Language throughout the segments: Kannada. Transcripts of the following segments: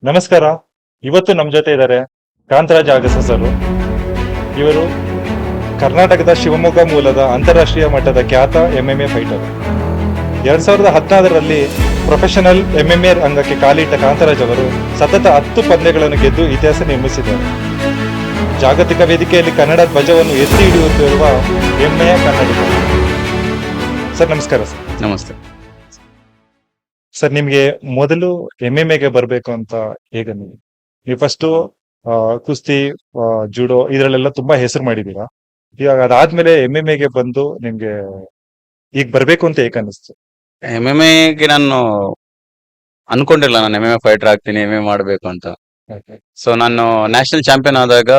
ನಮಸ್ಕಾರ. ಇವತ್ತು ನಮ್ಮ ಜೊತೆ ಇದ್ದಾರೆ ಕಾಂತರಾಜ್ ಅಗಸಸರು. ಇವರು ಕರ್ನಾಟಕದ ಶಿವಮೊಗ್ಗ ಮೂಲದ ಅಂತಾರಾಷ್ಟ್ರೀಯ ಮಟ್ಟದ ಖ್ಯಾತ ಎಂಎಂಎ ಫೈಟರ್. 2016ರಲ್ಲಿ ಪ್ರೊಫೆಷನಲ್ ಎಂಎಂಎ ರಂಗಕ್ಕೆ ಕಾಲಿಟ್ಟ ಕಾಂತರಾಜ್ ಅವರು ಸತತ 10 ಪಂದ್ಯಗಳನ್ನು ಗೆದ್ದು ಇತಿಹಾಸ ನಿರ್ಮಿಸಿದ್ದಾರೆ. ಜಾಗತಿಕ ವೇದಿಕೆಯಲ್ಲಿ ಕನ್ನಡ ಧ್ವಜವನ್ನು ಎತ್ತಿ ಹಿಡಿಯುತ್ತಿರುವ ಹೆಮ್ಮೆಯ ಕನ್ನಡಿಗ. ಸರ್ ನಮಸ್ಕಾರ. ಸರ್ ನಮಸ್ತೆ. ಸರ್, ನಿಮ್ಗೆ ಮೊದಲು ಎಂಎಂಎಗೆ ಬರಬೇಕು ಅಂತ ಹೇಗೆ? ನೀವು ಫಸ್ಟ್ ಕುಸ್ತಿ, ಜೂಡೋ ಇದ್ರಲ್ಲೆಲ್ಲ ತುಂಬಾ ಹೆಸರು ಮಾಡಿದೀರಾ. ಇವಾಗ ಅದಾದ್ಮೇಲೆ ಎಂಎಂಎಗೆ ಬಂದು ನಿಮ್ಗೆ ಈಗ ಬರ್ಬೇಕು ಅಂತ ಹೇಗೆ ಅನ್ನಿಸ್ತು? ಎಂಎಂಎಗೆ ನಾನು ಅನ್ಕೊಂಡಿಲ್ಲ ನಾನು ಎಂಎಂಎ ಫೈಟರ್ ಆಗ್ತೀನಿ, ಎಂಎಂಎ ಮಾಡ್ಬೇಕು ಅಂತ. ಸೊ ನಾನು ನ್ಯಾಷನಲ್ ಚಾಂಪಿಯನ್ ಆದಾಗ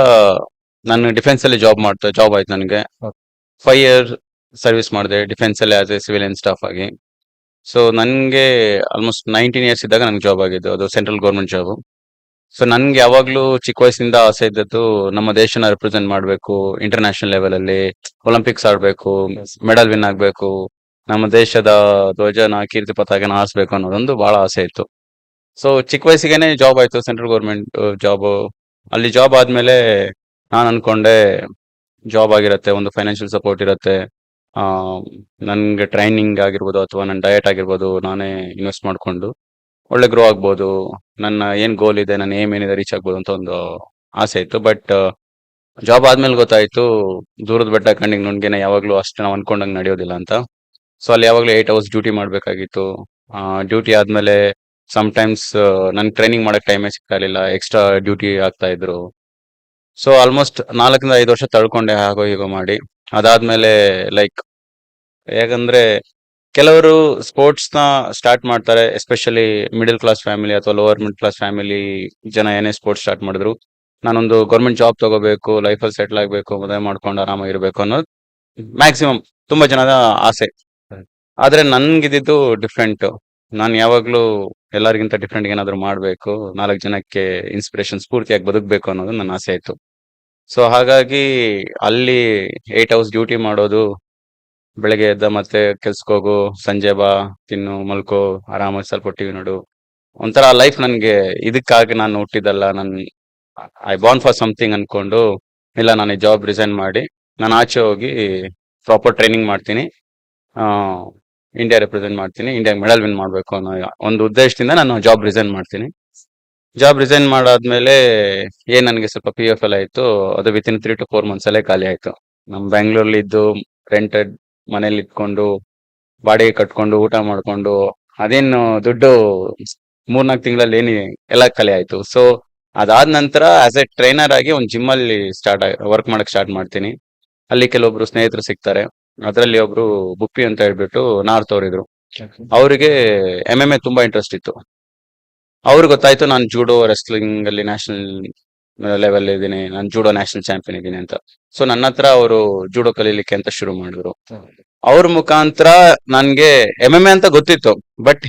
ನಾನು ಡಿಫೆನ್ಸ್ ಅಲ್ಲಿ ಜಾಬ್ ಆಯ್ತು ನನಗೆ. 5 ಇಯರ್ ಸರ್ವಿಸ್ ಮಾಡಿದೆ ಡಿಫೆನ್ಸ್ ಅಲ್ಲಿ ಆಸ್ ಎ ಸಿವಿಲಿಯನ್ ಸ್ಟಾಫ್ ಆಗಿ. ಸೊ ನನ್ಗೆ ಆಲ್ಮೋಸ್ಟ್ 19 ಇಯರ್ಸ್ ಇದ್ದಾಗ ನನ್ಗೆ ಜಾಬ್ ಆಗಿದ್ದು, ಅದು ಸೆಂಟ್ರಲ್ ಗೌರ್ಮೆಂಟ್ ಜಾಬ್. ಸೊ ನನ್ಗೆ ಯಾವಾಗ್ಲೂ ಚಿಕ್ಕ ವಯಸ್ಸಿಂದ ಆಸೆ ಇದ್ದದ್ದು ನಮ್ಮ ದೇಶನ ರೆಪ್ರೆಸೆಂಟ್ ಮಾಡ್ಬೇಕು, ಇಂಟರ್ನ್ಯಾಷನಲ್ ಲೆವೆಲ್ ಅಲ್ಲಿ ಒಲಿಂಪಿಕ್ಸ್ ಆಡ್ಬೇಕು, ಮೆಡಲ್ ವಿನ್ ಆಗ್ಬೇಕು, ನಮ್ಮ ದೇಶದ ಧ್ವಜನ ಕೀರ್ತಿ ಪತಾಕೆನ ಹಾರಿಸ್ಬೇಕು ಅನ್ನೋದೊಂದು ಬಹಳ ಆಸೆ ಇತ್ತು. ಸೊ ಚಿಕ್ಕ ವಯಸ್ಸಿಗೆನೆ ಜಾಬ್ ಆಯ್ತು, ಸೆಂಟ್ರಲ್ ಗೌರ್ಮೆಂಟ್ ಜಾಬ್. ಅಲ್ಲಿ ಜಾಬ್ ಆದ್ಮೇಲೆ ನಾನು ಅನ್ಕೊಂಡೆ ಜಾಬ್ ಆಗಿರತ್ತೆ, ಒಂದು ಫೈನಾನ್ಷಿಯಲ್ ಸಪೋರ್ಟ್ ಇರತ್ತೆ, ನನ್ಗೆ ಟ್ರೈನಿಂಗ್ ಆಗಿರ್ಬೋದು ಅಥವಾ ನನ್ನ ಡಯಟ್ ಆಗಿರ್ಬೋದು ನಾನೇ ಇನ್ವೆಸ್ಟ್ ಮಾಡ್ಕೊಂಡು ಒಳ್ಳೆ ಗ್ರೋ ಆಗ್ಬೋದು, ನನ್ನ ಏನ್ ಗೋಲ್ ಇದೆ, ನನ್ನ ಏಮ್ ಏನಿದೆ ರೀಚ್ ಆಗ್ಬೋದು ಅಂತ ಒಂದು ಆಸೆ ಇತ್ತು. ಬಟ್ ಜಾಬ್ ಆದ್ಮೇಲೆ ಗೊತ್ತಾಯ್ತು ದೂರದ ಬೆಟ್ಟ ಕಣ್ಣಿಗೆ ನುಣ್ಗೆನೆ ಯಾವಾಗ್ಲೂ ಅಷ್ಟು ನಾವು ಅನ್ಕೊಂಡಂಗೆ ನಡೆಯೋದಿಲ್ಲ ಅಂತ. ಸೊ ಅಲ್ಲಿ ಯಾವಾಗ್ಲೂ 8 ಅವರ್ಸ್ ಡ್ಯೂಟಿ ಮಾಡ್ಬೇಕಾಗಿತ್ತು. ಡ್ಯೂಟಿ ಆದ್ಮೇಲೆ ಸಮ್ಟೈಮ್ಸ್ ನನ್ ಟ್ರೈನಿಂಗ್ ಮಾಡಕ್ ಟೈಮೇ ಸಿಗ್ತಾ ಇರ್ಲಿಲ್ಲ, ಎಕ್ಸ್ಟ್ರಾ ಡ್ಯೂಟಿ ಆಗ್ತಾ ಇದ್ರು. ಸೊ ಆಲ್ಮೋಸ್ಟ್ 4 5 ವರ್ಷ ತಳ್ಕೊಂಡೆ ಹಾಗೋ ಹೀಗೋ ಮಾಡಿ. ಅದಾದ್ಮೇಲೆ ಲೈಕ್ ಹೇಗಂದ್ರೆ ಕೆಲವರು ಸ್ಪೋರ್ಟ್ಸ್ ನ ಸ್ಟಾರ್ಟ್ ಮಾಡ್ತಾರೆ, ಎಸ್ಪೆಷಲಿ ಮಿಡಲ್ ಕ್ಲಾಸ್ ಫ್ಯಾಮಿಲಿ ಅಥವಾ ಲೋವರ್ ಮಿಡಲ್ ಕ್ಲಾಸ್ ಫ್ಯಾಮಿಲಿ ಜನ ಏನೇ ಸ್ಪೋರ್ಟ್ಸ್ ಸ್ಟಾರ್ಟ್ ಮಾಡಿದ್ರು, ನಾನೊಂದು ಗೌರ್ಮೆಂಟ್ ಜಾಬ್ ತಗೋಬೇಕು, ಲೈಫಲ್ಲಿ ಸೆಟ್ಲ್ ಆಗ್ಬೇಕು, ಮದುವೆ ಮಾಡ್ಕೊಂಡು ಆರಾಮಾಗಿರ್ಬೇಕು ಅನ್ನೋದು ಮ್ಯಾಕ್ಸಿಮಮ್ ತುಂಬಾ ಜನದ ಆಸೆ. ಆದ್ರೆ ನನ್ಗಿದ್ದು ಡಿಫ್ರೆಂಟ್. ನಾನು ಯಾವಾಗ್ಲೂ ಎಲ್ಲರಿಗಿಂತ ಡಿಫ್ರೆಂಟ್ ಏನಾದ್ರು ಮಾಡ್ಬೇಕು, 4 ಜನಕ್ಕೆ ಇನ್ಸ್ಪಿರೇಷನ್, ಸ್ಫೂರ್ತಿಯಾಗಿ ಬದುಕಬೇಕು ಅನ್ನೋದು ನನ್ನ ಆಸೆ ಇತ್ತು. ಸೊ ಹಾಗಾಗಿ ಅಲ್ಲಿ 8 ಅವರ್ಸ್ ಡ್ಯೂಟಿ ಮಾಡೋದು, ಬೆಳಗ್ಗೆ ಎದ್ದ ಮತ್ತೆ ಕೆಲ್ಸಕ್ಕೆ ಹೋಗು, ಸಂಜೆ ಬಾ, ತಿನ್ನು, ಮಲ್ಕೋ, ಆರಾಮಾಗಿ ಸ್ವಲ್ಪ ಟಿವಿ ನೋಡು, ಒಂಥರ ಲೈಫ್ ನನ್ಗೆ ಇದಕ್ಕಾಗಿ ನಾನು ಹುಟ್ಟಿದಲ್ಲ, ಐ ಬಾರ್ನ್ ಫಾರ್ ಸಮಥಿಂಗ್ ಅನ್ಕೊಂಡು, ಇಲ್ಲ ನಾನು ಈ ಜಾಬ್ ರಿಸೈನ್ ಮಾಡಿ ನಾನು ಆಚೆ ಹೋಗಿ ಪ್ರಾಪರ್ ಟ್ರೈನಿಂಗ್ ಮಾಡ್ತೀನಿ, ಇಂಡಿಯಾ ರೆಪ್ರೆಸೆಂಟ್ ಮಾಡ್ತೀನಿ, ಇಂಡಿಯಾಗೆ ಮೆಡಲ್ ವಿನ್ ಮಾಡ್ಬೇಕು ಅನ್ನೋ ಒಂದು ಉದ್ದೇಶದಿಂದ ನಾನು ಜಾಬ್ ರಿಸೈನ್ ಮಾಡ್ತೀನಿ. ಜಾಬ್ ರಿಸೈನ್ ಮಾಡಾದ್ಮೇಲೆ ಏನ್ ನನಗೆ ಸ್ವಲ್ಪ PF ಎಲ್ಲ ಇತ್ತು, ಅದು ವಿತಿನ್ 3 to 4 months ಅಲ್ಲೇ ಖಾಲಿ ಆಯ್ತು. ನಮ್ ಬ್ಯಾಂಗ್ಳೂರ್ಲಿ ಇದ್ದು ರೆಂಟೆಡ್ ಮನೇಲಿ ಇಟ್ಕೊಂಡು ಬಾಡಿಗೆ ಕಟ್ಕೊಂಡು ಊಟ ಮಾಡ್ಕೊಂಡು ಅದೇನು ದುಡ್ಡು 3-4 ತಿಂಗಳಲ್ಲಿ ಎಲ್ಲ ಖಾಲಿ ಆಯ್ತು. ಸೊ ಅದಾದ ನಂತರ ಆಸ್ ಎ ಟ್ರೈನರ್ ಆಗಿ ಒಂದು ಜಿಮ್ ಅಲ್ಲಿ ವರ್ಕ್ ಮಾಡಕ್ ಸ್ಟಾರ್ಟ್ ಮಾಡ್ತೀನಿ. ಅಲ್ಲಿ ಕೆಲವೊಬ್ರು ಸ್ನೇಹಿತರು ಸಿಗ್ತಾರೆ. ಅದರಲ್ಲಿ ಒಬ್ರು ಬುಪ್ಪಿ ಅಂತ ಹೇಳ್ಬಿಟ್ಟು ನಾರ್ತ್ ಅವ್ರಿದ್ರು. ಅವರಿಗೆ ಎಂಎಂಎ ತುಂಬಾ ಇಂಟ್ರೆಸ್ಟ್ ಇತ್ತು. ಅವ್ರಿಗೆ ಗೊತ್ತಾಯ್ತು ನಾನು ಜೂಡೋ ರೆಸ್ಲಿಂಗ್ ಅಲ್ಲಿ ನ್ಯಾಷನಲ್ ಲೆವೆಲ್ ಇದ್ದೀನಿ, ನಾನು ಜೂಡೋ ನ್ಯಾಷನಲ್ ಚಾಂಪಿಯನ್ ಇದ್ದೀನಿ ಅಂತ. ಸೊ ನನ್ನ ಹತ್ರ ಅವರು ಜೂಡೋ ಕಲೀಲಿಕ್ಕೆ ಅಂತ ಶುರು ಮಾಡಿದ್ರು. ಅವ್ರ ಮುಖಾಂತರ ನನ್ಗೆ ಎಂಎಂಎ ಅಂತ ಗೊತ್ತಿತ್ತು, ಬಟ್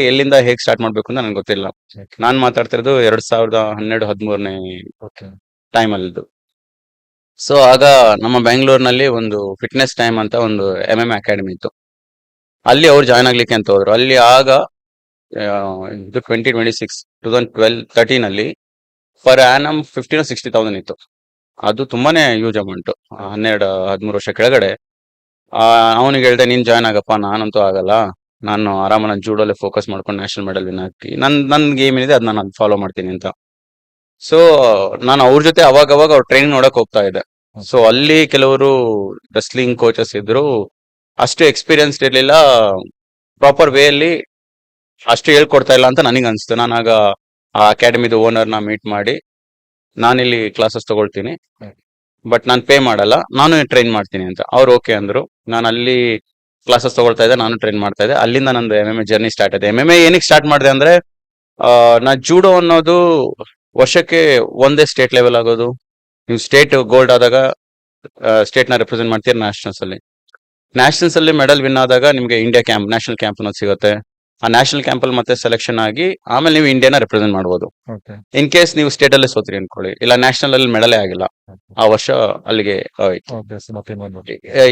ಎಲ್ಲಿಂದ ಹೇಗೆ ಸ್ಟಾರ್ಟ್ ಮಾಡ್ಬೇಕು ಅಂತ ನನ್ಗೆ ಗೊತ್ತಿಲ್ಲ. ನಾನ್ ಮಾತಾಡ್ತಿರೋದು 2012-13ನೇ ಟೈಮ್ ಅಲ್ಲಿದ್ದು. ಸೊ ಆಗ ನಮ್ಮ ಬೆಂಗಳೂರಿನಲ್ಲಿ ಒಂದು ಫಿಟ್ನೆಸ್ ಟೈಮ್ ಅಂತ ಒಂದು ಎಂಎಂಎ ಅಕಾಡೆಮಿ ಇತ್ತು. ಅಲ್ಲಿ ಅವ್ರು ಜಾಯ್ನ್ ಆಗ್ಲಿಕ್ಕೆ ಅಂತ ಹೋದ್ರು. ಅಲ್ಲಿ ಆಗ ಇದು 2013 ಅಲ್ಲಿ ಪರ್ ಆನಮ್ 15 or 60,000 ಇತ್ತು. ಅದು ತುಂಬಾನೇ ಯೂಸ್ ಅಮೌಂಟ್. 12-13 ವರ್ಷ ಕೆಳಗಡೆ. ಅವನಿಗೆ ಹೇಳ್ದೆ, ನೀನ್ ಜಾಯ್ನ್ ಆಗಪ್ಪ, ನಾನಂತೂ ಆಗಲ್ಲ, ನಾನು ಆರಾಮ ಜೂಡೋಲೆ ಫೋಕಸ್ ಮಾಡ್ಕೊಂಡು ನ್ಯಾಷನಲ್ ಮೆಡಲ್ ವಿನ್ ಹಾಕಿ ನನ್ ಗೇಮ್ ಏನಿದೆ ಅದನ್ನ ನಾನು ಫಾಲೋ ಮಾಡ್ತೀನಿ ಅಂತ. ಸೊ ನಾನು ಅವ್ರ ಜೊತೆ ಅವಾಗ ಅವ್ರ ಟ್ರೈನಿಂಗ್ ನೋಡಕ್ ಹೋಗ್ತಾ ಇದ್ದೆ. ಸೊ ಅಲ್ಲಿ ಕೆಲವರು ರೆಸ್ಲಿಂಗ್ ಕೋಚಸ್ ಇದ್ರು, ಅಷ್ಟು ಎಕ್ಸ್ಪೀರಿಯನ್ಸ್ ಇರ್ಲಿಲ್ಲ, ಪ್ರಾಪರ್ ವೇ ಅಲ್ಲಿ ಅಷ್ಟು ಹೇಳ್ಕೊಡ್ತಾ ಇಲ್ಲ ಅಂತ ನನಗೆ ಅನ್ಸ್ತು. ನಾನಾಗ ಆ ಅಕಾಡೆಮಿದು ಓನರ್ನ ಮೀಟ್ ಮಾಡಿ, ನಾನಿಲ್ಲಿ ಕ್ಲಾಸಸ್ ತಗೊಳ್ತೀನಿ, ಬಟ್ ನಾನು ಪೇ ಮಾಡಲ್ಲ, ನಾನು ಟ್ರೈನ್ ಮಾಡ್ತೀನಿ ಅಂತ. ಅವ್ರು ಓಕೆ ಅಂದ್ರು. ನಾನು ಅಲ್ಲಿ ಕ್ಲಾಸಸ್ ತಗೊಳ್ತಾ ಇದ್ದೆ, ನಾನು ಟ್ರೈನ್ ಮಾಡ್ತಾ ಇದ್ದೆ. ಅಲ್ಲಿಂದ ನಂದು ಎಂಎಂಎ ಜರ್ನಿ ಸ್ಟಾರ್ಟ್ ಆಗಿದೆ. ಎಂಎಂಎ ಏನಕ್ಕೆ ಸ್ಟಾರ್ಟ್ ಮಾಡಿದೆ ಅಂದ್ರೆ, ನಾ ಜೂಡೋ ಅನ್ನೋದು ವರ್ಷಕ್ಕೆ ಒಂದೇ ಸ್ಟೇಟ್ ಲೆವೆಲ್ ಆಗೋದು. ನೀವು ಸ್ಟೇಟ್ ಗೋಲ್ಡ್ ಆದಾಗ ಸ್ಟೇಟ್ ನ ರೆಪ್ರೆಸೆಂಟ್ ಮಾಡ್ತೀರಿ ನ್ಯಾಷನಲ್ಸ್ ಅಲ್ಲಿ ಮೆಡಲ್ ವಿನ್ ಆದಾಗ ನಿಮ್ಗೆ ಇಂಡಿಯಾ ಕ್ಯಾಂಪ್, ನ್ಯಾಷನಲ್ ಕ್ಯಾಂಪ್ ಅನ್ನೋದು ಸಿಗುತ್ತೆ. ಆ ನ್ಯಾಷನಲ್ ಕ್ಯಾಂಪ್ ಅಲ್ಲಿ ಮತ್ತೆ ಸೆಲೆಕ್ಷನ್ ಆಗಿ ಆಮೇಲೆ ನೀವು ಇಂಡಿಯಾನ ರೆಪ್ರೆಸೆಂಟ್ ಮಾಡ್ಬೋದು. ಇನ್ ಕೇಸ್ ನೀವು ಸ್ಟೇಟ್ ಅಲ್ಲೇ ಸೋತ್ರಿ ಅನ್ಕೊಳ್ಳಿ, ಇಲ್ಲ ನ್ಯಾಷನಲ್ ಅಲ್ಲಿ ಮೆಡಲೇ ಆಗಿಲ್ಲ, ಆ ವರ್ಷ ಅಲ್ಲಿಗೆ ಹೋಯ್ತು.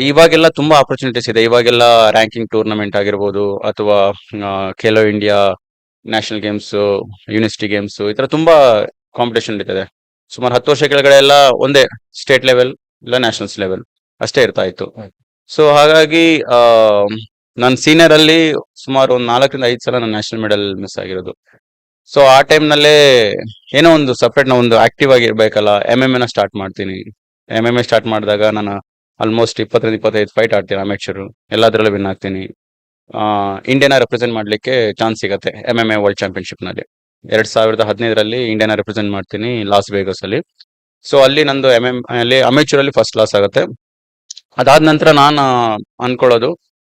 ಇವಾಗೆಲ್ಲ ತುಂಬಾ ಆಪರ್ಚುನಿಟೀಸ್ ಇದೆ. ಇವಾಗೆಲ್ಲ ರ್ಯಾಂಕಿಂಗ್ ಟೂರ್ನಮೆಂಟ್ ಆಗಿರ್ಬೋದು ಅಥವಾ Khelo India national games, university games, ಈ ತರ ತುಂಬಾ ಕಾಂಪಿಟೇಷನ್ ನಡೀತದೆ. ಸುಮಾರು 10 ವರ್ಷ ಕೆಳಗಡೆ ಎಲ್ಲ ಒಂದೇ ಸ್ಟೇಟ್ ಲೆವೆಲ್ ಇಲ್ಲ ನ್ಯಾಷನಲ್ಸ್ ಲೆವೆಲ್ ಅಷ್ಟೇ ಇರ್ತಾ ಇತ್ತು. ಹ್ಮ್. ಸೊ ಹಾಗಾಗಿ ನನ್ನ ಸೀನಿಯರ್ ಅಲ್ಲಿ ಸುಮಾರು ಒಂದು 4 ರಿಂದ 5 ಸಲ ನಾನು ನ್ಯಾಷನಲ್ ಮೆಡಲ್ ಮಿಸ್ ಆಗಿರೋದು. ಸೊ ಆ ಟೈಮ್ ನಲ್ಲೇ ಏನೋ ಒಂದು ಸಪ್ರೇಟ್ ಒಂದು ಆಕ್ಟಿವ್ ಆಗಿರ್ಬೇಕಲ್ಲ, MMA ನ ಸ್ಟಾರ್ಟ್ ಮಾಡ್ತೀನಿ. MMA ಸ್ಟಾರ್ಟ್ ಮಾಡಿದಾಗ ನಾನು ಆಲ್ಮೋಸ್ಟ್ 20 ರಿಂದ 25 ಫೈಟ್ ಆಡ್ತೀನಿ ಅಮೆಚೂರ್, ಎಲ್ಲದರಲ್ಲೂ ವಿನ್ ಆಗ್ತೀನಿ. ಇಂಡಿಯಾನ ರೆಪ್ರೆಸೆಂಟ್ ಮಾಡ್ಲಿಕ್ಕೆ ಚಾನ್ಸ್ ಸಿಗತ್ತೆ MMA ವರ್ಲ್ಡ್ ಚಾಂಪಿಯನ್ಶಿಪ್ ನಲ್ಲಿ. 2015ರಲ್ಲಿ ಇಂಡಿಯಾನ ರೆಪ್ರೆಸೆಂಟ್ ಮಾಡ್ತೀನಿ ಲಾಸ್ ವೇಗಸ್ ಅಲ್ಲಿ. ಸೊ ಅಲ್ಲಿ ನಂದು ಅಲ್ಲಿ ಅಮೆಚೂರ್ ಅಲ್ಲಿ ಫಸ್ಟ್ ಕ್ಲಾಸ್ ಆಗುತ್ತೆ. ಅದಾದ ನಂತರ ನಾನು ಅನ್ಕೊಳ್ಳೋದು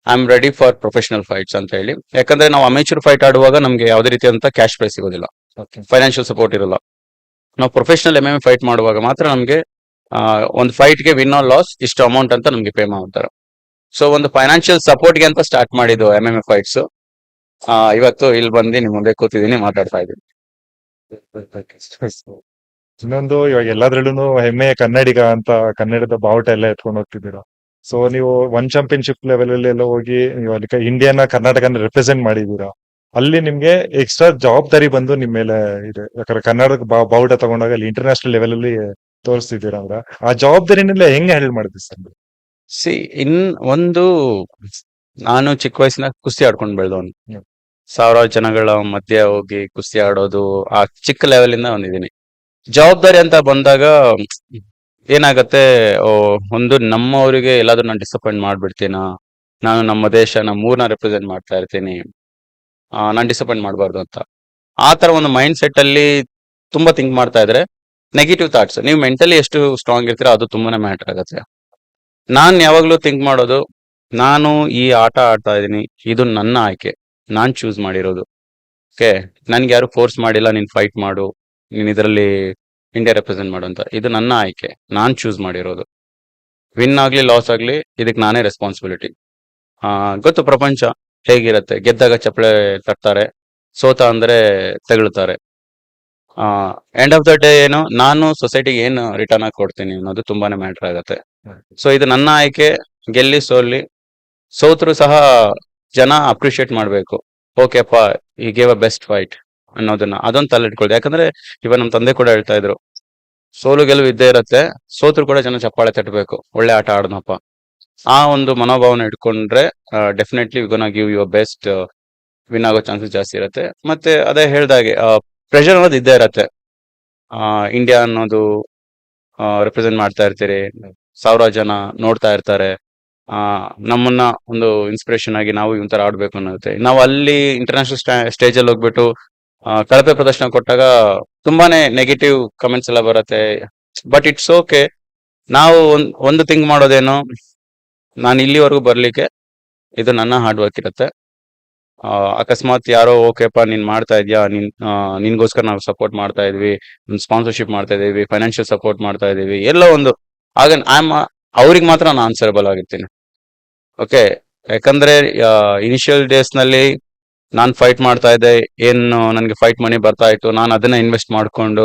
I am ready for professional fights ಅಂತ ಹೇಳಿ. ಯಾಕಂದ್ರೆ ನಾವು ಅಮೆಚೂರ್ ಫೈಟ್ ಆಡುವಾಗ ನಮ್ಗೆ ಯಾವುದೇ ರೀತಿಯಾದಂತ ಕ್ಯಾಶ್ ಪ್ರೈಸ್ ಸಿಗೋದಿಲ್ಲ, Okay. ಫೈನಾನ್ಷಿಯಲ್ ಸಪೋರ್ಟ್ ಇರಲ್ಲ. ನಾವು ಪ್ರೊಫೆಷನಲ್ MMA ಫೈಟ್ ಮಾಡುವಾಗ ಮಾತ್ರ ನಮ್ಗೆ ಒಂದು ಫೈಟ್ಗೆ ವಿನ್ ಆರ್ ಲಾಸ್ ಇಷ್ಟು ಅಮೌಂಟ್ ಅಂತ ನಮ್ಗೆ ಪೇ ಮಾಡ್ತಾರೆ. ಸೊ ಒಂದು ಫೈನಾನ್ಷಿಯಲ್ ಸಪೋರ್ಟ್ಗೆ ಅಂತ ಸ್ಟಾರ್ಟ್ ಮಾಡಿದ್ದು MMA ಫೈಟ್ಸ್. ಇವತ್ತು ಇಲ್ಲಿ ಬಂದು ನಿಮ್ ಮುಂದೆ ಕೂತಿದ್ದೀನಿ, ಮಾತಾಡ್ತಾ ಇದ್ದೀನಿ. ಇನ್ನೊಂದು, ಇವಾಗ ಎಲ್ಲಾದ್ರಲ್ಲೂ ಹೆಮ್ಮೆ ಕನ್ನಡಿಗ ಅಂತ ಕನ್ನಡದ ಬಾವುಟ ಎಲ್ಲ ಎತ್ಕೊಂಡು ಹೋಗ್ತಿದ್ದೀರಾ. ಸೊ ನೀವು ಒನ್ ಚಾಂಪಿಯನ್ಶಿಪ್ ಲೆವೆಲ್ ಅಲ್ಲಿ ಎಲ್ಲ ಹೋಗಿ ನೀವು ಅಲ್ಲಿ ಇಂಡಿಯಾನ ಕರ್ನಾಟಕನ ರೆಪ್ರೆಸೆಂಟ್ ಮಾಡಿದೀರಾ. ಅಲ್ಲಿ ನಿಮ್ಗೆ ಎಕ್ಸ್ಟ್ರಾ ಜವಾಬ್ದಾರಿ ಬಂದು ನಿಮ್ ಮೇಲೆ ಇದೆ. ಯಾಕಂದ್ರೆ ಕರ್ನಾಟಕ ಬಾವುಟ ತಗೊಂಡಾಗ ಅಲ್ಲಿ ಇಂಟರ್ನ್ಯಾಷನಲ್ ಲೆವೆಲ್ ಅಲ್ಲಿ ತೋರಿಸ್ತಿದ್ದೀರಾ ಅಂದ್ರೆ ಆ ಜವಾಬ್ದಾರಿನೆಲ್ಲ ಹೆಂಗೆ ಹ್ಯಾಂಡಲ್ ಮಾಡಿದ್ರಿ ಸರ್? ಸಿ ಒಂದು ನಾನು ಚಿಕ್ಕ ವಯಸ್ಸಿನ ಕುಸ್ತಿ ಆಡ್ಕೊಂಡು ಬೆಳೆದವನು. ಹ್ಮ್. ಸಾವಿರಾರು ಜನಗಳ ಮಧ್ಯೆ ಹೋಗಿ ಕುಸ್ತಿ ಆಡೋದು ಆ ಚಿಕ್ಕ ಲೆವೆಲ್ ಇಂದ ಬಂದಿದ್ದೀನಿ. ಜವಾಬ್ದಾರಿ ಅಂತ ಬಂದಾಗ ಏನಾಗತ್ತೆ, ಒಂದು ನಮ್ಮವರಿಗೆ ಎಲ್ಲಾದ್ರೂ ನಾನು ಡಿಸಪಾಯಿಂಟ್ ಮಾಡ್ಬಿಡ್ತೀನ, ನಾನು ನಮ್ಮ ದೇಶ ನಮ್ಮ ಊರ್ನ ರೆಪ್ರೆಸೆಂಟ್ ಮಾಡ್ತಾ ಇರ್ತೀನಿ, ನಾನು ಡಿಸಪಾಯಿಂಟ್ ಮಾಡಬಾರ್ದು ಅಂತ ಆ ತರ ಒಂದು ಮೈಂಡ್ ಸೆಟ್ ಅಲ್ಲಿ ತುಂಬಾ ಥಿಂಕ್ ಮಾಡ್ತಾ ಇದ್ರೆ ನೆಗೆಟಿವ್ ಥಾಟ್ಸ್. ನೀವು ಮೆಂಟಲಿ ಎಷ್ಟು ಸ್ಟ್ರಾಂಗ್ ಇರ್ತೀರೋ ಅದು ತುಂಬಾನೇ ಮ್ಯಾಟರ್ ಆಗುತ್ತೆ. ನಾನ್ ಯಾವಾಗ್ಲೂ ಥಿಂಕ್ ಮಾಡೋದು, ನಾನು ಈ ಆಟ ಆಡ್ತಾ ಇದ್ದೀನಿ, ಇದು ನನ್ನ ಆಯ್ಕೆ, ನಾನ್ ಚೂಸ್ ಮಾಡಿರೋದು. ಓಕೆ, ನನ್ಗೆ ಯಾರು ಫೋರ್ಸ್ ಮಾಡಿಲ್ಲ ನೀನ್ ಫೈಟ್ ಮಾಡು, ನೀನ್ ಇದರಲ್ಲಿ ಇಂಡಿಯಾ ರೆಪ್ರೆಸೆಂಟ್ ಮಾಡು ಅಂತ. ಇದು ನನ್ನ ಆಯ್ಕೆ, ನಾನ್ ಚೂಸ್ ಮಾಡಿರೋದು. ವಿನ್ ಆಗ್ಲಿ ಲಾಸ್ ಆಗ್ಲಿ ಇದಕ್ಕೆ ನಾನೇ ರೆಸ್ಪಾನ್ಸಿಬಿಲಿಟಿ. ಗೊತ್ತು ಪ್ರಪಂಚ ಹೇಗಿರತ್ತೆ, ಗೆದ್ದಾಗ ಚಪ್ಪಳೆ ತಟ್ತಾರೆ, ಸೋತ ಅಂದ್ರೆ ತೆಗಳ್ತಾರೆ. ಎಂಡ್ ಆಫ್ ದ ಡೇ ಏನು, ನಾನು ಸೊಸೈಟಿಗೆ ಏನು ರಿಟರ್ನ್ ಆಗಿ ಕೊಡ್ತೀನಿ ಅನ್ನೋದು ತುಂಬಾನೇ ಮ್ಯಾಟರ್ ಆಗತ್ತೆ. ಸೊ ಇದು ನನ್ನ ಆಯ್ಕೆ, ಗೆಲ್ಲಿ ಸೋಲ್ಲಿ, ಸೋತ್ರು ಸಹ ಜನ ಅಪ್ರಿಶಿಯೇಟ್ ಮಾಡ್ಬೇಕು. ಓಕೆಪ್ಪ, ಈ ಗೇವ್ ಅ ಬೆಸ್ಟ್ ಫೈಟ್ ಅನ್ನೋದನ್ನ ಅದೊಂದು ತಲೆ ಇಟ್ಕೊಳ್ದೆ. ಯಾಕಂದ್ರೆ ಇವಾಗ ನಮ್ ತಂದೆ ಕೂಡ ಹೇಳ್ತಾ ಇದ್ರು, ಸೋಲು ಗೆಲುವು ಇದ್ದೇ ಇರತ್ತೆ, ಸೋತ್ರು ಕೂಡ ಜನ ಚಪ್ಪಾಳೆ ತಟ್ಟಬೇಕು, ಒಳ್ಳೆ ಆಟ ಆಡ್ನಪ್ಪ. ಆ ಒಂದು ಮನೋಭಾವನೆ ಇಟ್ಕೊಂಡ್ರೆ definitely ಗೋನ give your best, win ಆಗೋ ಚಾನ್ಸಸ್ ಜಾಸ್ತಿ ಇರುತ್ತೆ. ಮತ್ತೆ ಅದೇ ಹೇಳ್ದಾಗೆ ಪ್ರೆಷರ್ ಅನ್ನೋದು ಇದ್ದೇ ಇರತ್ತೆ. ಇಂಡಿಯಾ ಅನ್ನೋದು ರೆಪ್ರೆಸೆಂಟ್ ಮಾಡ್ತಾ ಇರ್ತೀರಿ, ಸಾವಿರಾರು ಜನ ನೋಡ್ತಾ ಇರ್ತಾರೆ. ನಮ್ಮನ್ನ ಒಂದು ಇನ್ಸ್ಪಿರೇಷನ್ ಆಗಿ ನಾವು ಈ ತರ ಆಡ್ಬೇಕು ಅನ್ನೋತ್ತೆ. ನಾವು ಅಲ್ಲಿ ಇಂಟರ್ನ್ಯಾಷನಲ್ ಸ್ಟೇಜ್ ಅಲ್ಲಿ ಹೋಗ್ಬಿಟ್ಟು ಕಳಪೆ ಪ್ರದರ್ಶನ ಕೊಟ್ಟಾಗ ತುಂಬಾನೇ ನೆಗೆಟಿವ್ ಕಮೆಂಟ್ಸ್ ಎಲ್ಲ ಬರುತ್ತೆ. But it's okay. ನಾವು ಒಂದು ಥಿಂಕ್ ಮಾಡೋದೇನು, ನಾನು ಇಲ್ಲಿವರೆಗೂ ಬರ್ಲಿಕ್ಕೆ ಇದು ನನ್ನ ಹಾರ್ಡ್ ವರ್ಕ್ ಇರುತ್ತೆ. ಅಕಸ್ಮಾತ್ ಯಾರೋ ಓಕೆಪ್ಪ ನೀನ್ ಮಾಡ್ತಾ ಇದ್ಯಾ, ನಿನ್ಗೋಸ್ಕರ ನಾವು ಸಪೋರ್ಟ್ ಮಾಡ್ತಾ ಇದ್ವಿ, ಸ್ಪಾನ್ಸರ್ಶಿಪ್ ಮಾಡ್ತಾ ಇದೀವಿ, ಫೈನಾನ್ಷಿಯಲ್ ಸಪೋರ್ಟ್ ಮಾಡ್ತಾ ಇದೀವಿ, ಎಲ್ಲೋ ಒಂದು ಆಗ ಅವ್ರಿಗೆ ಮಾತ್ರ ನಾನು ಆನ್ಸರಬಲ್ ಆಗಿರ್ತೀನಿ. ಓಕೆ, ಯಾಕಂದ್ರೆ ಇನಿಷಿಯಲ್ ಡೇಸ್ ನಲ್ಲಿ ನಾನ್ ಫೈಟ್ ಮಾಡ್ತಾ ಇದ್ದೆ, ಏನು ನನ್ಗೆ ಫೈಟ್ ಮನಿ ಬರ್ತಾ ಇತ್ತು, ನಾನು ಅದನ್ನ ಇನ್ವೆಸ್ಟ್ ಮಾಡ್ಕೊಂಡು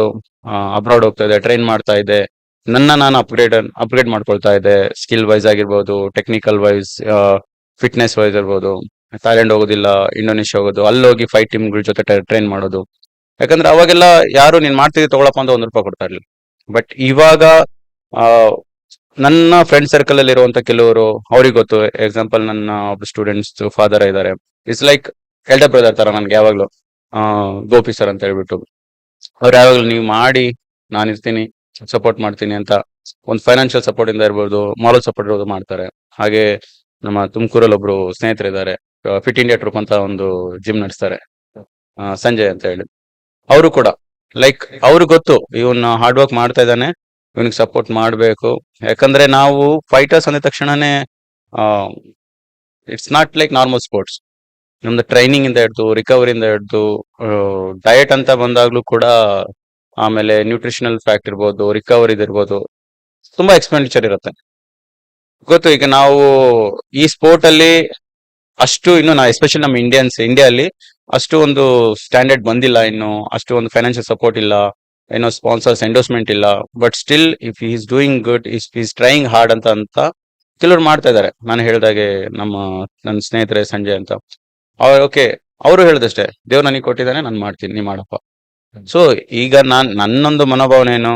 ಅಬ್ರಾಡ್ ಹೋಗ್ತಾ ಇದ್ದೆ, ಟ್ರೈನ್ ಮಾಡ್ತಾ ಇದ್ದೆ, ನಾನು ಅಪ್ಗ್ರೇಡ್ ಮಾಡ್ಕೊಳ್ತಾ ಇದ್ದೆ. ಸ್ಕಿಲ್ ವೈಸ್ ಆಗಿರ್ಬೋದು, ಟೆಕ್ನಿಕಲ್ ವೈಸ್, ಫಿಟ್ನೆಸ್ ವೈಸ್ ಇರ್ಬೋದು. ಥೈಲ್ಯಾಂಡ್ ಹೋಗೋದಿಲ್ಲ, ಇಂಡೋನೇಷ್ಯಾ ಹೋಗೋದು, ಅಲ್ಲಿ ಹೋಗಿ ಫೈಟ್ ಟೀಮ್ಗಳ ಜೊತೆ ಟ್ರೈನ್ ಮಾಡೋದು. ಯಾಕಂದ್ರೆ ಅವಾಗೆಲ್ಲ ಯಾರು ನೀನ್ ಮಾಡ್ತಿದ್ದೆ ತಗೊಳಪ್ಪ ಅಂತ ₹1 ಕೊಡ್ತಾ ಇರ್ಲಿಲ್ಲ. ಬಟ್ ಇವಾಗ ನನ್ನ ಫ್ರೆಂಡ್ ಸರ್ಕಲ್ ಅಲ್ಲಿ ಇರುವಂತ ಕೆಲವರು, ಅವ್ರಿಗೆ ಗೊತ್ತು. ಎಕ್ಸಾಂಪಲ್, ನನ್ನ ಒಬ್ಬ ಸ್ಟೂಡೆಂಟ್ಸ್ ಫಾದರ್ ಇದ್ದಾರೆ. ಇಟ್ಸ್ ಲೈಕ್ ಎಲ್ಡರ್ ಬ್ರದರ್ ತರ ನನ್ಗೆ ಯಾವಾಗ್ಲೂ. ಗೋಪಿ ಸರ್ ಅಂತ ಹೇಳ್ಬಿಟ್ಟು ಅವ್ರು ಯಾವಾಗ್ಲೂ ನೀವು ಮಾಡಿ, ನಾನಿರ್ತೀನಿ, ಸಪೋರ್ಟ್ ಮಾಡ್ತೀನಿ ಅಂತ ಒಂದು ಫೈನಾನ್ಷಿಯಲ್ ಸಪೋರ್ಟ್ ಇಂದ ಇರ್ಬೋದು, ಮಾರಲ್ ಸಪೋರ್ಟ್ ಇರೋದು ಮಾಡ್ತಾರೆ. ಹಾಗೆ ನಮ್ಮ ತುಮಕೂರಲ್ಲಿ ಒಬ್ರು ಸ್ನೇಹಿತರಿದ್ದಾರೆ, ಫಿಟ್ ಇಂಡಿಯಾ ಟ್ರೂಪ್ ಅಂತ ಒಂದು ಜಿಮ್ ನಡೆಸ್ತಾರೆ, ಸಂಜಯ್ ಅಂತ ಹೇಳಿ. ಅವರು ಕೂಡ ಲೈಕ್ ಅವ್ರಿಗೆ ಗೊತ್ತು ಇವನ್ ಹಾರ್ಡ್ ವರ್ಕ್ ಮಾಡ್ತಾ ಇದ್ದಾನೆ, ಇವನಿಗೆ ಸಪೋರ್ಟ್ ಮಾಡ್ಬೇಕು. ಯಾಕಂದ್ರೆ ನಾವು ಫೈಟರ್ಸ್ ಅಂದ ತಕ್ಷಣನೇ it's not like normal sports. ನಮ್ದು ಟ್ರೈನಿಂಗ್ ಇಂದ ಹಿಡ್ದು, ರಿಕವರಿಯಿಂದ ಹಿಡ್ದು, ಡಯಟ್ ಅಂತ ಬಂದಾಗ್ಲೂ ಕೂಡ, ಆಮೇಲೆ ನ್ಯೂಟ್ರಿಷನಲ್ ಫ್ಯಾಕ್ಟ್ ಇರ್ಬೋದು, ರಿಕವರಿದ್ ಇರ್ಬೋದು, ತುಂಬಾ ಎಕ್ಸ್ಪೆಂಡಿಚರ್ ಇರುತ್ತೆ. ಗೊತ್ತು. ಈಗ ನಾವು ಈ ಸ್ಪೋರ್ಟ್ ಅಲ್ಲಿ ಅಷ್ಟು ಇನ್ನು ಎಸ್ಪೆಷಲಿ ನಮ್ಮ ಇಂಡಿಯಾದಲ್ಲಿ ಅಷ್ಟು ಒಂದು ಸ್ಟ್ಯಾಂಡರ್ಡ್ ಬಂದಿಲ್ಲ, ಇನ್ನು ಅಷ್ಟು ಒಂದು ಫೈನಾನ್ಷಿಯಲ್ ಸಪೋರ್ಟ್ ಇಲ್ಲ, ಏನೋ ಸ್ಪಾನ್ಸರ್ಸ್ ಎಂಡೋಸ್ಮೆಂಟ್ ಇಲ್ಲ. But still if is doing good, is trying hard ಅಂತ ಕೆಲವ್ರು ಮಾಡ್ತಾ ಇದಾರೆ. ನಾನು ಹೇಳ್ದಾಗೆ ನನ್ನ ಸ್ನೇಹಿತರೆ ಸಂಜಯ್ ಅಂತ, ಅವ್ರು ಓಕೆ ಅವರು ಹೇಳುದಷ್ಟೇ, ದೇವ್ರು ನನಗೆ ಕೊಟ್ಟಿದ್ದಾನೆ, ನಾನು ಮಾಡ್ತೀನಿ, ನೀ ಮಾಡಪ್ಪ. ಸೊ ಈಗ ನನ್ನೊಂದು ಮನೋಭಾವನೆ ಏನು,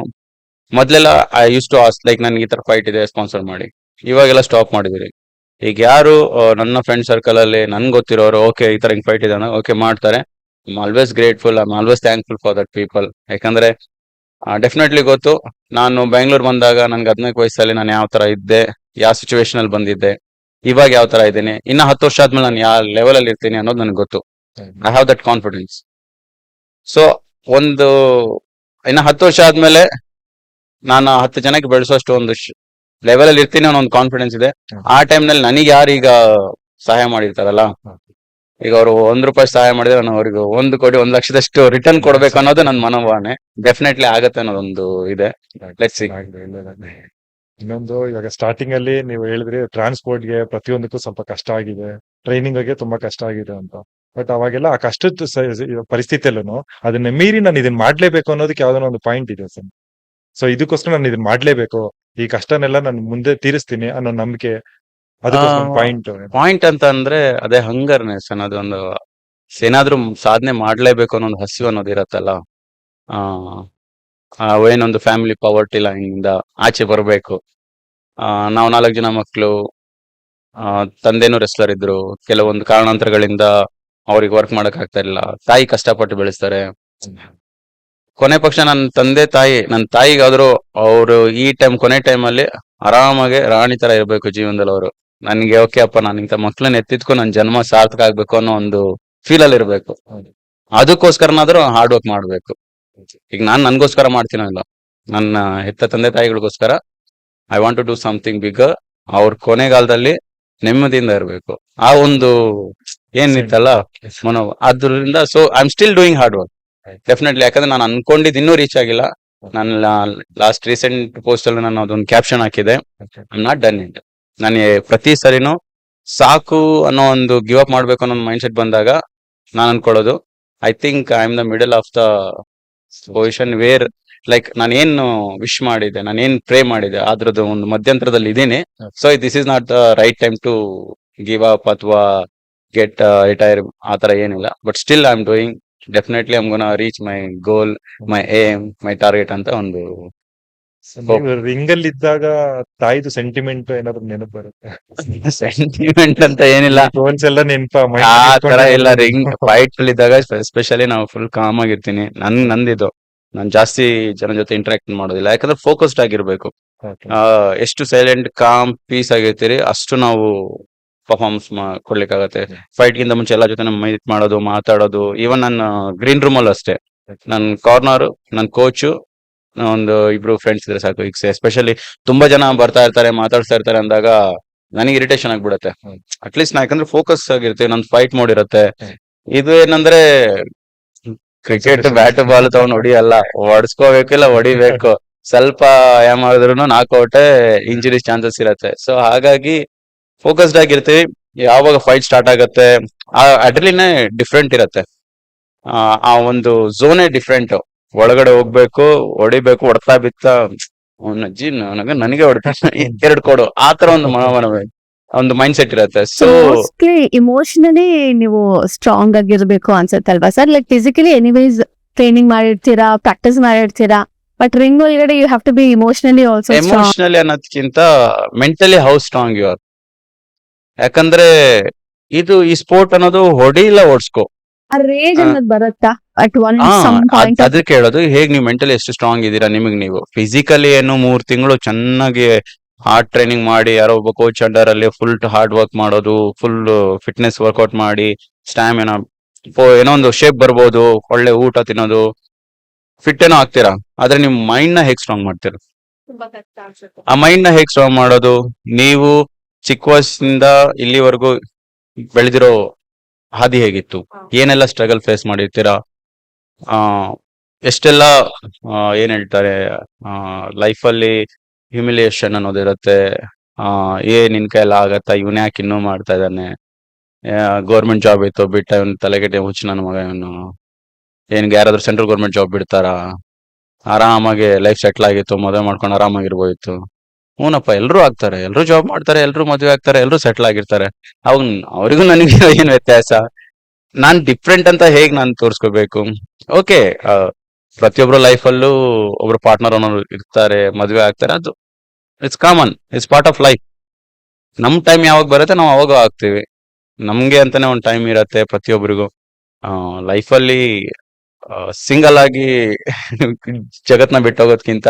ಮೊದ್ಲೆಲ್ಲ I used to ask like ನನ್ಗೆ ಈ ತರ ಫೈಟ್ ಇದೆ ಸ್ಪಾನ್ಸರ್ ಮಾಡಿ, ಇವಾಗೆಲ್ಲ ಸ್ಟಾಪ್ ಮಾಡಿದಿರಿ. ಈಗ ಯಾರು ನನ್ನ ಫ್ರೆಂಡ್ ಸರ್ಕಲ್ ಅಲ್ಲಿ ನನ್ಗೆ ಗೊತ್ತಿರೋರು ಓಕೆ ಈ ತರ ಫೈಟ್ ಇದೆ ಓಕೆ ಮಾಡ್ತಾರೆ, I always grateful, I always thankful for that people. ಯಾಕಂದ್ರೆ ಡೆಫಿನೆಟ್ಲಿ ಗೊತ್ತು, ನಾನು ಬೆಂಗಳೂರು ಬಂದಾಗ ನನ್ಗೆ 14 ವಯಸ್ಸಲ್ಲಿ ನಾನು ಯಾವ ತರ ಇದ್ದೆ, ಯಾವ ಸಿಚುವೇಶನ್ ಅಲ್ಲಿ ಬಂದಿದ್ದೆ, ಇವಾಗ ಯಾವ ತರ ಇದ್ದೀನಿ, ಇನ್ನ 10 ವರ್ಷ ಆದ್ಮೇಲೆ ನಾನು ಯಾವ ಲೆವೆಲ್ ಅಲ್ಲಿ ಇರ್ತೀನಿ ಅನ್ನೋದು ನನಗೆ ಗೊತ್ತು. I have that confidence. So ಒಂದು ಇನ್ನ 10 ವರ್ಷ ಆದ್ಮೇಲೆ ನಾನು 10 ಜನಕ್ಕೆ ಬೆಳೆಸೋಷ್ಟು ಒಂದು ಲೆವೆಲ್ ಅಲ್ಲಿ ಇರ್ತೀನಿ ಅನ್ನೋ ಒಂದು ಕಾನ್ಫಿಡೆನ್ಸ್ ಇದೆ. ಆ ಟೈಮ್ ನಲ್ಲಿ ನನಗೆ ಯಾರು ಈಗ ಸಹಾಯ ಮಾಡಿರ್ತಾರಲ್ಲ, ಈಗ ಅವರು ₹1 ಸಹಾಯ ಮಾಡಿದ್ರೆ ನಾನು ಅವ್ರಿಗೆ 1 ಕೋಟಿ 1 ಲಕ್ಷದಷ್ಟು ರಿಟರ್ನ್ ಕೊಡ್ಬೇಕು ಅನ್ನೋದು ನನ್ನ ಮನೋಭಾವನೆ. ಡೆಫಿನೆಟ್ಲಿ ಆಗತ್ತೆ ಅನ್ನೋದೊಂದು ಇದೆ. Let's see. ಇನ್ನೊಂದು, ಇವಾಗ ಸ್ಟಾರ್ಟಿಂಗ್ ಅಲ್ಲಿ ನೀವು ಹೇಳಿದ್ರಿ ಟ್ರಾನ್ಸ್ಪೋರ್ಟ್ ಗೆ ಪ್ರತಿಯೊಂದಕ್ಕೂ ಸ್ವಲ್ಪ ಕಷ್ಟ ಆಗಿದೆ, ಟ್ರೈನಿಂಗ್ ಗೆ ತುಂಬಾ ಕಷ್ಟ ಆಗಿದೆ ಅಂತ. ಬಟ್ ಅವಾಗೆಲ್ಲ ಆ ಕಷ್ಟದ ಪರಿಸ್ಥಿತಿಯಲ್ಲೂ ಅದನ್ನ ಮೀರಿ ನಾನು ಇದನ್ನ ಮಾಡ್ಲೇಬೇಕು ಅನ್ನೋದಕ್ಕೆ ಯಾವ್ದೋ ಒಂದು ಪಾಯಿಂಟ್ ಇದೆ ಸರ್. ಸೊ ಇದಕ್ಕೋಸ್ಕರ ನಾನು ಇದನ್ನ ಮಾಡ್ಲೇಬೇಕು, ಈ ಕಷ್ಟನೆಲ್ಲ ನಾನು ಮುಂದೆ ತೀರಿಸ್ತೀನಿ ಅನ್ನೋ ನಂಬಿಕೆ, ಅದಕ್ಕೋಸ್ಕರ ಪಾಯಿಂಟ್ ಅಂತ ಅಂದ್ರೆ ಅದೇ ಹಂಗರ್ನೆಸ್ ಅನ್ನೋದು, ಒಂದು ಏನಾದ್ರೂ ಸಾಧನೆ ಮಾಡ್ಲೇಬೇಕು ಅನ್ನೋ ಒಂದು ಹಸಿವು ಅನ್ನೋದು ಇರತ್ತಲ್ಲ. ಏನೊಂದು ಫ್ಯಾಮಿಲಿ ಪಾವರ್ಟಿ ಲೈನ್ ಇಂದ ಆಚೆ ಬರಬೇಕು. ನಾವು 4 ಜನ ಮಕ್ಕಳು, ತಂದೆನೂ ರೆಸ್ಲರ್ ಇದ್ರು, ಕೆಲವೊಂದು ಕಾರಣಾಂತರಗಳಿಂದ ಅವ್ರಿಗೆ ವರ್ಕ್ ಮಾಡಕ್ ಆಗ್ತಾ ಇಲ್ಲ, ತಾಯಿ ಕಷ್ಟಪಟ್ಟು ಬೆಳೆಸ್ತಾರೆ. ಕೊನೆ ಪಕ್ಷ ನನ್ನ ತಾಯಿಗಾದ್ರು ಅವರು ಈ ಕೊನೆ ಟೈಮ್ ಅಲ್ಲಿ ಆರಾಮಾಗಿ ರಾಣಿ ತರ ಇರ್ಬೇಕು ಜೀವನದಲ್ಲಿ. ಅವರು ನನ್ಗೆ ಓಕೆ ಅಪ್ಪ, ನಾನು ಇಂಥ ಮಕ್ಳನ್ನ ಎತ್ತಿದ್ಕೊ ನನ್ನ ಜನ್ಮ ಸಾರ್ಥಕ ಆಗ್ಬೇಕು ಅನ್ನೋ ಒಂದು ಫೀಲ್ ಅಲ್ಲಿ ಇರ್ಬೇಕು. ಅದಕ್ಕೋಸ್ಕರನಾದ್ರೂ ಹಾರ್ಡ್ ವರ್ಕ್ ಮಾಡ್ಬೇಕು. ಈಗ ನಾನ್ ನನ್ಗೋಸ್ಕರ ಮಾಡ್ತೀನಲ್ಲ, ನನ್ನ ಹೆತ್ತ ತಂದೆ ತಾಯಿಗಳಿಗೋಸ್ಕರ I want to do something bigger. ಅವ್ರ ಕೊನೆಗಾಲದಲ್ಲಿ ನೆಮ್ಮದಿಯಿಂದ ಇರ್ಬೇಕು, ಆ ಒಂದು ಏನಿತ್ತಲ್ಲ ಅದ್ರಿಂದ. So I am still doing hard work definitely. ಯಾಕಂದ್ರೆ ನಾನು ಅನ್ಕೊಂಡಿದ್ದು ಇನ್ನೂ ರೀಚ್ ಆಗಿಲ್ಲ. ನಾನು ಲಾಸ್ಟ್ ರೀಸೆಂಟ್ ಪೋಸ್ಟ್ ಅಲ್ಲಿ ನಾನು ಅದೊಂದು ಕ್ಯಾಪ್ಷನ್ ಹಾಕಿದೆ, I am not done it. ನನಗೆ ಪ್ರತಿ ಸರಿನೂ ಸಾಕು ಅನ್ನೋ ಒಂದು ಗಿವ್ ಅಪ್ ಮಾಡ್ಬೇಕು ಅನ್ನೋ ಮೈಂಡ್ ಸೆಟ್ ಬಂದಾಗ ನಾನು ಅನ್ಕೊಳ್ಳೋದು, I think I am the middle of the position where like ನಾನೇನು ವಿಶ್ ಮಾಡಿದೆ, ನಾನೇನ್ ಪ್ರೇ ಮಾಡಿದೆ ಅದ್ರದ್ದು ಒಂದು ಮಧ್ಯಂತರದಲ್ಲಿ ಇದೀನಿ. So this is not the right time to give up ಅಥವಾ ಗೆಟ್ ರಿಟೈರ್, ಆ ತರ ಏನಿಲ್ಲ. But still I am doing, definitely I am gonna reach my goal, my aim, my target ಅಂತ ಒಂದು. ರಿಂಗ್ ಅಲ್ಲಿ ಇದ್ದಾಗ ತಾಯಿದು ಸೆಂಟಿಮೆಂಟ್ ಏನಾದ್ರು ನೆನಪು ಬರುತ್ತೆ? ಸೆಂಟಿಮೆಂಟ್ ಅಂತ ಏನಿಲ್ಲ, ಎಲ್ಲ ನೆನಪ ಆ ತರ ಇಲ್ಲ. ರಿಂಗ್ ಫೈಟ್ ಅಲ್ಲಿ ಇದ್ದಾಗ ಎಸ್ಪೆಷಲಿ ನಾವು ಫುಲ್ ಕಾಮ್ ಆಗಿರ್ತೀನಿ. ನಂದಿದು ನಾನು ಜಾಸ್ತಿ ಜನ ಜೊತೆ ಇಂಟರಾಕ್ಟ್ ಮಾಡೋದಿಲ್ಲ, ಯಾಕಂದ್ರೆ ಫೋಕಸ್ಡ್ ಆಗಿರ್ಬೇಕು. ಎಷ್ಟು ಸೈಲೆಂಟ್ ಕಾಮ್ ಪೀಸ್ ಆಗಿರ್ತೀರಿ ಅಷ್ಟು ನಾವು ಪರ್ಫಾರ್ಮೆನ್ಸ್ ಕೊಡ್ಲಿಕ್ಕಾಗತ್ತೆ. ಫೈಟ್ ಗಿಂತ ಮುಂಚೆ ಎಲ್ಲಾ ಜೊತೆ ಮೀಟ್ ಮಾಡೋದು, ಮಾತಾಡೋದು. ಈವನ್ ನನ್ನ ಗ್ರೀನ್ ರೂಮ್ ಅಲ್ಲಿ ಅಷ್ಟೇ, ನನ್ ಕಾರ್ನರ್, ನನ್ ಕೋಚು, ಒಂದು 2 ಫ್ರೆಂಡ್ಸ್ ಇದ್ರೆ ಸಾಕು. ಈಗ ಎಸ್ಪೆಷಲಿ ತುಂಬಾ ಜನ ಬರ್ತಾ ಇರ್ತಾರೆ, ಮಾತಾಡ್ತಾ ಇರ್ತಾರೆ ಅಂದಾಗ ನನಗೆ ಇರಿಟೇಷನ್ ಆಗ್ಬಿಡತ್ತೆ. ಅಟ್ಲೀಸ್ಟ್ ನಾ ಯಾಕಂದ್ರೆ ಫೋಕಸ್ ಆಗಿರ್ತೀವಿ, ನನ್ ಫೈಟ್ ಮೋಡ್ ಇರುತ್ತೆ. ಇದು ಏನಂದ್ರೆ ಕ್ರಿಕೆಟ್ ಬ್ಯಾಟ್ ಬಾಲ್ ತಗೊಂಡ್ ಹೊಡಿಯಲ್ಲ, ಹೊಡ್ಸ್ಕೋಬೇಕಿಲ್ಲ ಹೊಡಿಬೇಕು. ಸ್ವಲ್ಪ ಮಾಡಿದ್ರು ನಾಕ್ಔಟ್, ಇಂಜುರೀಸ್ ಚಾನ್ಸಸ್ ಇರತ್ತೆ. ಸೊ ಹಾಗಾಗಿ ಫೋಕಸ್ಡ್ ಆಗಿರ್ತೀವಿ. ಯಾವಾಗ ಫೈಟ್ ಸ್ಟಾರ್ಟ್ ಆಗತ್ತೆ ಆ ಅಡ್ರಿಲಿನೇ ಡಿಫ್ರೆಂಟ್ ಇರತ್ತೆ, ಆ ಒಂದು ಝೋನೇ ಡಿಫ್ರೆಂಟ್. ಒಳಗಡೆ ಹೋಗ್ಬೇಕು, ಹೊಡಿಬೇಕು, ಹೊಡ್ತಾ ಬಿತ್ತ ಅಜ್ಜಿ ನನಗೆ ಹೊಡ್ತಾನೆ 2 ಕೊಡು, ಆ ತರ ಒಂದು ಮೈಂಡ್ ಸೆಟ್ ಇರುತ್ತೆ. ಸೊ ಮೋಸ್ಟ್ಲಿ ಇಮೋಷನಲಿ ನೀವು ಸ್ಟ್ರಾಂಗ್ ಆಗಿರ್ಬೇಕು ಅನ್ಸುತ್ತಲ್ವಾ sir? Like physically anyways training ಮಾಡಿರ್ತೀರಾ, ಪ್ರಾಕ್ಟೀಸ್ ಮಾಡಿರ್ತೀರಾ, ಬಟ್ ರಿಂಗ್ ಒಳಗಡೆ you have to be emotionally also emotionally ಅನ್ನೋದಕ್ಕಿಂತ mentally how strong you are. ಯಾಕಂದ್ರೆ ಈ ಸ್ಪೋರ್ಟ್ ಅನ್ನೋದು ಹೊಡಿ ಇಲ್ಲ ಓಡಿಸ್ಕೋ, ಆ ರೇಜ್ ಅನ್ನೋದು ಬರುತ್ತಾ ಅಟ್ ಒನ್ ಪಾಯಿಂಟ್? ಅದಕ್ಕೆ ಹೇಳೋದು, ಹೇಗ್ ನೀವು ಮೆಂಟಲಿ ಎಷ್ಟು ಸ್ಟ್ರಾಂಗ್ ಇದೀರಾ. ನೀವು ಫಿಸಿಕಲಿ ಏನು 3 ತಿಂಗಳು ಚೆನ್ನಾಗಿ ಹಾರ್ಡ್ ಟ್ರೈನಿಂಗ್ ಮಾಡಿ, ಯಾರೋ ಒಬ್ಬ ಕೋಚ್ ಅಂಡರ್ ಅಲ್ಲಿ ಫುಲ್ ಹಾರ್ಡ್ ವರ್ಕ್ ಮಾಡೋದು, ಫುಲ್ ಫಿಟ್ನೆಸ್ ವರ್ಕೌಟ್ ಮಾಡಿ, ಸ್ಟಾಮಿನಾ ಏನೋ ಒಂದು ಶೇಪ್ ಬರ್ಬೋದು, ಒಳ್ಳೆ ಊಟ ತಿನ್ನೋದು, ಫಿಟ್ ಏನೋ ಆಗ್ತೀರಾ. ಆದ್ರೆ ನಿಮ್ ಮೈಂಡ್ ನ ಹೇಗ್ ಸ್ಟ್ರಾಂಗ್ ಮಾಡ್ತೀರಾ? ಆ ಮೈಂಡ್ ನ ಹೇಗ್ ಸ್ಟ್ರಾಂಗ್ ಮಾಡೋದು? ನೀವು ಚಿಕ್ಕ ವಯಸ್ಸಿನಿಂದ ಇಲ್ಲಿವರೆಗೂ ಬೆಳೆದಿರೋ ಹಾದಿ ಹೇಗಿತ್ತು, ಏನೆಲ್ಲ ಸ್ಟ್ರಗಲ್ ಫೇಸ್ ಮಾಡಿರ್ತೀರಾ, ಎಷ್ಟೆಲ್ಲ ಏನ್ ಹೇಳ್ತಾರೆ ಲೈಫಲ್ಲಿ ಹ್ಯೂಮಿಲಿಯೇಷನ್ ಅನ್ನೋದಿರುತ್ತೆ. ನಿನ್ ಕೈಯಲ್ಲಿ ಆಗತ್ತಾ, ಇವನ್ ಯಾಕೆ ಇನ್ನೂ ಮಾಡ್ತಾ ಇದ್ದಾನೆ, ಗೌರ್ಮೆಂಟ್ ಜಾಬ್ ಇತ್ತು ಬಿಟ್ಟ, ಇವನ್ ತಲೆಗೆಟ್ಟೆ ಹುಚ್ಚು ನನ್ನ ಮಗ, ಇವನು ಏನ್ಗೆ ಯಾರಾದ್ರೂ ಸೆಂಟ್ರಲ್ ಗೌರ್ಮೆಂಟ್ ಜಾಬ್ ಬಿಡ್ತಾರ, ಆರಾಮಾಗಿ ಲೈಫ್ ಸೆಟ್ಲ್ ಆಗಿತ್ತು, ಮದುವೆ ಮಾಡ್ಕೊಂಡು ಆರಾಮಾಗಿರ್ಬೋದಿತ್ತು. ಹೂನಪ್ಪ, ಎಲ್ರು ಆಗ್ತಾರೆ, ಎಲ್ರು ಜಾಬ್ ಮಾಡ್ತಾರೆ, ಎಲ್ರು ಮದುವೆ ಆಗ್ತಾರೆ, ಎಲ್ರು ಸೆಟ್ಲ್ ಆಗಿರ್ತಾರೆ. ಅವ್ರಿಗೂ ನನಗೆ ಏನ್ ವ್ಯತ್ಯಾಸ? ನಾನ್ ಡಿಫ್ರೆಂಟ್ ಅಂತ ಹೇಗ್ ನಾನು ತೋರ್ಸ್ಕೋಬೇಕು? ಓಕೆ, ಪ್ರತಿಯೊಬ್ರು ಲೈಫಲ್ಲೂ ಒಬ್ರು ಪಾರ್ಟ್ನರ್ ಅನ್ನೋರು ಇರ್ತಾರೆ, ಮದ್ವೆ ಆಗ್ತಾರೆ, ಅದು it's common, it's part of life. ನಮ್ ಟೈಮ್ ಯಾವಾಗ ಬರುತ್ತೆ ನಾವು ಅವಾಗ ಆಗ್ತೀವಿ. ನಮ್ಗೆ ಅಂತಾನೆ ಒಂದ್ ಟೈಮ್ ಇರತ್ತೆ ಪ್ರತಿಯೊಬ್ಬರಿಗೂ. ಲೈಫಲ್ಲಿ ಸಿಂಗಲ್ ಆಗಿ ಜಗತ್ನ ಬಿಟ್ಟೋಗೋದ್ಕಿಂತ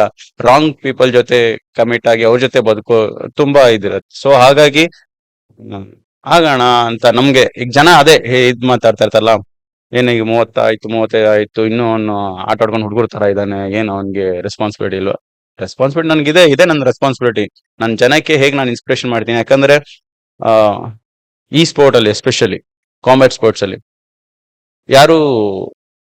ರಾಂಗ್ ಪೀಪಲ್ ಜೊತೆ ಕಮಿಟ್ ಆಗಿ ಅವ್ರ ಜೊತೆ ಬದುಕೋ ತುಂಬಾ ಇದಿರತ್ತೆ. ಸೊ ಹಾಗಾಗಿ ಹ್ಮ್, ಆಗೋಣ ಅಂತ ನಮ್ಗೆ ಈಗ ಜನ ಅದೇ ಇದ್ ಮಾತಾಡ್ತಾ ಇರ್ತಾರಲ್ಲ, ಏನ್ ಈಗ 30 ಆಯ್ತು 35 ಆಯ್ತು, ಇನ್ನೂ ಅವನು ಆಟ ಆಡ್ಕೊಂಡು ಹುಡುಗರ ತರ ಇದ್ದಾನೆ, ಏನು ಅವನ್ಗೆ ರೆಸ್ಪಾನ್ಸಿಬಿಲಿಟಿ ಇಲ್ವಾ? ರೆಸ್ಪಾನ್ಸಿಬಿಲಿಟಿ ನನ್ಗಿದೆ, ಇದೆ ನನ್ನ ರೆಸ್ಪಾನ್ಸಿಬಿಲಿಟಿ. ನನ್ನ ಜನಕ್ಕೆ ಹೇಗೆ ನಾನು ಇನ್ಸ್ಪಿರೇಷನ್ ಮಾಡ್ತೀನಿ, ಯಾಕಂದ್ರೆ ಆ ಈ ಸ್ಪೋರ್ಟ್ ಅಲ್ಲಿ ಎಸ್ಪೆಷಲಿ ಕಾಂಬ್ಯಾಟ್ ಸ್ಪೋರ್ಟ್ಸ್ ಅಲ್ಲಿ ಯಾರು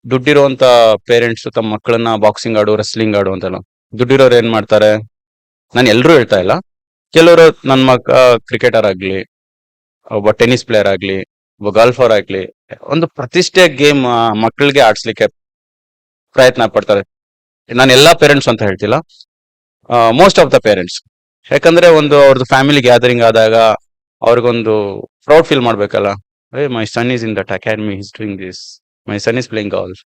ದುಡ್ಡಿರುವಂತ ಪೇರೆಂಟ್ಸ್ ತಮ್ಮ ಮಕ್ಕಳನ್ನ ಬಾಕ್ಸಿಂಗ್ ಆಡು, ರೆಸ್ಲಿಂಗ್ ಆಡು ಅಂತೆಲ್ಲ, ದುಡ್ಡಿರೋರು ಏನ್ ಮಾಡ್ತಾರೆ, ನಾನು ಎಲ್ರೂ ಹೇಳ್ತಾ ಇಲ್ಲ, ಕೆಲವರು ನನ್ನ ಮಕ್ಕ ಕ್ರಿಕೆಟರ್ ಆಗ್ಲಿ, ಒಬ್ಬ ಟೆನ್ನಿಸ್ ಪ್ಲೇಯರ್ ಆಗ್ಲಿ, ಒಬ್ಬ ಗಾಲ್ಫರ್ ಆಗ್ಲಿ, ಒಂದು ಪ್ರತಿಷ್ಠೆ ಗೇಮ್ ಮಕ್ಕಳಿಗೆ ಆಡ್ಸ್ಲಿಕ್ಕೆ ಪ್ರಯತ್ನ ಪಡ್ತಾರೆ. ನಾನು ಎಲ್ಲಾ ಪೇರೆಂಟ್ಸ್ ಅಂತ ಹೇಳ್ತಿಲ್ಲ, ಮೋಸ್ಟ್ ಆಫ್ ದ ಪೇರೆಂಟ್ಸ್. ಯಾಕಂದ್ರೆ ಒಂದು ಅವ್ರದ್ದು ಫ್ಯಾಮಿಲಿ ಗ್ಯಾದರಿಂಗ್ ಆದಾಗ ಅವ್ರಿಗೊಂದು ಪ್ರೌಡ್ ಫೀಲ್ ಮಾಡ್ಬೇಕಲ್ಲ. My son is in that academy, is doing this, my son is playing golf,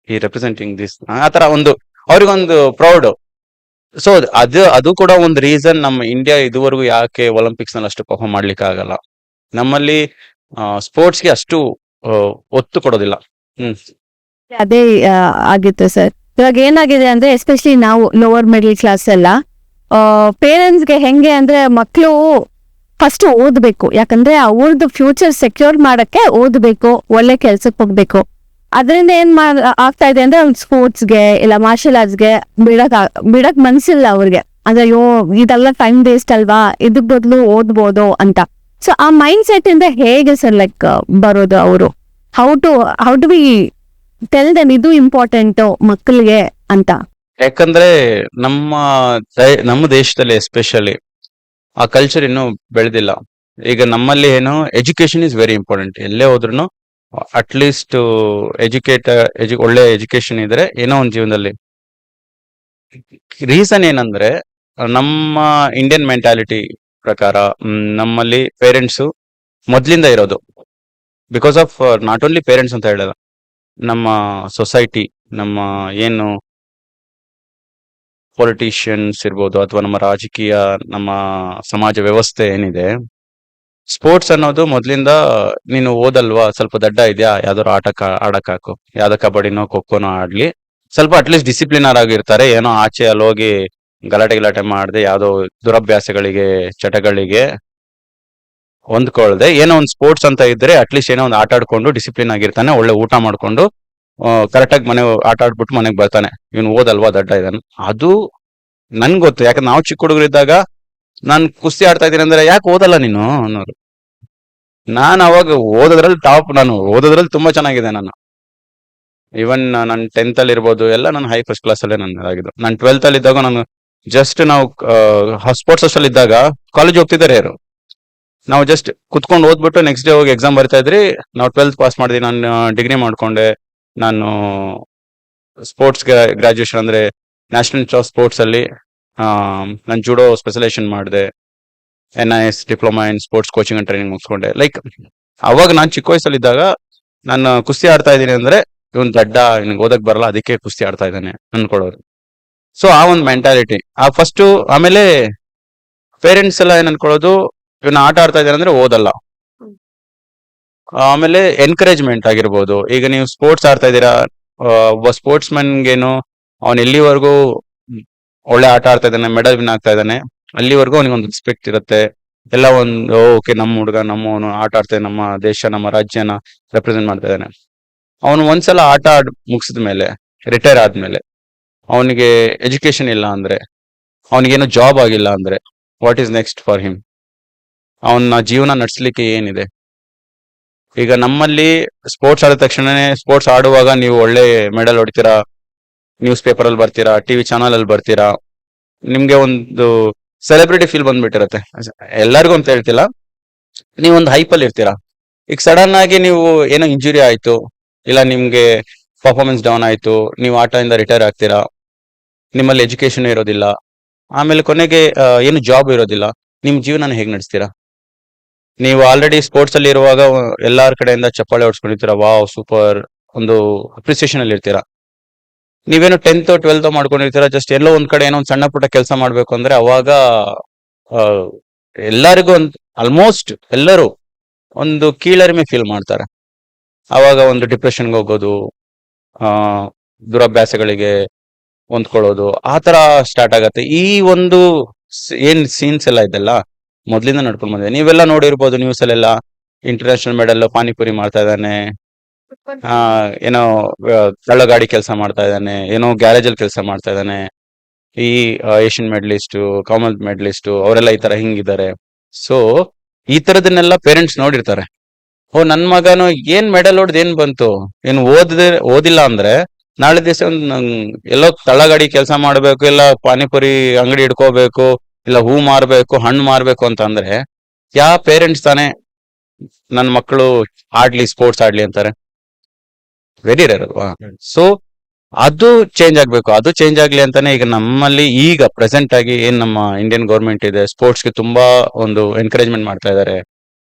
ಈ ರೆಪ್ರೆಸೆಂಟಿಂಗ್ ದಿಸ್, ಆತರ ಒಂದು ಅವ್ರಿಗೊಂದು ಪ್ರೌಡ್. ಸೊ ಅದು ಕೂಡ ಒಂದು ರೀಸನ್ ನಮ್ಮ ಇಂಡಿಯಾ ಇದುವರೆಗೂ ಯಾಕೆ ಒಲಿಂಪಿಕ್ಸ್ ನಲ್ಲಿ ಅಷ್ಟು ಪರ್ಫಾರ್ಮ್ ಮಾಡ್ಲಿಕ್ಕೆ ಆಗಲ್ಲ. ನಮ್ಮಲ್ಲಿ ಸ್ಪೋರ್ಟ್ಸ್ಗೆ ಅಷ್ಟು ಒತ್ತು ಕೊಡೋದಿಲ್ಲ. ಅದೇ ಆಗಿತ್ತು ಸರ್. ಇವಾಗ ಏನಾಗಿದೆ ಅಂದ್ರೆ ಎಸ್ಪೆಷಲಿ ನಾವು ಲೋವರ್ ಮಿಡಲ್ ಕ್ಲಾಸ್ ಎಲ್ಲ ಪೇರೆಂಟ್ಸ್ಗೆ ಹೆಂಗೆ ಅಂದ್ರೆ ಮಕ್ಕಳು ಫಸ್ಟ್ ಓದ್ಬೇಕು, ಯಾಕಂದ್ರೆ ಅವ್ರದ್ದು ಫ್ಯೂಚರ್ ಸೆಕ್ಯೂರ್ ಮಾಡಕ್ಕೆ ಓದ್ಬೇಕು, ಒಳ್ಳೆ ಕೆಲ್ಸಕ್ಕೆ ಹೋಗ್ಬೇಕು. ಅದರಿಂದ ಏನ್ ಆಗ್ತಾ ಇದೆ ಅಂದ್ರೆ ಸ್ಪೋರ್ಟ್ಸ್ಗೆ ಇಲ್ಲ ಮಾರ್ಷಲ್ ಆರ್ಟ್ಸ್ಗೆ ಬಿಡಕ್ ಮನ್ಸಿಲ್ಲ ಅವ್ರಿಗೆ. ಅಂದ್ರೆ ಅಯ್ಯೋ ಇದೆಲ್ಲ ಟೈಮ್ ವೇಸ್ಟ್ ಅಲ್ವಾ, ಇದಕ್ ಬದಲು ಓದ್ಬೋದು ಅಂತ. ಸೊ ಆ ಮೈಂಡ್ ಸೆಟ್ ಇಂದ ಹೇಗೆ ಸರ್ ಲೈಕ್ ಬರೋದು ಅವರು? How to be tell them ಇದು ಇಂಪಾರ್ಟೆಂಟ್ ಮಕ್ಕಳಿಗೆ ಅಂತ? ಯಾಕಂದ್ರೆ ನಮ್ಮ ದೇಶದಲ್ಲಿ ಎಸ್ಪೆಷಲಿ ಆ ಕಲ್ಚರ್ ಇನ್ನೂ ಬೆಳೆದಿಲ್ಲ. ಈಗ ನಮ್ಮಲ್ಲಿ ಏನು ಎಜುಕೇಶನ್ ಇಸ್ ವೆರಿ ಇಂಪಾರ್ಟೆಂಟ್. ಎಲ್ಲೇ ಹೋದ್ರು ಅಟ್ಲೀಸ್ಟ್ ಒಳ್ಳೆ ಎಜುಕೇಶನ್ ಇದ್ರೆ ಏನೋ ಒಂದು ಜೀವನದಲ್ಲಿ. ರೀಸನ್ ಏನಂದ್ರೆ ನಮ್ಮ ಇಂಡಿಯನ್ ಮೆಂಟಾಲಿಟಿ ಪ್ರಕಾರ ನಮ್ಮಲ್ಲಿ ಪೇರೆಂಟ್ಸ್ ಮೊದ್ಲಿಂದ ಇರೋದು, because of not only parents ಅಂತ ಹೇಳಲ್ಲ, ನಮ್ಮ ಸೊಸೈಟಿ, ನಮ್ಮ ಏನು ಪೊಲಿಟಿಷಿಯನ್ಸ್ ಇರ್ಬೋದು, ಅಥವಾ ನಮ್ಮ ರಾಜಕೀಯ, ನಮ್ಮ ಸಮಾಜ ವ್ಯವಸ್ಥೆ ಏನಿದೆ, ಸ್ಪೋರ್ಟ್ಸ್ ಅನ್ನೋದು ಮೊದ್ಲಿಂದ ನೀನು ಓದಲ್ವಾ, ಸ್ವಲ್ಪ ದಡ್ಡ ಇದೆಯಾ, ಯಾವ್ದಾದ್ರು ಆಡಕ್ ಹಾಕು, ಯಾವ್ದೋ ಕಬಡ್ಡಿನೋ ಖೋಖೋನೋ ಆಡ್ಲಿ, ಸ್ವಲ್ಪ ಅಟ್ಲೀಸ್ಟ್ ಡಿಸಿಪ್ಲಿನರ್ ಆಗಿರ್ತಾರೆ. ಏನೋ ಆಚೆ ಅಲ್ಲಿ ಹೋಗಿ ಗಲಾಟೆ ಮಾಡದೆ, ಯಾವ್ದೋ ದುರಭ್ಯಾಸಗಳಿಗೆ ಚಟಗಳಿಗೆ ಹೊಂದ್ಕೊಳ್ದೆ, ಏನೋ ಒಂದು ಸ್ಪೋರ್ಟ್ಸ್ ಅಂತ ಇದ್ರೆ ಅಟ್ಲೀಸ್ಟ್ ಏನೋ ಒಂದು ಆಟ ಆಡ್ಕೊಂಡು ಡಿಸಿಪ್ಲಿನ್ ಆಗಿರ್ತಾನೆ, ಒಳ್ಳೆ ಊಟ ಮಾಡ್ಕೊಂಡು ಕರೆಕ್ಟಾಗಿ ಮನೆ ಆಟ ಆಡ್ಬಿಟ್ಟು ಮನೆಗೆ ಬರ್ತಾನೆ. ಇವನು ಓದಲ್ವಾ, ದಡ್ಡ ಇದ್ದಾನೆ. ಅದು ನನ್ಗೆ ಗೊತ್ತು, ಯಾಕಂದ್ರೆ ನಾವು ಚಿಕ್ಕ ಹುಡುಗರಿದ್ದಾಗ ನಾನು ಕುಸ್ತಿ ಆಡ್ತಾ ಇದ್ದೀನಿ ಅಂದ್ರೆ ಯಾಕೆ ಓದಲ್ಲ ನೀನು ಅನ್ನೋರು. ನಾನು ಅವಾಗ ನಾನು ಓದೋದ್ರಲ್ಲಿ ತುಂಬಾ ಚೆನ್ನಾಗಿದೆ. ಈವನ್ ನಾನು 10th ಅಲ್ಲಿ ಇರ್ಬೋದು, ಎಲ್ಲ ನಾನು ಹೈ ಫಸ್ಟ್ ಕ್ಲಾಸ್ ಅಲ್ಲೇ ನಾನು ಆಗಿದ್ದು. ನಾನು 12th ಅಲ್ಲಿ ಇದ್ದಾಗ ನಾನು ಜಸ್ಟ್ ನಾವು ಸ್ಪೋರ್ಟ್ಸ್ ಹಾಸ್ಟೆಲ್ ಇದ್ದಾಗ ಕಾಲೇಜ್ ಹೋಗ್ತಿದ್ದಾರೆ ಯಾರು, ನಾವು ಜಸ್ಟ್ ಕುತ್ಕೊಂಡು ಓದ್ಬಿಟ್ಟು ನೆಕ್ಸ್ಟ್ ಡೇ ಹೋಗಿ ಎಕ್ಸಾಮ್ ಬರ್ತಾ ಇದ್ರಿ. ನಾವು 12th ಪಾಸ್ ಮಾಡಿದ್ವಿ, ನಾನು ಡಿಗ್ರಿ ಮಾಡ್ಕೊಂಡೆ. ನಾನು ಸ್ಪೋರ್ಟ್ಸ್ ಗ್ರಾಜುಯೇಷನ್ ಅಂದ್ರೆ ನ್ಯಾಷನಲ್ ಸ್ಪೋರ್ಟ್ಸ್ ಅಲ್ಲಿ ನಾನು ಜೂಡೋ ಸ್ಪೆಷಲೈಸೇಷನ್ ಮಾಡಿದೆ. NIS diploma in sports coaching and training ಮುಗಿಸ್ಕೊಂಡೆ. ಲೈಕ್ ಅವಾಗ ನಾನು ಚಿಕ್ಕ ವಯಸ್ಸಲ್ಲಿದ್ದಾಗ ನಾನು ಕುಸ್ತಿ ಆಡ್ತಾ ಇದ್ದೀನಿ ಅಂದ್ರೆ ಇವನ್ ದಡ್ಡ, ಇವ್ನಿಗೆ ಓದಕ್ ಬರಲ್ಲ, ಅದಕ್ಕೆ ಕುಸ್ತಿ ಆಡ್ತಾ ಇದ್ದಾನೆ ಅನ್ಕೊಳ್ಳೋರು. ಸೊ ಆ ಒಂದು ಮೆಂಟಾಲಿಟಿ ಫಸ್ಟ್. ಆಮೇಲೆ ಪೇರೆಂಟ್ಸ್ ಎಲ್ಲ ಏನ್ ಅನ್ಕೊಳ್ಳೋದು, ಇವನ್ನ ಆಟ ಆಡ್ತಾ ಇದ್ದಾನೆ ಅಂದ್ರೆ ಓದಲ್ಲ. ಆಮೇಲೆ ಎನ್ಕರೇಜ್ಮೆಂಟ್ ಆಗಿರ್ಬೋದು. ಈಗ ನೀವು ಸ್ಪೋರ್ಟ್ಸ್ ಆಡ್ತಾ ಇದ್ದೀರಾ, ಒಬ್ಬ ಸ್ಪೋರ್ಟ್ಸ್ ಮನ್ಗೇನು ಅವನ್ ಎಲ್ಲಿವರೆಗೂ ಒಳ್ಳೆ ಆಟ ಆಡ್ತಾ ಇದ್ದಾನೆ, ಮೆಡಲ್ ವಿನ್ ಆಗ್ತಾ ಇದ್ದಾನೆ, ಅಲ್ಲಿವರೆಗೂ ಅವನಿಗೊಂದು ರೆಸ್ಪೆಕ್ಟ್ ಇರುತ್ತೆ. ಎಲ್ಲ ಒಂದು ಓಕೆ, ನಮ್ಮ ಹುಡುಗ ನಮ್ಮವನು ಆಟ ಆಡ್ತಾ, ನಮ್ಮ ದೇಶ ನಮ್ಮ ರಾಜ್ಯನ ರೆಪ್ರೆಸೆಂಟ್ ಮಾಡ್ತಾ ಇದ್ದಾನೆ. ಅವನು ಒಂದ್ಸಲ ಆಟ ಮುಗಿಸಿದ ಮೇಲೆ, ರಿಟೈರ್ ಆದ್ಮೇಲೆ ಅವನಿಗೆ ಎಜುಕೇಶನ್ ಇಲ್ಲ ಅಂದ್ರೆ, ಅವನಿಗೇನು ಜಾಬ್ ಆಗಿಲ್ಲ ಅಂದ್ರೆ, what is next for him? ಅವನ ಜೀವನ ನಡೆಸಲಿಕ್ಕೆ ಏನಿದೆ? ಈಗ ನಮ್ಮಲ್ಲಿ ಸ್ಪೋರ್ಟ್ಸ್ ಆದ ತಕ್ಷಣನೇ, ಸ್ಪೋರ್ಟ್ಸ್ ಆಡುವಾಗ ನೀವು ಒಳ್ಳೆ ಮೆಡಲ್ ಹೊಡಿತೀರಾ, ನ್ಯೂಸ್ ಪೇಪರ್ ಅಲ್ಲಿ ಬರ್ತೀರಾ, ಟಿವಿ ಚಾನಲ್ ಅಲ್ಲಿ ಬರ್ತೀರಾ, ನಿಮ್ಗೆ ಒಂದು ಸೆಲೆಬ್ರಿಟಿ ಫೀಲ್ ಬಂದ್ಬಿಟ್ಟಿರತ್ತೆ. ಎಲ್ಲರಿಗೂ ಅಂತ ಹೇಳ್ತಿಲ್ಲ, ನೀವೊಂದು ಹೈಪಲ್ಲಿ ಇರ್ತೀರಾ. ಈಗ ಸಡನ್ ಆಗಿ ನೀವು ಏನೋ ಇಂಜುರಿ ಆಯ್ತು, ಇಲ್ಲ ನಿಮ್ಗೆ ಪರ್ಫಾರ್ಮೆನ್ಸ್ ಡೌನ್ ಆಯ್ತು, ನೀವು ಆಟದಿಂದ ರಿಟೈರ್ ಆಗ್ತೀರಾ, ನಿಮ್ಮಲ್ಲಿ ಎಜುಕೇಶನ್ ಇರೋದಿಲ್ಲ, ಆಮೇಲೆ ಕೊನೆಗೆ ಏನು ಜಾಬ್ ಇರೋದಿಲ್ಲ, ನಿಮ್ ಜೀವನ ಹೇಗೆ ನಡೆಸ್ತೀರಾ? ನೀವು ಆಲ್ರೆಡಿ ಸ್ಪೋರ್ಟ್ಸ್ ಅಲ್ಲಿ ಇರುವಾಗ ಎಲ್ಲಾರ ಕಡೆಯಿಂದ ಚಪ್ಪಾಳೆ ಹೊಡ್ಸ್ಕೊಂಡಿರ್ತೀರಾ, ವಾವ್ ಸೂಪರ್, ಒಂದು ಅಪ್ರಿಸಿಯೇಷನ್ ಅಲ್ಲಿ ಇರ್ತೀರಾ. ನೀವೇನು 10th 12th ಮಾಡ್ಕೊಂಡಿರ್ತೀರಾ, ಜಸ್ಟ್ ಎಲ್ಲೋ ಒಂದ್ ಕಡೆ ಏನೋ ಒಂದ್ ಸಣ್ಣ ಪುಟ್ಟ ಕೆಲಸ ಮಾಡ್ಬೇಕು ಅಂದ್ರೆ ಅವಾಗ ಆ, ಎಲ್ಲರಿಗೂ ಒಂದು ಆಲ್ಮೋಸ್ಟ್ ಎಲ್ಲರೂ ಒಂದು ಕೀಳರಿಮೆ ಫೀಲ್ ಮಾಡ್ತಾರೆ. ಅವಾಗ ಒಂದು ಡಿಪ್ರೆಷನ್ಗೆ ಹೋಗೋದು, ಆ ದುರಭ್ಯಾಸಗಳಿಗೆ ಹೊಂದ್ಕೊಳ್ಳೋದು, ಆ ತರ ಸ್ಟಾರ್ಟ್ ಆಗತ್ತೆ. ಈ ಒಂದು ಏನ್ ಸೀನ್ಸ್ ಎಲ್ಲ ಇದೆಲ್ಲ ಮೊದ್ಲಿಂದ ನಡ್ಕೊಂಡ್ ಬಂದಿದೆ. ನೀವೆಲ್ಲ ನೋಡಿರ್ಬೋದು ನ್ಯೂಸ್ ಅಲ್ಲೆಲ್ಲ, ಇಂಟರ್ನ್ಯಾಷನಲ್ ಮೆಡಲ್ ಪಾನಿಪುರಿ ಮಾಡ್ತಾ ಇದ್ದಾನೆ, ಆ ಏನೋ ತಳ್ಳಗಾಡಿ ಕೆಲಸ ಮಾಡ್ತಾ ಇದ್ದಾನೆ, ಏನೋ ಗ್ಯಾರೇಜ್ ಅಲ್ಲಿ ಕೆಲಸ ಮಾಡ್ತಾ ಇದ್ದಾನೆ. ಈ ಏಷ್ಯನ್ ಮೆಡಲಿಸ್ಟ್, ಕಾಮನ್ ಮೆಡಲಿಸ್ಟ್ ಅವರೆಲ್ಲ ಈ ತರ ಹಿಂಗಿದ್ದಾರೆ. ಸೊ ಈ ತರದನ್ನೆಲ್ಲ ಪೇರೆಂಟ್ಸ್ ನೋಡಿರ್ತಾರೆ. ಓ ನನ್ ಮಗನು ಏನ್ ಮೆಡಲ್ ಹೊಡ್ದು ಏನ್ ಬಂತು, ಏನು ಓದಿಲ್ಲ ಅಂದ್ರೆ ನಾಳೆ ದಿವಸ ಎಲ್ಲೋ ತಳ್ಳಗಾಡಿ ಕೆಲಸ ಮಾಡ್ಬೇಕು, ಇಲ್ಲ ಪಾನಿಪುರಿ ಅಂಗಡಿ ಇಟ್ಕೋಬೇಕು, ಇಲ್ಲ ಹೂ ಮಾರ್ಬೇಕು, ಹಣ್ಣು ಮಾರ್ಬೇಕು ಅಂತ ಅಂದ್ರೆ ಯಾವ ಪೇರೆಂಟ್ಸ್ ತಾನೇ ನನ್ ಮಕ್ಕಳು ಆಡ್ಲಿ, ಸ್ಪೋರ್ಟ್ಸ್ ಆಡ್ಲಿ ಅಂತಾರೆ? ವೆರಿ ರೇರ್ ಅಲ್ವಾ? ಸೊ ಅದು ಚೇಂಜ್ ಆಗ್ಬೇಕು. ಅದು ಚೇಂಜ್ ಆಗ್ಲಿ ಅಂತಾನೆ ಈಗ ನಮ್ಮಲ್ಲಿ ಈಗ ಪ್ರೆಸೆಂಟ್ ಆಗಿ ಏನ್ ನಮ್ಮ ಇಂಡಿಯನ್ ಗೌರ್ಮೆಂಟ್ ಇದೆ, ಸ್ಪೋರ್ಟ್ಸ್ ಗೆ ತುಂಬಾ ಒಂದು ಎನ್ಕರೇಜ್ಮೆಂಟ್ ಮಾಡ್ತಾ ಇದ್ದಾರೆ.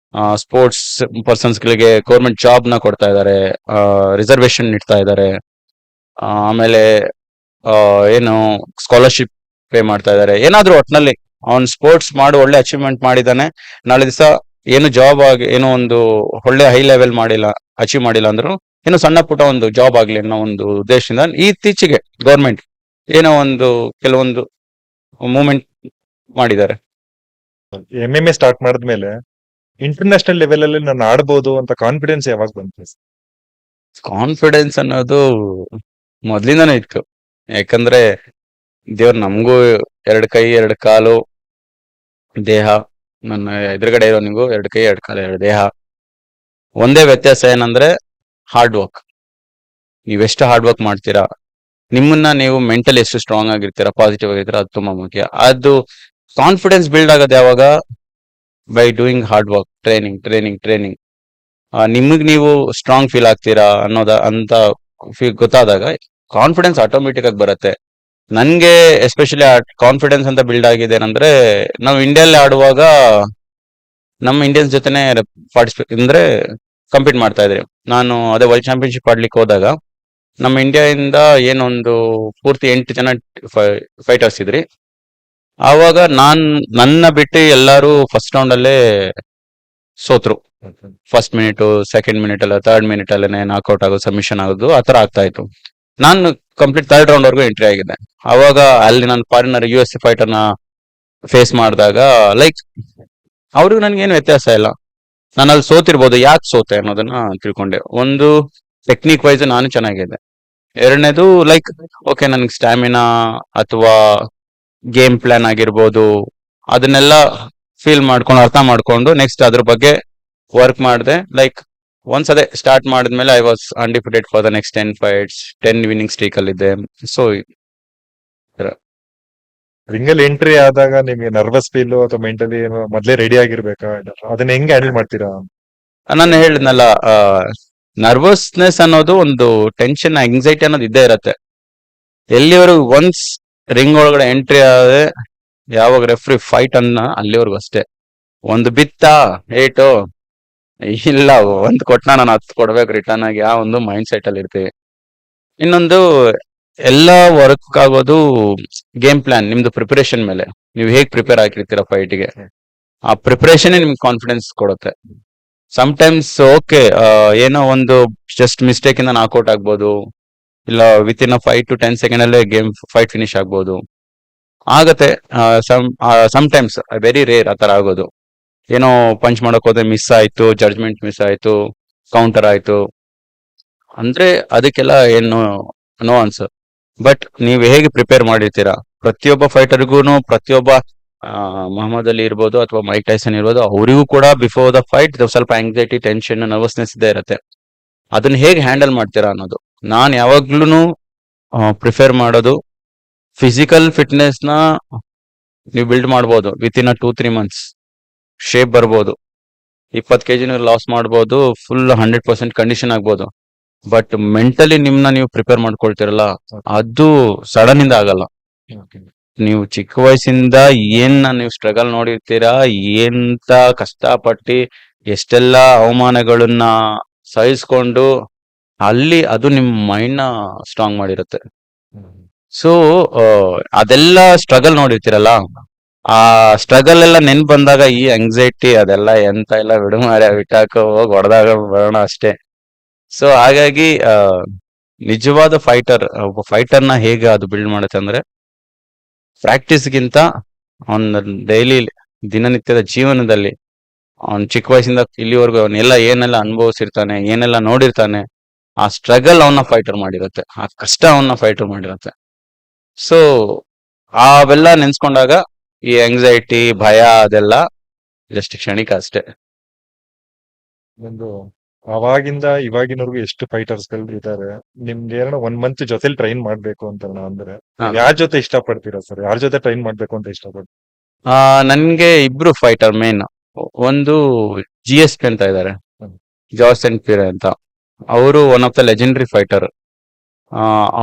ಸ್ಪೋರ್ಟ್ಸ್ ಪರ್ಸನ್ಸ್ ಗಳಿಗೆ ಗೌರ್ಮೆಂಟ್ ಜಾಬ್ ನ ಕೊಡ್ತಾ ಇದ್ದಾರೆ, ರಿಸರ್ವೇಶನ್ ಇಡ್ತಾ ಇದ್ದಾರೆ. ಆಮೇಲೆ ಏನು ಸ್ಕಾಲರ್ಶಿಪ್ ಪೇ ಮಾಡ್ತಾ ಇದ್ದಾರೆ. ಏನಾದ್ರೂ ಒಟ್ನಲ್ಲಿ ಅವ್ನ್ ಸ್ಪೋರ್ಟ್ಸ್ ಮಾಡಿ ಒಳ್ಳೆ ಅಚೀವ್ಮೆಂಟ್ ಮಾಡಿದಾನೆ, ನಾಳೆ ದಿವಸ ಏನು ಜಾಬ್ ಆಗಿ ಏನೋ ಒಂದು ಒಳ್ಳೆ ಹೈ ಲೆವೆಲ್ ಮಾಡಿಲ್ಲ, ಅಚೀವ್ ಮಾಡಿಲ್ಲ ಅಂದ್ರು ಏನೋ ಸಣ್ಣ ಪುಟ್ಟ ಒಂದು ಜಾಬ್ ಆಗ್ಲಿ ಅನ್ನೋ ಒಂದು ಉದ್ದೇಶದಿಂದ ಇತ್ತೀಚೆಗೆ ಗೌರ್ಮೆಂಟ್ ಏನೋ ಒಂದು ಕೆಲವೊಂದು ಮೂವ್ಮೆಂಟ್ ಮಾಡಿದ್ದಾರೆ. MMA ಸ್ಟಾರ್ಟ್ ಮಾಡಿದ್ಮೇಲೆ ಇಂಟರ್ನ್ಯಾಷನಲ್ ಲೆವೆಲ್ ಅಲ್ಲಿ ನಾನು ಆಡ್ಬೋದು ಅಂತ ಕಾನ್ಫಿಡೆನ್ಸ್ ಯಾವಾಗ ಬಂತು? ಕಾನ್ಫಿಡೆನ್ಸ್ ಅನ್ನೋದು ಮೊದ್ಲಿಂದಾನೇ ಇತ್ತು. ಯಾಕಂದ್ರೆ ದೇವ್ರು ನಮಗೂ 2 ಕೈ 2 ಕಾಲು ದೇಹ, ನನ್ನ ಎದುರುಗಡೆ ಇರೋನಿಗೂ 2 ಕೈ 2 ಕಾಲು 2 ದೇಹ. ಒಂದೇ ವ್ಯತ್ಯಾಸ ಏನಂದ್ರೆ ಹಾರ್ಡ್ ವರ್ಕ್. ನೀವೆಷ್ಟು ಹಾರ್ಡ್ ವರ್ಕ್ ಮಾಡ್ತೀರಾ, ನಿಮ್ಮನ್ನ ನೀವು ಮೆಂಟಲಿ ಎಷ್ಟು ಸ್ಟ್ರಾಂಗ್ ಆಗಿರ್ತೀರಾ, ಪಾಸಿಟಿವ್ ಆಗಿರ್ತೀರಾ, ಅದು ತುಂಬಾ ಮುಖ್ಯ. ಅದು ಕಾನ್ಫಿಡೆನ್ಸ್ ಬಿಲ್ಡ್ ಆಗೋದು ಯಾವಾಗ? By doing hard work, training training training. ನಿಮಗ್ ನೀವು ಸ್ಟ್ರಾಂಗ್ ಫೀಲ್ ಆಗ್ತೀರಾ ಅಂತ ಗೊತ್ತಾದಾಗ ಕಾನ್ಫಿಡೆನ್ಸ್ ಆಟೋಮೆಟಿಕ್ ಆಗಿ ಬರುತ್ತೆ. ನನ್ಗೆ ಎಸ್ಪೆಷಲಿ ಕಾನ್ಫಿಡೆನ್ಸ್ ಅಂತ ಬಿಲ್ಡ್ ಆಗಿದೆ ಏನಂದ್ರೆ, ನಾವು ಇಂಡಿಯಲ್ಲಿ ಆಡುವಾಗ ನಮ್ಮ ಇಂಡಿಯನ್ಸ್ ಜೊತೆನೆ ಪಾರ್ಟಿಸಿಪೇಟ್ ಅಂದ್ರೆ ಕಂಪೀಟ್ ಮಾಡ್ತಾ ಇದ್ರಿ. ನಾನು ಅದೇ ವರ್ಲ್ಡ್ ಚಾಂಪಿಯನ್ಶಿಪ್ ಆಡ್ಲಿಕ್ಕೆ ಹೋದಾಗ ನಮ್ಮ ಇಂಡಿಯಾದಿಂದ ಏನೊಂದು ಪೂರ್ತಿ 8 ಜನ ಫೈಟರ್ಸ್ ಇದ್ರಿ. ಆವಾಗ ನನ್ನ ಬಿಟ್ಟು ಎಲ್ಲಾರು ಫಸ್ಟ್ ರೌಂಡ್ ಅಲ್ಲೇ ಸೋತ್ರು. ಫಸ್ಟ್ ಮಿನಿಟ್, ಸೆಕೆಂಡ್ ಮಿನಿಟ್ ಅಲ್ಲ, ಥರ್ಡ್ ಮಿನಿಟ್ ಅಲ್ಲೇ ನಾಕ್ಔಟ್ ಆಗೋದು, ಸಬ್ಮಿಷನ್ ಆಗೋದು, ಆ ತರ ಆಗ್ತಾ ಇತ್ತು. ನಾನು ಕಂಪ್ಲೀಟ್ ಥರ್ಡ್ ರೌಂಡ್ ವರ್ಗೂ ಎಂಟ್ರಿ ಆಗಿದ್ದೆ. ಅವಾಗ ಅಲ್ಲಿ ನನ್ನ ಪಾರ್ಟ್ನರ್ USA ಫೈಟರ್ನ ಫೇಸ್ ಮಾಡಿದಾಗ ಲೈಕ್ ಅವ್ರಿಗೂ ನನ್ಗೇನು ವ್ಯತ್ಯಾಸ ಇಲ್ಲ. ನಾನು ಅಲ್ಲಿ ಸೋತಿರ್ಬೋದು, ಯಾಕೆ ಸೋತೆ ಅನ್ನೋದನ್ನ ತಿಳ್ಕೊಂಡೆ. ಒಂದು ಟೆಕ್ನಿಕ್ ವೈಸ್ ನಾನು ಚೆನ್ನಾಗಿದ್ದೆ. ಎರಡನೇದು ಲೈಕ್ ಓಕೆ, ನನ್ಗೆ ಸ್ಟ್ಯಾಮಿನಾ ಅಥವಾ ಗೇಮ್ ಪ್ಲಾನ್ ಆಗಿರ್ಬೋದು, ಅದನ್ನೆಲ್ಲ ಫೀಲ್ ಮಾಡ್ಕೊಂಡು ಅರ್ಥ ಮಾಡ್ಕೊಂಡು ನೆಕ್ಸ್ಟ್ ಅದ್ರ ಬಗ್ಗೆ ವರ್ಕ್ ಮಾಡಿದೆ. ಲೈಕ್ ಒನ್ಸ್ ಅದೇ ಸ್ಟಾರ್ಟ್ ಮಾಡಿದ್ಮೇಲೆ I was undefeated for the next 10 fights, 10 winning streak ಅಲ್ಲಿ ಇದ್ದೆ. ಸೊ ರಿಂಗಲ್ ಎಂಟ್ರಿ ಆದಾಗ ನಿಮ್ಗೆ ನರ್ವಸ್ ಫೀಲ್ ಅಥವಾ ಮೆಂಟಲಿ ಮೊದ್ಲೇ ರೆಡಿ ಆಗಿರ್ಬೇಕಾ? ಅದನ್ನ ಹೆಂಗ್ ಹ್ಯಾಂಡಲ್ ಮಾಡ್ತೀರಾ? ನಾನು ಹೇಳಿದ್ನಲ್ಲ, ನರ್ವಸ್ನೆಸ್ ಅನ್ನೋದು ಒಂದು ಟೆನ್ಷನ್, ಆಂಗ್ಸೈಟಿ ಅನ್ನೋದು ಇದ್ದೇ ಇರತ್ತೆ. ಎಲ್ಲಿವರೆಗೂ ಒನ್ಸ್ ರಿಂಗ್ ಒಳಗಡೆ ಎಂಟ್ರಿ ಆದ್ರೆ, ಯಾವಾಗ ರೆಫ್ರಿ ಫೈಟ್ ಅಲ್ಲಿವರೆಗೂ ಅಷ್ಟೇ. ಒಂದು ಬಿತ್ತ ಏಟು ಇಲ್ಲ, ಒಂದ್ ಕೊಟ್ಟ ನಾನು 10 ಕೊಡ್ಬೇಕು ರಿಟರ್ನ್ ಆಗಿ, ಆ ಒಂದು ಮೈಂಡ್ ಸೆಟ್ ಅಲ್ಲಿ ಇರ್ತೀವಿ. ಇನ್ನೊಂದು ಎಲ್ಲ ವರ್ಕ್ ಆಗೋದು ಗೇಮ್ ಪ್ಲಾನ್, ನಿಮ್ದು ಪ್ರಿಪರೇಷನ್ ಮೇಲೆ. ನೀವು ಹೇಗ್ ಪ್ರಿಪೇರ್ ಆಗಿರ್ತೀರಾ ಫೈಟ್ಗೆ, ಆ ಪ್ರಿಪರೇಷನ್ ನಿಮ್ಗೆ ಕಾನ್ಫಿಡೆನ್ಸ್ ಕೊಡುತ್ತೆ. ಸಮ್ಟೈಮ್ಸ್ ಓಕೆ, ಏನೋ ಒಂದು ಜಸ್ಟ್ ಮಿಸ್ಟೇಕ್ ಇಂದ ನಾಕ್ಔಟ್ ಆಗ್ಬೋದು, ಇಲ್ಲ ವಿತ್ ಇನ್ 5 to 10 ಸೆಕೆಂಡ್ ಅಲ್ಲೇ ಗೇಮ್ ಫೈಟ್ ಫಿನಿಶ್ ಆಗ್ಬೋದು, ಆಗತ್ತೆ. ಸಮ್ಟೈಮ್ಸ್ ವೆರಿ ರೇರ್ ಆ ತರ ಆಗೋದು. ಏನೋ ಪಂಚ್ ಮಾಡಕ್ ಹೋದ್ರೆ ಮಿಸ್ ಆಯ್ತು, ಜಡ್ಜ್ಮೆಂಟ್ ಮಿಸ್ ಆಯ್ತು, ಕೌಂಟರ್ ಆಯ್ತು ಅಂದ್ರೆ ಅದಕ್ಕೆಲ್ಲ ಏನು ನೋ ಆನ್ಸರ್. ಬಟ್ ನೀವು ಹೇಗೆ ಪ್ರಿಪೇರ್ ಮಾಡಿರ್ತೀರಾ, ಪ್ರತಿಯೊಬ್ಬ ಫೈಟರ್ಗೂನು, ಪ್ರತಿಯೊಬ್ಬ ಮೊಹಮ್ಮದ್ ಅಲಿ ಇರ್ಬೋದು ಅಥವಾ ಮೈಕ್ ಟೈಸನ್ ಇರ್ಬೋದು, ಅವರಿಗೂ ಕೂಡ ಬಿಫೋರ್ ದ ಫೈಟ್ ಸ್ವಲ್ಪ ಆಂಗ್ಸೈಟಿ, ಟೆನ್ಷನ್, ನರ್ವಸ್ನೆಸ್ ಇದ್ದೇ ಇರುತ್ತೆ. ಅದನ್ನ ಹೇಗೆ ಹ್ಯಾಂಡಲ್ ಮಾಡ್ತೀರಾ ಅನ್ನೋದು ನಾನು ಯಾವಾಗ್ಲೂ ಪ್ರಿಫೇರ್ ಮಾಡೋದು. ಫಿಸಿಕಲ್ ಫಿಟ್ನೆಸ್ ನ ನೀವು ಬಿಲ್ಡ್ ಮಾಡ್ಬೋದು ವಿತ್ ಇನ್ 2-3 months, ಶೇಪ್ ಬರ್ಬೋದು, 20 kg ಲಾಸ್ ಮಾಡ್ಬೋದು, ಫುಲ್ 100% ಕಂಡೀಷನ್ ಆಗ್ಬೋದು. ಬಟ್ ಮೆಂಟಲಿ ನಿಮ್ನ ನೀವು ಪ್ರಿಪೇರ್ ಮಾಡ್ಕೊಳ್ತಿರಲ್ಲ, ಅದು ಸಡನ್ ಇಂದ ಆಗಲ್ಲ. ನೀವು ಚಿಕ್ಕ ವಯಸ್ಸಿಂದ ನೀವು ಸ್ಟ್ರಗಲ್ ನೋಡಿರ್ತೀರಾ, ಎಂತ ಕಷ್ಟಪಟ್ಟು ಎಷ್ಟೆಲ್ಲ ಅವಮಾನಗಳನ್ನ ಸಹಿಸ್ಕೊಂಡು ಅಲ್ಲಿ ಅದು ನಿಮ್ ಮೈಂಡ್ ನ ಸ್ಟ್ರಾಂಗ್ ಮಾಡಿರುತ್ತೆ. ಸೊ ಅದೆಲ್ಲ ಸ್ಟ್ರಗಲ್ ನೋಡಿರ್ತೀರಲ್ಲ, ಆ ಸ್ಟ್ರಗಲ್ ಎಲ್ಲ ನೆನ್ಪ್ ಬಂದಾಗ ಈ ಅಂಗ್ಸೈಟಿ ಅದೆಲ್ಲ ಎಂತ ಎಲ್ಲ ಬಿಡು ಮಾರ್ರೆ, ಬಿಟ್ಟಾಕ ಹೋಗಿ ಹೊಡೆದಾಗ ಬರೋಣ ಅಷ್ಟೇ. ಸೊ ಹಾಗಾಗಿ ನಿಜವಾದ ಒಬ್ಬ ಫೈಟರ್ನ ಹೇಗೆ ಅದು ಬಿಲ್ಡ್ ಮಾಡುತ್ತೆ ಅಂದ್ರೆ, ಪ್ರಾಕ್ಟೀಸ್ಗಿಂತ ಅವನ ಡೈಲಿ ದಿನನಿತ್ಯದ ಜೀವನದಲ್ಲಿ ಅವ್ನ್ ಚಿಕ್ಕ ವಯಸ್ಸಿಂದ ಇಲ್ಲಿವರೆಗೂ ಅವನ್ನೆಲ್ಲ ಏನೆಲ್ಲ ಅನುಭವಿಸಿರ್ತಾನೆ, ಏನೆಲ್ಲ ನೋಡಿರ್ತಾನೆ, ಆ ಸ್ಟ್ರಗಲ್ ಅವನ್ನ ಫೈಟರ್ ಮಾಡಿರುತ್ತೆ, ಆ ಕಷ್ಟ ಅವನ್ನ ಫೈಟರ್ ಮಾಡಿರುತ್ತೆ. ಸೊ ಅವೆಲ್ಲ ನೆನ್ಸ್ಕೊಂಡಾಗ ಈ ಆಂಗ್ಸೈಟಿ, ಭಯ ಅದೆಲ್ಲ ಜಸ್ಟ್ ಕ್ಷಣಿಕ ಅಷ್ಟೇ. ಒಂದು ಅವಾಗಿಂದ ಇವಾಗಿನವರೆಗೂ ಎಷ್ಟು ಫೈಟರ್ಸ್ ಗಳು ಇದಾರೆ, ನಿಮ್ಗೆ ಏನೋ 1 ಮಂತ್ ಜೊತೆಲಿ ಟ್ರೈನ್ ಮಾಡ್ಬೇಕು ಅಂತ ಅಂದ್ರೆ ಹಾ. ಯಾರ ಜೊತೆ ಇಷ್ಟಪಡ್ತೀರಾ ಸರ್? ಯಾರ ಜೊತೆ ಟ್ರೈನ್ ಮಾಡ್ಬೇಕು ಅಂತ ಇಷ್ಟಪಡ್ತೀರಾ? ನನ್ಗೆ ಇಬ್ರು ಫೈಟರ್ ಮೇನ್. ಒಂದು GSP ಅಂತ ಇದ್ದಾರೆ, ಹ್ಮ್. ಜಾರ್ಜ್ ಸೆಂಟ್ ಪಿಯರ್ ಅಂತ. ಅವರು one of the legendary fighter.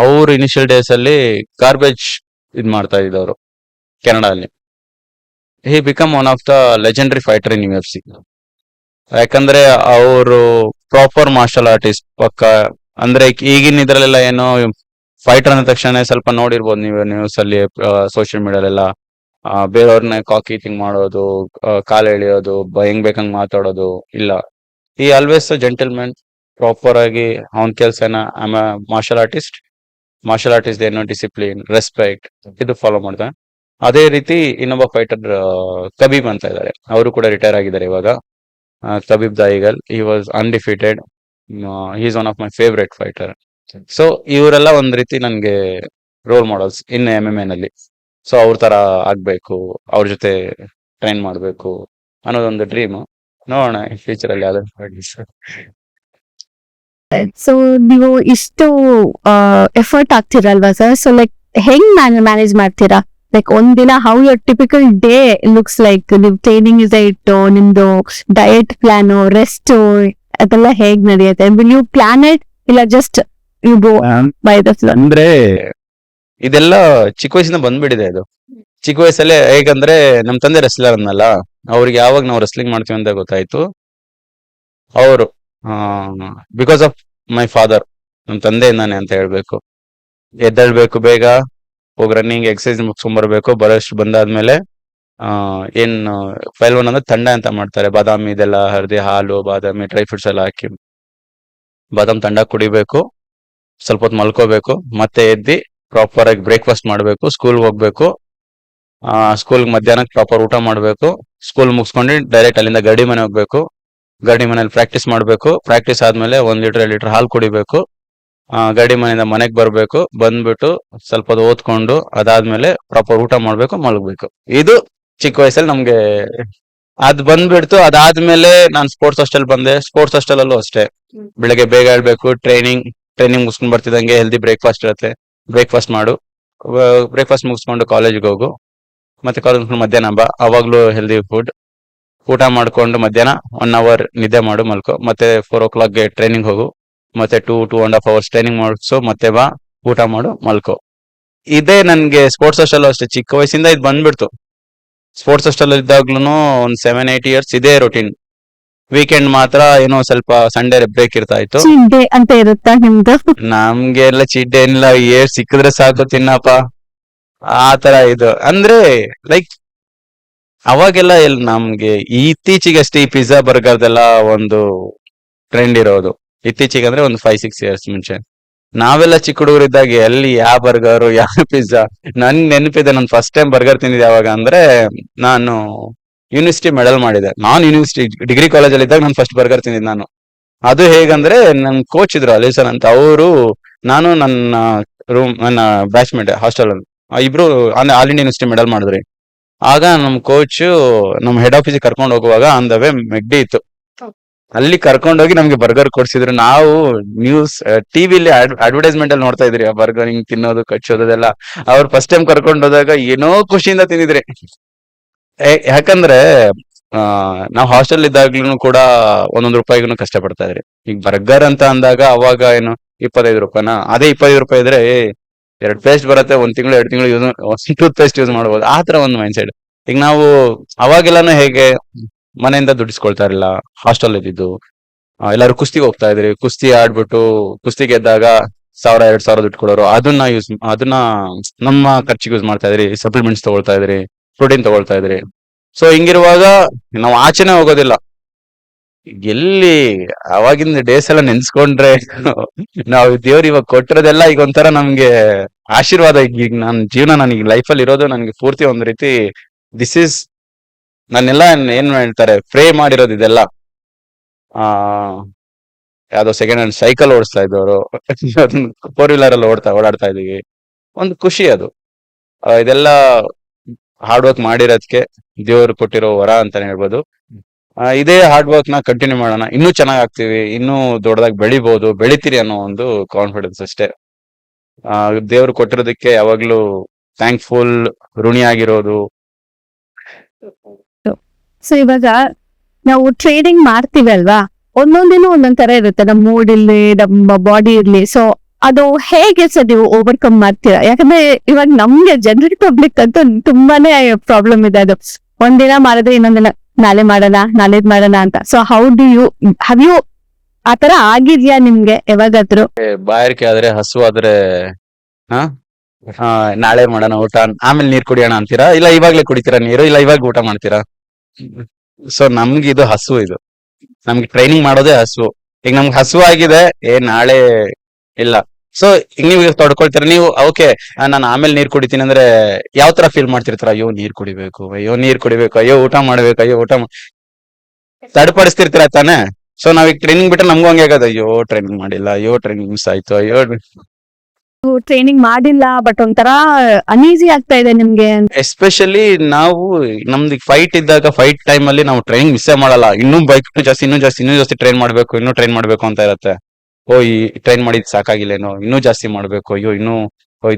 ಅವ್ರು ಇನಿಷಿಯಲ್ ಡೇಸ್ ಅಲ್ಲಿ ಗಾರ್ಬೇಜ್ ಇದ್ ಮಾಡ್ತಾ ಇದ್ದವರು ಕೆನಡಾ ಅಲ್ಲಿ. He become one of the legendary fighter in UFC. ಯಾಕಂದ್ರೆ ಅವರು ಪ್ರಾಪರ್ ಮಾರ್ಷಲ್ ಆರ್ಟಿಸ್ಟ್ ಪಕ್ಕ. ಅಂದ್ರೆ ಈಗಿನ ಇದ್ರಲ್ಲೆಲ್ಲ ಏನೋ ಫೈಟರ್ ಅಂದ ತಕ್ಷಣ ಸ್ವಲ್ಪ ನೋಡಿರ್ಬೋದು ನೀವು ನ್ಯೂಸ್ ಅಲ್ಲಿ, ಸೋಷಿಯಲ್ ಮೀಡಿಯಾಲೆಲ್ಲ ಬೇರೆಯವ್ರನ್ನ ಕಾಕಿ ಥಿಂಗ್ ಮಾಡೋದು, ಕಾಲ್ ಎಳಿಯೋದು, ಹೆಂಗ್ ಬೇಕಂಗ್ ಮಾತಾಡೋದು ಇಲ್ಲ. ಈ ಆಲ್ವೇಸ್ ಜೆಂಟಲ್ಮ್ಯಾನ್, ಪ್ರಾಪರ್ ಆಗಿ ಅವನ ಕೆಲ್ಸನ ಮಾರ್ಷಲ್ ಆರ್ಟಿಸ್ಟ್ ಏನೋ ಡಿಸಿಪ್ಲಿನ್, ರೆಸ್ಪೆಕ್ಟ್ ಇದು ಫಾಲೋ ಮಾಡ್ತಾನೆ. ಅದೇ ರೀತಿ ಇನ್ನೊಬ್ಬ ಫೈಟರ್ ಕಬೀಬ್ ಅಂತ ಇದ್ದಾರೆ, ಅವರು ಕೂಡ ರಿಟೈರ್ ಆಗಿದ್ದಾರೆ ಇವಾಗ. ಕಬೀಬ್ ದಾಯಿಗಲ್, he was undefeated. He is one of my favourite fighter. So ಇವರೆಲ್ಲ ಒಂದ್ ರೀತಿ ನನ್ಗೆ ರೋಲ್ ಮಾಡಲ್ಸ್ ಇನ್ MMA ನಲ್ಲಿ. ಸೊ ಅವ್ರ ತರ ಆಗ್ಬೇಕು, ಅವ್ರ ಜೊತೆ ಟ್ರೈನ್ ಮಾಡ್ಬೇಕು ಅನ್ನೋದೊಂದು ಡ್ರೀಮ್. ನೋಡೋಣ ಫ್ಯೂಚರ್ ಅಲ್ಲಿ ಯಾವ್ದು. ಹಾಗೆ ಸರ್. ಸೊ ನೀವು ಇಷ್ಟು ಎಫರ್ಟ್ ಆಗ್ತಿರಲ್ವಾ ಸರ್? ಸೊ ಲೈಕ್ ಹೆಂಗ್ ಮ್ಯಾನೇಜ್ ಮಾಡ್ತೀರಾ? ಲೈಕ್ ಒಂದಿನ how your typical day looks like? ನಿಮ್ ಟ್ರೈನಿಂಗ್ ಇಟ್ಟು ನಿಮ್ದು ಡಯಟ್ ಪ್ಲಾನ್, ರೆಸ್ಟ್ ಅದೆಲ್ಲ ಹೇಗ್ ನಡೆಯುತ್ತೆ? ವಿಲ್ ಯು ಪ್ಲಾನ್ ಇಟ್ ಇಲ್ಲ just you go by the flow? ಅಂದ್ರೆ ಇದೆಲ್ಲ ಚಿಕ್ಕ ವಯಸ್ಸಿಂದ ಬಂದ್ಬಿಟ್ಟಿದೆ ಇದು. ಚಿಕ್ಕ ವಯಸ್ಸಲ್ಲೇ ಹೇಗಂದ್ರೆ ನಮ್ ತಂದೆ ರೆಸ್ಲರ್ ಅನ್ನಲ್ಲ, ಅವ್ರಿಗೆ ಯಾವಾಗ ನಾವು ರೆಸ್ಲಿಂಗ್ ಮಾಡ್ತೀವಿ ಅಂತ ಗೊತ್ತಾಯ್ತು, ಅವರು ಬಿಕಾಸ್ ಆಫ್ ಮೈ ಫಾದರ್, ನಮ್ ತಂದೆಯಿಂದಾನೆ ಅಂತ ಹೇಳ್ಬೇಕು. ಎದ್ದೇಳ್ಬೇಕು ಬೇಗ, ಹೋಗಿ ರನ್ನಿಂಗ್ ಎಕ್ಸರ್ಸೈಸ್ ಮುಗಿಸ್ಕೊಂಡ್ಬರ್ಬೇಕು. ಬರೋಷ್ಟು ಬಂದಾದ್ಮೇಲೆ ಏನು ಪೈಲ್ವಾನ್ ಅಂದ್ರೆ ತಂಡ ಅಂತ ಮಾಡ್ತಾರೆ, ಬಾದಾಮಿ ಇದೆಲ್ಲ ಹರಿದಿ, ಹಾಲು, ಬಾದಾಮಿ, ಡ್ರೈ ಫ್ರೂಟ್ಸ್ ಎಲ್ಲ ಹಾಕಿ ಬಾದಾಮ್ ತಂಡ ಕುಡಿಬೇಕು, ಸ್ವಲ್ಪ ಹೊತ್ತು ಮಲ್ಕೋಬೇಕು, ಮತ್ತೆ ಎದ್ದಿ ಪ್ರಾಪರ್ ಆಗಿ ಬ್ರೇಕ್ಫಾಸ್ಟ್ ಮಾಡ್ಬೇಕು, ಸ್ಕೂಲ್ ಹೋಗ್ಬೇಕು. ಸ್ಕೂಲ್ ಮಧ್ಯಾಹ್ನಕ್ಕೆ ಪ್ರಾಪರ್ ಊಟ ಮಾಡ್ಬೇಕು. ಸ್ಕೂಲ್ ಮುಗಿಸ್ಕೊಂಡು ಡೈರೆಕ್ಟ್ ಅಲ್ಲಿಂದ ಗಡಿ ಮನೆ ಹೋಗ್ಬೇಕು. ಗಡಿ ಮನೇಲಿ ಪ್ರಾಕ್ಟೀಸ್ ಮಾಡ್ಬೇಕು. ಪ್ರಾಕ್ಟೀಸ್ ಆದ್ಮೇಲೆ 1 ಲೀಟರ್ 2 ಲೀಟರ್ ಹಾಲು ಕುಡಿಬೇಕು. ಗಡಿ ಮನೆಯಿಂದ ಮನೆಗ್ ಬರ್ಬೇಕು. ಬಂದ್ಬಿಟ್ಟು ಸ್ವಲ್ಪ ಹೊತ್ತು ಓದ್ಕೊಂಡು ಅದಾದ್ಮೇಲೆ ಪ್ರಾಪರ್ ಊಟ ಮಾಡ್ಬೇಕು, ಮಲಗ್ಬೇಕು. ಇದು ಚಿಕ್ಕ ವಯಸ್ಸಲ್ಲಿ ನಮ್ಗೆ ಅದ್ ಬಂದ್ಬಿಡ್ತು. ಅದಾದ್ಮೇಲೆ ನಾನ್ ಸ್ಪೋರ್ಟ್ಸ್ ಹಾಸ್ಟೆಲ್ ಬಂದೆ. ಸ್ಪೋರ್ಟ್ಸ್ ಹಾಸ್ಟೆಲ್ ಅಲ್ಲೂ ಅಷ್ಟೇ, ಬೆಳಗ್ಗೆ ಬೇಗ ಹೇಳ್ಬೇಕು. ಟ್ರೈನಿಂಗ್ ಮುಗಿಸ್ಕೊಂಡ್ ಬರ್ತಿದಂಗೆ ಹೆಲ್ದಿ ಬ್ರೇಕ್ಫಾಸ್ಟ್ ಇರುತ್ತೆ, ಬ್ರೇಕ್ಫಾಸ್ಟ್ ಮಾಡು. ಬ್ರೇಕ್ಫಾಸ್ಟ್ ಮುಗಿಸ್ಕೊಂಡು ಕಾಲೇಜ್ಗೆ ಹೋಗು, ಮತ್ತೆ ಕಾಲೇಜ್ ಮಧ್ಯಾಹ್ನ ಬಾ, ಅವಾಗ್ಲೂ ಹೆಲ್ದಿ ಫುಡ್. ಊಟ ಮಾಡ್ಕೊಂಡು ಮಧ್ಯಾಹ್ನ 1 ಅವರ್ ನಿದ್ದೆ ಮಾಡು, ಮಲ್ಕೋ. ಮತ್ತೆ 4 o'clock ಟ್ರೈನಿಂಗ್ ಹೋಗು, ಮತ್ತೆ 2.5 hours ಟ್ರೈನಿಂಗ್ ಮಾಡಿಸು, ಮತ್ತೆ ಬಾ, ಊಟ ಮಾಡು, ಮಲ್ಕೋ. ಇದೇ ನನ್ಗೆ ಸ್ಪೋರ್ಟ್ಸ್ ಹಾಸ್ಟೆಲ್ ಅಷ್ಟೇ, ಚಿಕ್ಕ ವಯಸ್ಸಿಂದ ಇದು ಬಂದ್ಬಿಡ್ತು. ಸ್ಪೋರ್ಟ್ಸ್ ಹಾಸ್ಟೆಲ್ ಇದ್ದಾಗ್ಲೂ ಒಂದ್ 7-8 years ಇದೇ ರೊಟೀನ್. ವೀಕೆಂಡ್ ಮಾತ್ರ ಏನೋ ಸ್ವಲ್ಪ ಸಂಡೇ ಬ್ರೇಕ್ ಇರ್ತಾ ಇತ್ತು. ಡೇ ಅಂತ ಇರುತ್ತಾ ನಿಮ್ದು? ನಮ್ಗೆಲ್ಲ ಚೀಟ್ ಏನಿಲ್ಲ, ಸಿಕ್ಕಿದ್ರೆ ಸಾಕು ತಿನ್ನಪ್ಪ, ಆ ತರ ಇದು. ಅಂದ್ರೆ ಲೈಕ್ ಅವಾಗೆಲ್ಲ ನಮ್ಗೆ ಇತ್ತೀಚೆಗೆ ಅಷ್ಟೇ ಈ ಪಿಜ್ಜಾ ಬರ್ಗರ್ದೆಲ್ಲ ಒಂದು ಟ್ರೆಂಡ್ ಇರೋದು. ಇತ್ತೀಚೆಗೆ ಅಂದ್ರೆ ಒಂದು 5-6 years ಮುಂಚೆ. ನಾವೆಲ್ಲ ಚಿಕ್ಕ ಹುಡುಗರಿದ್ದಾಗ ಎಲ್ಲಿ ಯಾವ ಬರ್ಗರ್, ಯಾವ ಪಿಜ್ಜಾ. ನನ್ ನೆನಪಿದೆ, ನಾನು ಫಸ್ಟ್ ಟೈಮ್ ಬರ್ಗರ್ ತಿಂದಿದ್ದೆ ಯಾವಾಗ ಅಂದ್ರೆ, ನಾನು ಯೂನಿವರ್ಸಿಟಿ ಮೆಡಲ್ ಮಾಡಿದೆ. ನಾನು ಯೂನಿವರ್ಸಿಟಿ ಡಿಗ್ರಿ ಕಾಲೇಜಲ್ಲಿ ಇದ್ದಾಗ ನಾನು ಫಸ್ಟ್ ಬರ್ಗರ್ ತಿಂದಿದ್ದು ನಾನು. ಅದು ಹೇಗಂದ್ರೆ, ನನ್ ಕೋಚ್ ಇದ್ರು ಅಲಿಸನ್ ಅಂತ, ಅವರು ನಾನು ನನ್ನ ಬ್ಯಾಚ್ಮೇಟ್ ಹಾಸ್ಟೆಲ್ ಅಲ್ಲಿ ಇಬ್ರು ಆಲ್ ಇಂಡಿಯಾ ಯೂನಿವರ್ಸಿಟಿ ಮೆಡಲ್ ಮಾಡಿದ್ರಿ. ಆಗ ನಮ್ ಕೋಚ್ ನಮ್ ಹೆಡ್ ಆಫೀಸ್ ಕರ್ಕೊಂಡು ಹೋಗುವಾಗ ಆನ್ ದ ವೇ ಮೆಗ್ಡಿ ಇತ್ತು, ಅಲ್ಲಿ ಕರ್ಕೊಂಡೋಗಿ ನಮ್ಗೆ ಬರ್ಗರ್ ಕೊಡ್ಸಿದ್ರು. ನಾವು ನ್ಯೂಸ್ ಟಿವಿಲಿ ಅಡ್ವರ್ಟೈಸ್ಮೆಂಟ್ ಅಲ್ಲಿ ನೋಡ್ತಾ ಇದ್ರಿ ಆ ಬರ್ಗರ್ ಹಿಂಗ್ ತಿನ್ನೋದು, ಕಚ್ಚೋದೆಲ್ಲ. ಅವ್ರು ಫಸ್ಟ್ ಟೈಮ್ ಕರ್ಕೊಂಡು ಹೋದಾಗ ಏನೋ ಖುಷಿಯಿಂದ ತಿಂದಿದ್ರಿ. ಯಾಕಂದ್ರೆ ನಾವ್ ಹಾಸ್ಟೆಲ್ ಇದ್ದಾಗ್ಲೂ ಕೂಡ 1 ರೂಪಾಯಿಗೂ ಕಷ್ಟ ಪಡ್ತಾ ಇದ್ರಿ. ಈಗ ಬರ್ಗರ್ ಅಂತ ಅಂದಾಗ ಅವಾಗ ಏನು 25 ರೂಪಾಯಿನ, ಅದೇ 25 ರೂಪಾಯಿ ಇದ್ರೆ 2 ಪೇಸ್ಟ್ ಬರುತ್ತೆ, 1 ತಿಂಗಳು 2 ತಿಂಗಳು ಯೂಸ್ ಟೂತ್ ಪೇಸ್ಟ್ ಯೂಸ್ ಮಾಡ್ಬೋದು. ಆ ತರ ಒಂದು ಮೈಂಡ್ ಸೆಟ್. ಈಗ ನಾವು ಅವಾಗೆಲ್ಲಾನು ಹೇಗೆ ಮನೆಯಿಂದ ದುಡ್ಡಿಸ್ಕೊಳ್ತಾ ಇರಲಿಲ್ಲ, ಹಾಸ್ಟೆಲ್ ಇದ್ದಿದ್ದು. ಎಲ್ಲಾರು ಕುಸ್ತಿಗೆ ಹೋಗ್ತಾ ಇದ್ರಿ, ಕುಸ್ತಿ ಆಡ್ಬಿಟ್ಟು ಕುಸ್ತಿ ಗೆದ್ದಾಗ 1000-2000 ದುಡ್ಡು ಕೊಡೋರು. ಅದನ್ನ ನಮ್ಮ ಖರ್ಚಿಗೆ ಯೂಸ್ ಮಾಡ್ತಾ ಇದ್ರಿ, ಸಪ್ಲಿಮೆಂಟ್ಸ್ ತಗೊಳ್ತಾ ಇದ್ರಿ, ಪ್ರೋಟೀನ್ ತಗೊಳ್ತಾ ಇದ್ರಿ. ಸೊ ಹಿಂಗಿರುವಾಗ ನಾವು ಆಚೆನೆ ಹೋಗೋದಿಲ್ಲ. ಎಲ್ಲಿ ಅವಾಗಿಂದ ಡೇಸ್ ಎಲ್ಲ ನೆನ್ಸ್ಕೊಂಡ್ರೆ ನಾವು ದೇವ್ರು ಇವಾಗ ಕೊಟ್ಟಿರೋದೆಲ್ಲ ಈಗ ಒಂಥರ ನಮ್ಗೆ ಆಶೀರ್ವಾದ. ಈಗ ನನ್ನ ಜೀವನ, ನನಗೆ ಲೈಫಲ್ಲಿ ಇರೋದು ನನಗೆ ಪೂರ್ತಿ ಒಂದ್ ರೀತಿ ದಿಸ್ ಇಸ್ ನಾನೆಲ್ಲ ಏನ್ ಹೇಳ್ತಾರೆ ಪ್ರೇ ಮಾಡಿರೋದು ಇದೆಲ್ಲ. ಆ ಯಾವ್ದೋ ಸೆಕೆಂಡ್ ಹ್ಯಾಂಡ್ ಸೈಕಲ್ ಓಡಿಸ್ತಾ ಇದ್ದವರು 4 ವೀಲರ್ ಅಲ್ಲಿ ಓಡಾಡ್ತಾ ಇದೀವಿ. ಒಂದು ಖುಷಿ ಅದು. ಇದೆಲ್ಲ ಹಾರ್ಡ್ ವರ್ಕ್ ಮಾಡಿರೋದಕ್ಕೆ ದೇವ್ರು ಕೊಟ್ಟಿರೋ ವರ ಅಂತಾನೆ ಹೇಳ್ಬೋದು. ಇದೇ ಹಾರ್ಡ್ ವರ್ಕ್ ನ ಕಂಟಿನ್ಯೂ ಮಾಡೋಣ, ಇನ್ನೂ ಚೆನ್ನಾಗ್ ಆಗ್ತೀವಿ, ಇನ್ನೂ ದೊಡ್ಡದಾಗಿ ಬೆಳಿತೀರಿ ಅನ್ನೋ ಒಂದು ಕಾನ್ಫಿಡೆನ್ಸ್ ಅಷ್ಟೇ. ದೇವ್ರು ಕೊಟ್ಟಿರೋದಕ್ಕೆ ಯಾವಾಗ್ಲೂ ಥ್ಯಾಂಕ್ಫುಲ್, ಋಣಿಯಾಗಿರೋದು. ಸೊ ಇವಾಗ ನಾವು ಟ್ರೇಡಿಂಗ್ ಮಾಡ್ತೀವಿ ಅಲ್ವಾ, ಒಂದೊಂದಿನ ಒಂದೊಂದ್ ತರ ಇರುತ್ತೆ, ನಮ್ಮ ಮೂಡ್ ಇರ್ಲಿ, ನಮ್ಮ ಬಾಡಿ ಇರ್ಲಿ. ಸೊ ಅದು ಹೇಗೆ ಸರ್ ನೀವು ಓವರ್ಕಮ್ ಮಾಡ್ತೀರಾ? ಯಾಕಂದ್ರೆ ಇವಾಗ ನಮ್ಗೆ ಜನರಲ್ ಪಬ್ಲಿಕ್ ಅಂತೂ ತುಂಬಾನೇ ಪ್ರಾಬ್ಲಮ್ ಇದೆ. ಅದು ಒಂದಿನ ಮಾಡಿದ್ರೆ ಇನ್ನೊಂದಿನ ನಾಳೆ ಮಾಡೋಣ ಅಂತ. So how do you have you ಆತರ ಆಗಿದ್ಯಾ ನಿಮ್ಗೆ ಯಾವಾಗಾದ್ರೂ? ಬಾಯಾರಿಕೆ ಆದ್ರೆ, ಹಸು ಆದ್ರೆ ನಾಳೆ ಮಾಡೋಣ ಊಟ, ಆಮೇಲೆ ನೀರ್ ಕುಡಿಯೋಣ ಅಂತೀರಾ, ಇಲ್ಲ ಇವಾಗ್ಲೇ ಕುಡಿತೀರಾ ನೀರು, ಇಲ್ಲ ಇವಾಗ ಊಟ ಮಾಡ್ತೀರಾ? ಸೊ ನಮ್ಗೆ ಇದು ಹಸು, ಇದು ನಮ್ಗೆ ಟ್ರೈನಿಂಗ್ ಮಾಡೋದೇ ಹಸು. ಈಗ ನಮ್ಗೆ ಹಸು ಆಗಿದೆ, ನಾಳೆ ಇಲ್ಲ. ಸೊ ಈಗ ನೀವು ತೊಡ್ಕೊಳ್ತೀರ, ನೀವು ಓಕೆ ನಾನು ಆಮೇಲೆ ನೀರ್ ಕುಡಿತೀನಿ ಅಂದ್ರೆ ಯಾವ ತರ ಫೀಲ್ ಮಾಡ್ತಿರ್ತಾರ? ಅಯ್ಯೋ ನೀರ್ ಕುಡಿಬೇಕು, ಅಯ್ಯೋ ಊಟ ಮಾಡ್ಬೇಕು, ತಡಪಡಿಸ್ತಿರ್ತೀರ ತಾನೆ. ಸೊ ನಾವೀಗ ಟ್ರೈನಿಂಗ್ ಬಿಟ್ರೆ ನಮ್ಗೂ ಹಂಗೆ ಆಗೋದು, ಅಯ್ಯೋ ಟ್ರೈನಿಂಗ್ ಮಾಡಿಲ್ಲ, ಅಯ್ಯೋ ಟ್ರೈನಿಂಗ್ ಮಿಸ್ ಆಯ್ತು, ಅಯ್ಯೋ. ಟ್ರೈನಿಂಗ್ ಮಾಡಿಲ್ಲ ಬಟ್ ಒಂಥರ ಅನ್ಈಸಿ ಆಗ್ತಾ ಇದೆ ನಿಮ್ಗೆ? ಎಸ್ಪೆಷಲಿ ನಾವು ನಮ್ದು ಫೈಟ್ ಇದ್ದಾಗ, ಫೈಟ್ ಟೈಮ್ ಅಲ್ಲಿ ನಾವು ಟ್ರೈನಿಂಗ್ ಮಿಸ್ಸೇ ಮಾಡಲ್ಲ. ಇನ್ನೂ ಜಾಸ್ತಿ ಟ್ರೈನ್ ಮಾಡ್ಬೇಕು ಅಂತ ಇರತ್ತೆ. ಈ ಟ್ರೈನ್ ಮಾಡಿದ್ ಸಾಕಾಗಿಲ್ಲೇನೋ, ಇನ್ನೂ ಜಾಸ್ತಿ ಮಾಡ್ಬೇಕು, ಅಯ್ಯೋ ಇನ್ನೂ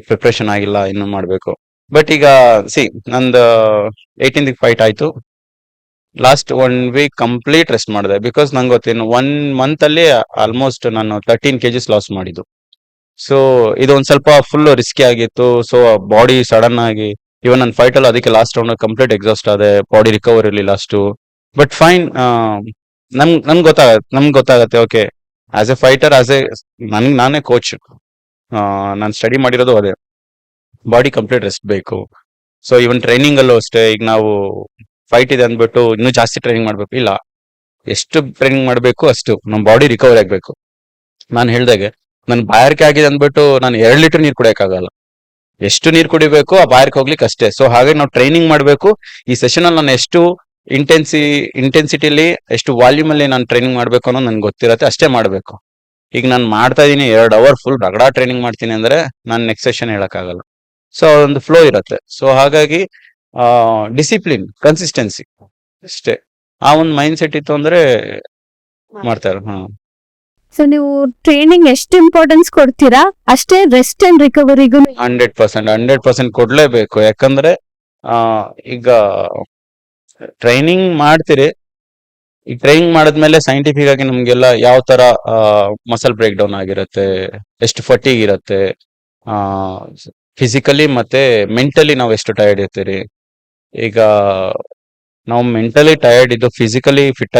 ಪ್ರಿಪ್ರೇಷನ್ ಆಗಿಲ್ಲ, ಇನ್ನೂ ಮಾಡ್ಬೇಕು. ಬಟ್ ಈಗ ನಂದು 18th ಫೈಟ್ ಆಯ್ತು. ಲಾಸ್ಟ್ 1 ವೀಕ್ ಕಂಪ್ಲೀಟ್ ರೆಸ್ಟ್ ಮಾಡಿದೆ. ಬಿಕಾಸ್ ನಂಗೆ ಗೊತ್ತೇನು, 1 ಮಂತ್ ಅಲ್ಲಿ ಆಲ್ಮೋಸ್ಟ್ ನಾನು 13 kgs ಲಾಸ್ ಮಾಡಿದ್ದು. ಸೊ ಇದು ಒಂದ್ ಸ್ವಲ್ಪ ಫುಲ್ ರಿಸ್ಕಿ ಆಗಿತ್ತು. ಸೊ ಬಾಡಿ ಸಡನ್ ಆಗಿ, ಇವನ್ ನನ್ನ ಫೈಟ್ ಅಲ್ಲಿ ಅದಕ್ಕೆ ಲಾಸ್ಟ್ ರೌಂಡ್ ಕಂಪ್ಲೀಟ್ ಎಕ್ಸಾಸ್ಟ್ ಆದೆ, ಬಾಡಿ ರಿಕವರ್ ಇರ್ಲಿಲ್ಲ ಅಷ್ಟು. ಬಟ್ ಫೈನ್, ನಮ್ಗೆ ಗೊತ್ತಾಗತ್ತೆ ಓಕೆ, ಆಸ್ ಎ ಫೈಟರ್, ನಾನೇ ಕೋಚ್, ನಾನು ಸ್ಟಡಿ ಮಾಡಿರೋದು ಅದೇ, ಬಾಡಿ ಕಂಪ್ಲೀಟ್ ರೆಸ್ಟ್ ಬೇಕು. ಸೊ ಇವನ್ ಟ್ರೈನಿಂಗ್ ಅಲ್ಲೂ ಅಷ್ಟೇ, ಈಗ ನಾವು ಫೈಟ್ ಇದೆ ಅಂದ್ಬಿಟ್ಟು ಇನ್ನೂ ಜಾಸ್ತಿ ಟ್ರೈನಿಂಗ್ ಮಾಡ್ಬೇಕು ಇಲ್ಲ. ಎಷ್ಟು ಟ್ರೈನಿಂಗ್ ಮಾಡ್ಬೇಕು ಅಷ್ಟು ನಮ್ ಬಾಡಿ ರಿಕವರ್ ಆಗ್ಬೇಕು. ನಾನು ಹೇಳ್ದಾಗೆ ನನ್ ಬಾಯಾರಿಕೆ ಆಗಿದೆ ಅಂದ್ಬಿಟ್ಟು ನಾನು 2 ಲೀಟರ್ ನೀರ್ ಕುಡಿಯಕ್ಕಾಗಲ್ಲ. ಎಷ್ಟು ನೀರ್ ಕುಡಿಬೇಕು ಆ ಬಾಯಾರಿಕೆ ಹೋಗ್ಲಿಕ್ಕೆ ಅಷ್ಟೇ. ಸೊ ಹಾಗೆ ನಾವು ಟ್ರೈನಿಂಗ್ ಮಾಡ್ಬೇಕು. ಈ ಸೆಷನ್ ಅಲ್ಲಿ ನಾನು ಎಷ್ಟು ಇಂಟೆನ್ಸಿಟಿಲಿ, ಎಷ್ಟು ವಾಲ್ಯೂಮ್ ಅಲ್ಲಿ ನಾನು ಟ್ರೈನಿಂಗ್ ಮಾಡ್ಬೇಕು ಅನ್ನೋ ನನ್ಗೆ ಗೊತ್ತಿರತ್ತೆ, ಅಷ್ಟೇ ಮಾಡ್ಬೇಕು. ಈಗ ನಾನು ಮಾಡ್ತಾ ಇದೀನಿ 2 ಅವರ್ ಫುಲ್ ರಗಡಾ ಟ್ರೈನಿಂಗ್ ಮಾಡ್ತೀನಿ ಅಂದ್ರೆ ನಾನು ನೆಕ್ಸ್ಟ್ ಸೆಷನ್ ಹೇಳಕ್ಕಾಗಲ್ಲ. ಸೊ ಒಂದು ಫ್ಲೋ ಇರತ್ತೆ. ಸೊ ಹಾಗಾಗಿ ಡಿಸಿಪ್ಲಿನ್, ಕನ್ಸಿಸ್ಟೆನ್ಸಿ ಅಷ್ಟೇ. ಆ ಒಂದು ಮೈಂಡ್ ಸೆಟ್ ಇತ್ತು ಅಂದ್ರೆ ಮಾಡ್ತಾರೆ. ಸೊ ನೀವು ಟ್ರೈನಿಂಗ್ ಎಷ್ಟು ಇಂಪಾರ್ಟೆನ್ಸ್ ಕೊಡ್ತೀರಾ ಅಷ್ಟೇ ರೆಸ್ಟ್ ಅಂಡ್ ರಿಕವರಿಗೂ 100% ಕೊಡ್ಲೇಬೇಕು. ಯಾಕಂದ್ರೆ ಈಗ ಟ್ರೈನಿಂಗ್ ಮಾಡ್ತೀರಿ, ಈ ಟ್ರೈನಿಂಗ್ ಮಾಡಿದ್ಮೇಲೆ ಸೈಂಟಿಫಿಕ್ ಆಗಿ ನಮ್ಗೆಲ್ಲ ಯಾವ ತರ ಮಸಲ್ ಬ್ರೇಕ್ ಡೌನ್ ಆಗಿರತ್ತೆ, ಎಷ್ಟು ಫಟಿಗ್ ಇರತ್ತೆ, ಫಿಸಿಕಲಿ ಮತ್ತೆ ಮೆಂಟಲಿ ನಾವು ಎಷ್ಟು ಟಯರ್ಡ್ ಇರ್ತೀರಿ. ಈಗ ನಾವು ಮೆಂಟಲಿ ಟಯರ್ಡ್ ಇದ್ದು ಫಿಸಿಕಲಿ ಫಿಟ್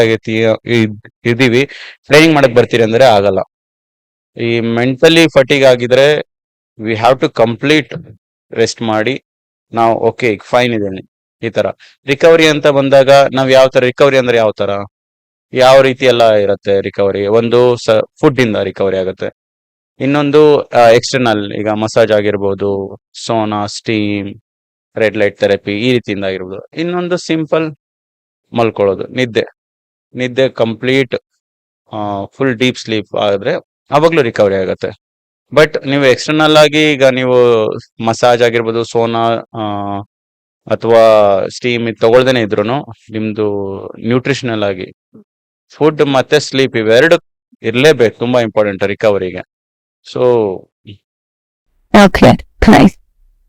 ಇದೀವಿ, ಟ್ರೈನಿಂಗ್ ಮಾಡಕ್ ಬರ್ತೀರಿ ಅಂದ್ರೆ ಆಗಲ್ಲ. ಈ ಮೆಂಟಲಿ ಫಟಿಗ್ ಆಗಿದ್ರೆ we have to complete rest ಮಾಡಿ ನಾವು ಓಕೆ ಈಗ ಫೈನ್ ಇದ್ದೇನೆ. ಈ ತರ ರಿಕವರಿ ಅಂತ ಬಂದಾಗ ನಾವ್ ಯಾವ ತರ ರಿಕವರಿ ಅಂದ್ರೆ ಯಾವ ರೀತಿ ಎಲ್ಲ ಇರತ್ತೆ ರಿಕವರಿ. ಒಂದು ಫುಡ್ ಇಂದ ರಿಕವರಿ ಆಗುತ್ತೆ, ಇನ್ನೊಂದು ಎಕ್ಸ್ಟರ್ನಲ್, ಈಗ ಮಸಾಜ್ ಆಗಿರ್ಬೋದು, Sona, steam, red light therapy, ಈ ರೀತಿಯಿಂದ ಆಗಿರ್ಬೋದು. ಇನ್ನೊಂದು ಸಿಂಪಲ್ ಮಲ್ಕೊಳ್ಳೋದು, ನಿದ್ದೆ ಕಂಪ್ಲೀಟ್ ಫುಲ್ ಡೀಪ್ ಸ್ಲೀಪ್ ಆದ್ರೆ ಅವಾಗ್ಲೂ ರಿಕವರಿ ಆಗುತ್ತೆ. ಬಟ್ ನೀವು ಎಕ್ಸ್ಟರ್ನಲ್ ಆಗಿ ಈಗ ನೀವು ಮಸಾಜ್ ಆಗಿರ್ಬೋದು, ಸೋನಾ ಅಥವಾ ಸ್ಟೀಮ್ ತಗೊಳ್ದೇನೆ ಇದ್ರು ನಿಮ್ದು ನ್ಯೂಟ್ರಿಷನಲ್ ಆಗಿ ಫುಡ್ ಮತ್ತೆ ಸ್ಲೀಪ್ ಇವೆರಡು ಇರ್ಲೇಬೇಕು, ತುಂಬಾ ಇಂಪಾರ್ಟೆಂಟ್ ರಿಕವರಿಗೆ. ಸೊ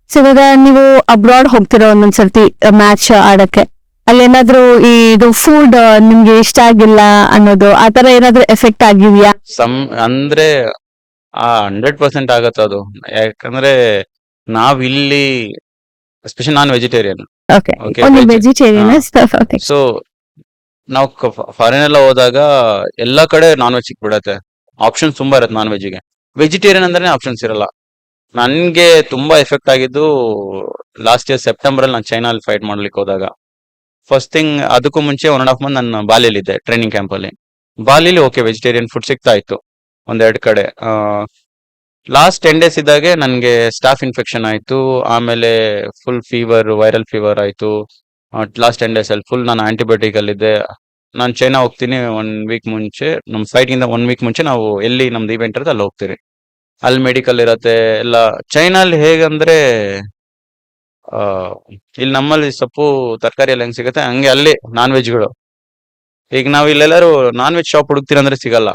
ಸೊ ಇವಾಗ ನೀವು ಅಬ್ರಾಡ್ ಹೋಗ್ತಿರೋ ಒಂದೊಂದ್ಸರ್ತಿ ಮ್ಯಾಚ್ ಆಡಕ್ಕೆ, ಅಲ್ಲೇನಾದ್ರೂ ಇದು ಫುಡ್ ನಿಮ್ಗೆ ಇಷ್ಟ ಆಗಿಲ್ಲ ಅನ್ನೋದು, ಆತರ ಏನಾದ್ರೂ ಎಫೆಕ್ಟ್ ಆಗಿದ್ಯಾ? ಅಂದ್ರೆ 100% ಆಗತ್ತೆ ಅದು. ಯಾಕಂದ್ರೆ ನಾವಿಲ್ಲಿ especially non vegetarian. Okay, Okay, ಒಂದು veg. ವೆಜಿಟೇರಿಯನ್. ಓಕೆ. ಸೊ ನಾವು ಫಾರಿನ್ ಎಲ್ಲ ಹೋದಾಗ ಎಲ್ಲಾ ಕಡೆ ನಾನ್ ವೆಜ್ ಸಿಕ್ಬಿಡತ್ತೆ, ಆಪ್ಷನ್ಸ್ ತುಂಬಾ ಇರತ್ತೆ ನಾನ್ ವೆಜ್ಗೆ. ವೆಜಿಟೇರಿಯನ್ ಅಂದ್ರೆ ಆಪ್ಷನ್ಸ್ ಇರಲ್ಲ. ನನ್ಗೆ ತುಂಬಾ ಎಫೆಕ್ಟ್ ಆಗಿದ್ದು ಲಾಸ್ಟ್ ಇಯರ್ ಸೆಪ್ಟೆಂಬರ್ ಅಲ್ಲಿ ನಾನು ಚೈನಲ್ಲಿ ಫೈಟ್ ಮಾಡ್ಲಿಕ್ಕೆ ಹೋದಾಗ. ಫಸ್ಟ್ ಥಿಂಗ್, ಅದಕ್ಕೂ ಮುಂಚೆ 1.5 month ನಾನು ಬಾಲಿಯಲ್ಲಿದ್ದೆ ಟ್ರೈನಿಂಗ್ ಕ್ಯಾಂಪ್ ಅಲ್ಲಿ. ಬಾಲಿಲಿ ಓಕೆ ವೆಜಿಟೇರಿಯನ್ ಫುಡ್ ಸಿಗ್ತಾ ಇತ್ತು ಒಂದೆರಡು ಕಡೆ. ಲಾಸ್ಟ್ 10 days ಇದ್ದಾಗೆ ನನ್ಗೆ ಸ್ಟಾಫ್ ಇನ್ಫೆಕ್ಷನ್ ಆಯ್ತು, ಆಮೇಲೆ ಫುಲ್ ಫೀವರ್, ವೈರಲ್ ಫೀವರ್ ಆಯ್ತು. ಲಾಸ್ಟ್ 10 days ಅಲ್ಲಿ ಫುಲ್ ನಾನು ಆಂಟಿಬಯೋಟಿಕ್ ಅಲ್ಲಿದ್ದೆ. ನಾನು ಚೈನಾ ಹೋಗ್ತೀನಿ 1 week ಮುಂಚೆ, ನಮ್ ಫ್ಲೈಟ್ ಇಂದ 1 week ಮುಂಚೆ ನಾವು ಎಲ್ಲಿ ನಮ್ದು ಇವೆಂಟ್ ಇರುತ್ತೆ ಅಲ್ಲಿ ಹೋಗ್ತೀರಿ. ಅಲ್ಲಿ ಮೆಡಿಕಲ್ ಇರತ್ತೆ ಎಲ್ಲ. ಚೈನಲ್ಲಿ ಹೇಗಂದ್ರೆ ಆ ಇಲ್ಲಿ ನಮ್ಮಲ್ಲಿ ಸೊಪ್ಪು ತರಕಾರಿ ಎಲ್ಲ ಹೆಂಗ್ ಸಿಗುತ್ತೆ ಹಂಗೆ ಅಲ್ಲಿ ನಾನ್ ವೆಜ್ಗಳು. ಈಗ ನಾವ್ ಇಲ್ಲೆಲ್ಲರೂ ನಾನ್ ವೆಜ್ ಶಾಪ್ ಹುಡುಕ್ತೀರಂದ್ರೆ ಸಿಗಲ್ಲ.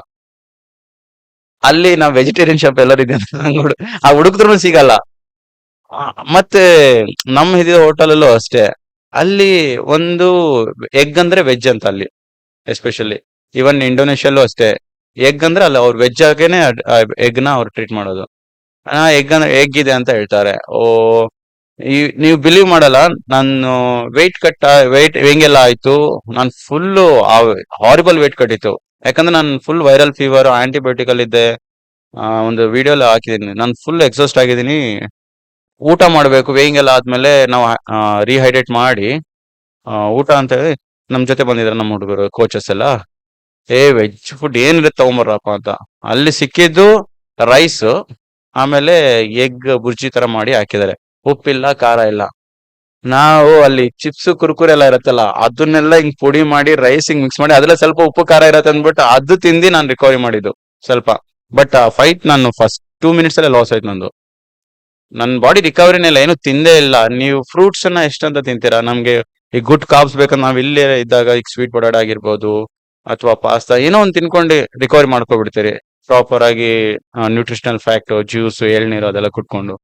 ಅಲ್ಲಿ ನಾವ್ ವೆಜಿಟೇರಿಯನ್ ಶಾಪ್ ಎಲ್ಲರೂ ಇದೆ ಅಂತ ಆ ಹುಡುಕ್ದ್ರು ಸಿಗಲ್ಲ. ಮತ್ತೆ ನಮ್ಮ ಹಿಡಿದ ಹೋಟೆಲ್ ಅಲ್ಲೂ ಅಷ್ಟೇ, ಅಲ್ಲಿ ಒಂದು ಎಗ್ ಅಂದ್ರೆ ವೆಜ್ ಅಂತ ಅಲ್ಲಿ ಎಸ್ಪೆಷಲಿ. ಇವನ್ ಇಂಡೋನೇಷ್ಯಲ್ಲೂ ಅಷ್ಟೇ, ಎಗ್ ಅಂದ್ರೆ ಅಲ್ಲಿ ಅವ್ರು ವೆಜ್ ಆಗೇನೆ ಎಗ್ ನ ಅವ್ರು ಟ್ರೀಟ್ ಮಾಡೋದು. ಎಗ್ ಅಂದ್ರೆ ಎಗ್ ಇದೆ ಅಂತ ಹೇಳ್ತಾರೆ. ನೀವು ಬಿಲೀವ್ ಮಾಡಲ್ಲ, ನಾನು ವೆಯ್ಟ್ ಹೆಂಗೆಲ್ಲ ಆಯ್ತು, ನಾನು ಫುಲ್ ಹಾರಿಬಲ್ ವೆಯ್ಟ್ ಕಟ್ಟಿತ್ತು. ಯಾಕಂದ್ರೆ ನಾನು ಫುಲ್ ವೈರಲ್ ಫೀವರ್ ಆಂಟಿಬಯೋಟಿಕ್ ಅಲ್ಲಿ ಇದ್ದೆ. ಒಂದು ವಿಡಿಯೋ ಎಲ್ಲ ಹಾಕಿದೀನಿ, ನಾನು ಫುಲ್ ಎಕ್ಸಾಸ್ಟ್ ಆಗಿದ್ದೀನಿ. ಊಟ ಮಾಡ್ಬೇಕು ವೇಯಿಂಗ್ ಎಲ್ಲ ಆದ್ಮೇಲೆ ನಾವು ರಿಹೈಡ್ರೇಟ್ ಮಾಡಿ ಊಟ ಅಂತ ಹೇಳಿ ನಮ್ ಜೊತೆ ಬಂದಿದ್ರು ನಮ್ಮ ಹುಡುಗರು ಕೋಚಸ್ ಎಲ್ಲ. ವೆಜ್ ಫುಡ್ ಏನಿರುತ್ತೆ ತಗೊಂಬರ್ರಪ್ಪ ಅಂತ. ಅಲ್ಲಿ ಸಿಕ್ಕಿದ್ದು ರೈಸ್, ಆಮೇಲೆ ಎಗ್ ಬುರ್ಜಿ ತರ ಮಾಡಿ ಹಾಕಿದ್ದಾರೆ. ಉಪ್ಪಿಲ್ಲ, ಖಾರ ಇಲ್ಲ. ನಾವು ಅಲ್ಲಿ ಚಿಪ್ಸ್ ಕುರ್ಕುರೆ ಎಲ್ಲ ಇರತ್ತಲ್ಲ, ಅದನ್ನೆಲ್ಲ ಹಿಂಗ್ ಪುಡಿ ಮಾಡಿ ರೈಸ್ ಹಿಂಗ್ ಮಿಕ್ಸ್ ಮಾಡಿ ಅದ್ರಲ್ಲಿ ಸ್ವಲ್ಪ ಉಪ್ಪು ಖಾರ ಇರತ್ತೆ ಅಂದ್ಬಿಟ್ಟು ಅದು ತಿಂದು ನಾನು ರಿಕವರಿ ಮಾಡಿದ್ದು ಸ್ವಲ್ಪ. ಬಟ್ ಆ ಫೈಟ್ ನಾನು ಫಸ್ಟ್ 2 minutes ಅಲ್ಲೇ ಲಾಸ್ ಆಯ್ತು ನಂದು. ನನ್ ಬಾಡಿ ರಿಕವರಿನೇ ಇಲ್ಲ, ಏನು ತಿಂದೇ ಇಲ್ಲ. ನೀವು ಫ್ರೂಟ್ಸ್ ಅನ್ನ ಎಷ್ಟಂತ ತಿಂತೀರಾ? ನಮ್ಗೆ ಈ ಗುಡ್ ಕಾಬ್ಸ್ ಬೇಕಂದ್ರೆ ನಾವ್ ಇಲ್ಲೇ ಇದ್ದಾಗ ಈಗ ಸ್ವೀಟ್ ಪೊಟಾಟೋ ಆಗಿರ್ಬೋದು ಅಥವಾ ಪಾಸ್ತಾ ಏನೋ ಒಂದು ತಿನ್ಕೊಂಡು ರಿಕವರಿ ಮಾಡ್ಕೊಬಿಡ್ತೀರಿ ಪ್ರಾಪರ್ ಆಗಿ. ನ್ಯೂಟ್ರಿಷನಲ್ ಫ್ಯಾಕ್ಟ್, ಜ್ಯೂಸ್, ಎಳ್ನೀರು ಅದೆಲ್ಲ ಕುಟ್ಕೊಂಡು.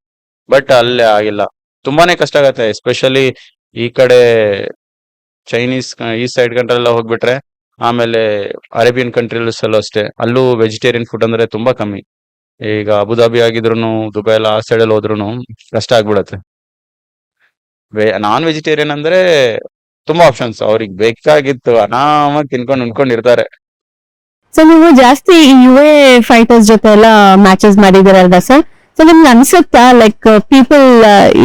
ಬಟ್ ಅಲ್ಲೇ ಆಗಿಲ್ಲ, ತುಂಬಾನೇ ಕಷ್ಟ ಆಗತ್ತೆ. ಎಸ್ಪೆಷಲಿ ಈ ಕಡೆ ಚೈನೀಸ್ ಈ ಸೈಡ್ ಕಂಟ್ರಿ ಎಲ್ಲ ಹೋಗ್ಬಿಟ್ರೆ, ಆಮೇಲೆ ಅರೇಬಿಯನ್ ಕಂಟ್ರೀಸ್ ಅಲ್ಲೂ ಅಷ್ಟೇ, ಅಲ್ಲೂ ವೆಜಿಟೇರಿಯನ್ ಫುಡ್ ಅಂದ್ರೆ ತುಂಬಾ ಕಮ್ಮಿ. ಈಗ ಅಬುದಾಬಿ ಆಗಿದ್ರು, ದುಬೈ ಎಲ್ಲ ಆ ಸೈಡ್ ಅಲ್ಲಿ ಹೋದ್ರು ಕಷ್ಟ ಆಗ್ಬಿಡತ್ತೆ. ನಾನ್ ವೆಜಿಟೇರಿಯನ್ ಅಂದ್ರೆ ತುಂಬಾ ಆಪ್ಷನ್ಸ್, ಅವ್ರಿಗೆ ಬೇಕಾಗಿತ್ತು ಆರಾಮಾಗಿ ತಿನ್ಕೊಂಡು ಉಣ್ಕೊಂಡಿರ್ತಾರೆ. ಸೊ ನೀವು ಜಾಸ್ತಿ ಯು.ಎ ಫೈಟರ್ಸ್ ಜೊತೆ ಎಲ್ಲ ಮ್ಯಾಚಸ್ ಮಾಡಿದಿರಲ್ವಾ ಸರ್? ಸೊ ನಿಮ್ಗೆ ಅನ್ಸುತ್ತಾ ಲೈಕ್ ಪೀಪಲ್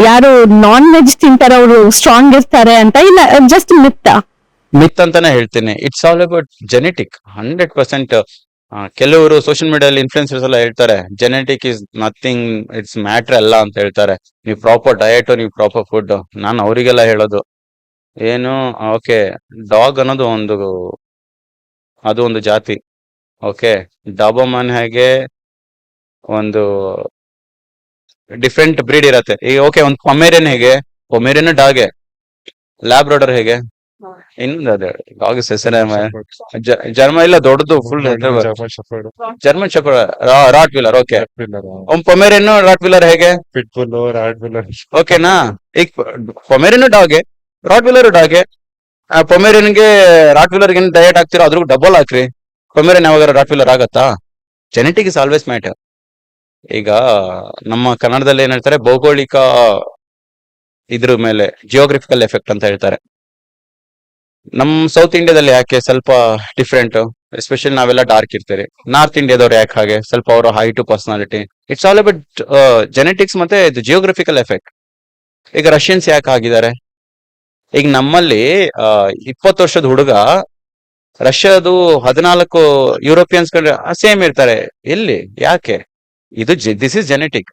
ಯಾರು ನಾನ್ ವೆಜ್ ತಿಂತಾರೆ ಅವರು ಸ್ಟ್ರಾಂಗ್ ಇರ್ತಾರೆ ಅಂತ, ಇಲ್ಲ ಜಸ್ಟ್ ಮಿತ್ ಅಂತಾನೆ ಹೇಳ್ತೀನಿ. It's all about genetic 100%. ಕೆಲವರು ಸೋಷಿಯಲ್ ಮೀಡಿಯಾದಲ್ಲಿ ಇನ್ಫ್ಲುಯೆನ್ಸರ್ಸ್ ಎಲ್ಲ ಹೇಳ್ತಾರೆ genetic is nothing, it's matter ಅಲ್ಲ ಅಂತ ಹೇಳ್ತಾರೆ. ನೀವು ಪ್ರಾಪರ್ ಡಯಟ್, ನೀವು ಪ್ರಾಪರ್ ಫುಡ್. ನಾನು ಅವರಿಗೆಲ್ಲ ಹೇಳೋದು ಏನು, ಓಕೆ, ಡಾಗ್ ಅನ್ನೋದು ಅದು ಒಂದು ಜಾತಿ. ಓಕೆ, ಡಾಬರ್ಮನ್ ಹೇಗೆ ಒಂದು ಡಿಫ್ರೆಂಟ್ ಬ್ರೀಡ್ ಇರತ್ತೆ. ಈಗ ಓಕೆ, ಒಂದು ಪೊಮೇರಿಯನ್ ಹೇಗೆ, ಪೊಮೇರಿಯನ್ ಡಾಗೆ. ಲ್ಯಾಬ್ರಾಡರ್ ಹೇಗೆ, ಇನ್ನೊಂದು ಅದೇ ಡಾಗ್ ಹೆಸರೇ ಜರ್ಮ ಇಲ್ಲ, ದೊಡ್ಡದು full German shepherd, rottweiler. Okay, ಒಂದು ಪೊಮೇರಿಯನ್ ರಾಟ್ ವೀಲರ್ ಹೇಗೆ, ಓಕೆನಾ? ಈಗ ಪೊಮೇರಿಯನ್ ಡಾಗೆ, ರಾಟ್ ವೀಲರ್ ಡಾಗೆ. ಪೊಮೇರಿಯನ್ಗೆ ರಾಟ್ ವೀಲರ್ ಏನ್ ಡಯಟ್ ಹಾಕ್ತಿರೋ ಅದ್ರ ಡಬಲ್ ಹಾಕ್ರಿ, ಪೊಮೇರಿಯನ್ ಯಾವಾಗ ರಾಟ್ ವೀಲರ್ ಆಗತ್ತಾ? Genetic is always matter. ಈಗ ನಮ್ಮ ಕನ್ನಡದಲ್ಲಿ ಏನ್ ಹೇಳ್ತಾರೆ, ಭೌಗೋಳಿಕ ಇದ್ರ ಮೇಲೆ ಜಿಯೋಗ್ರಫಿಕಲ್ ಎಫೆಕ್ಟ್ ಅಂತ ಹೇಳ್ತಾರೆ. ನಮ್ ಸೌತ್ ಇಂಡಿಯಾದಲ್ಲಿ ಯಾಕೆ ಸ್ವಲ್ಪ ಡಿಫ್ರೆಂಟ್, ಎಸ್ಪೆಷಲಿ ನಾವೆಲ್ಲ ಡಾರ್ಕ್ ಇರ್ತೀರಿ. ನಾರ್ತ್ ಇಂಡಿಯಾದವ್ರು ಯಾಕೆ ಹಾಗೆ, ಸ್ವಲ್ಪ ಅವರ height, personality. It's all about genetics ಮತ್ತೆ ಇದು ಜಿಯೋಗ್ರಫಿಕಲ್ ಎಫೆಕ್ಟ್. ಈಗ ರಷ್ಯನ್ಸ್ ಯಾಕೆ ಆಗಿದ್ದಾರೆ? ಈಗ ನಮ್ಮಲ್ಲಿ 20 ವರ್ಷದ ಹುಡುಗ ರಷ್ಯಾದು 14 ಯುರೋಪಿಯನ್ಸ್ ಕಂಡ್ರೆ ಸೇಮ್ ಇರ್ತಾರೆ. ಎಲ್ಲಿ, ಯಾಕೆ? ಇದು ದಿಸ್ ಇಸ್ ಜೆನೆಟಿಕ್.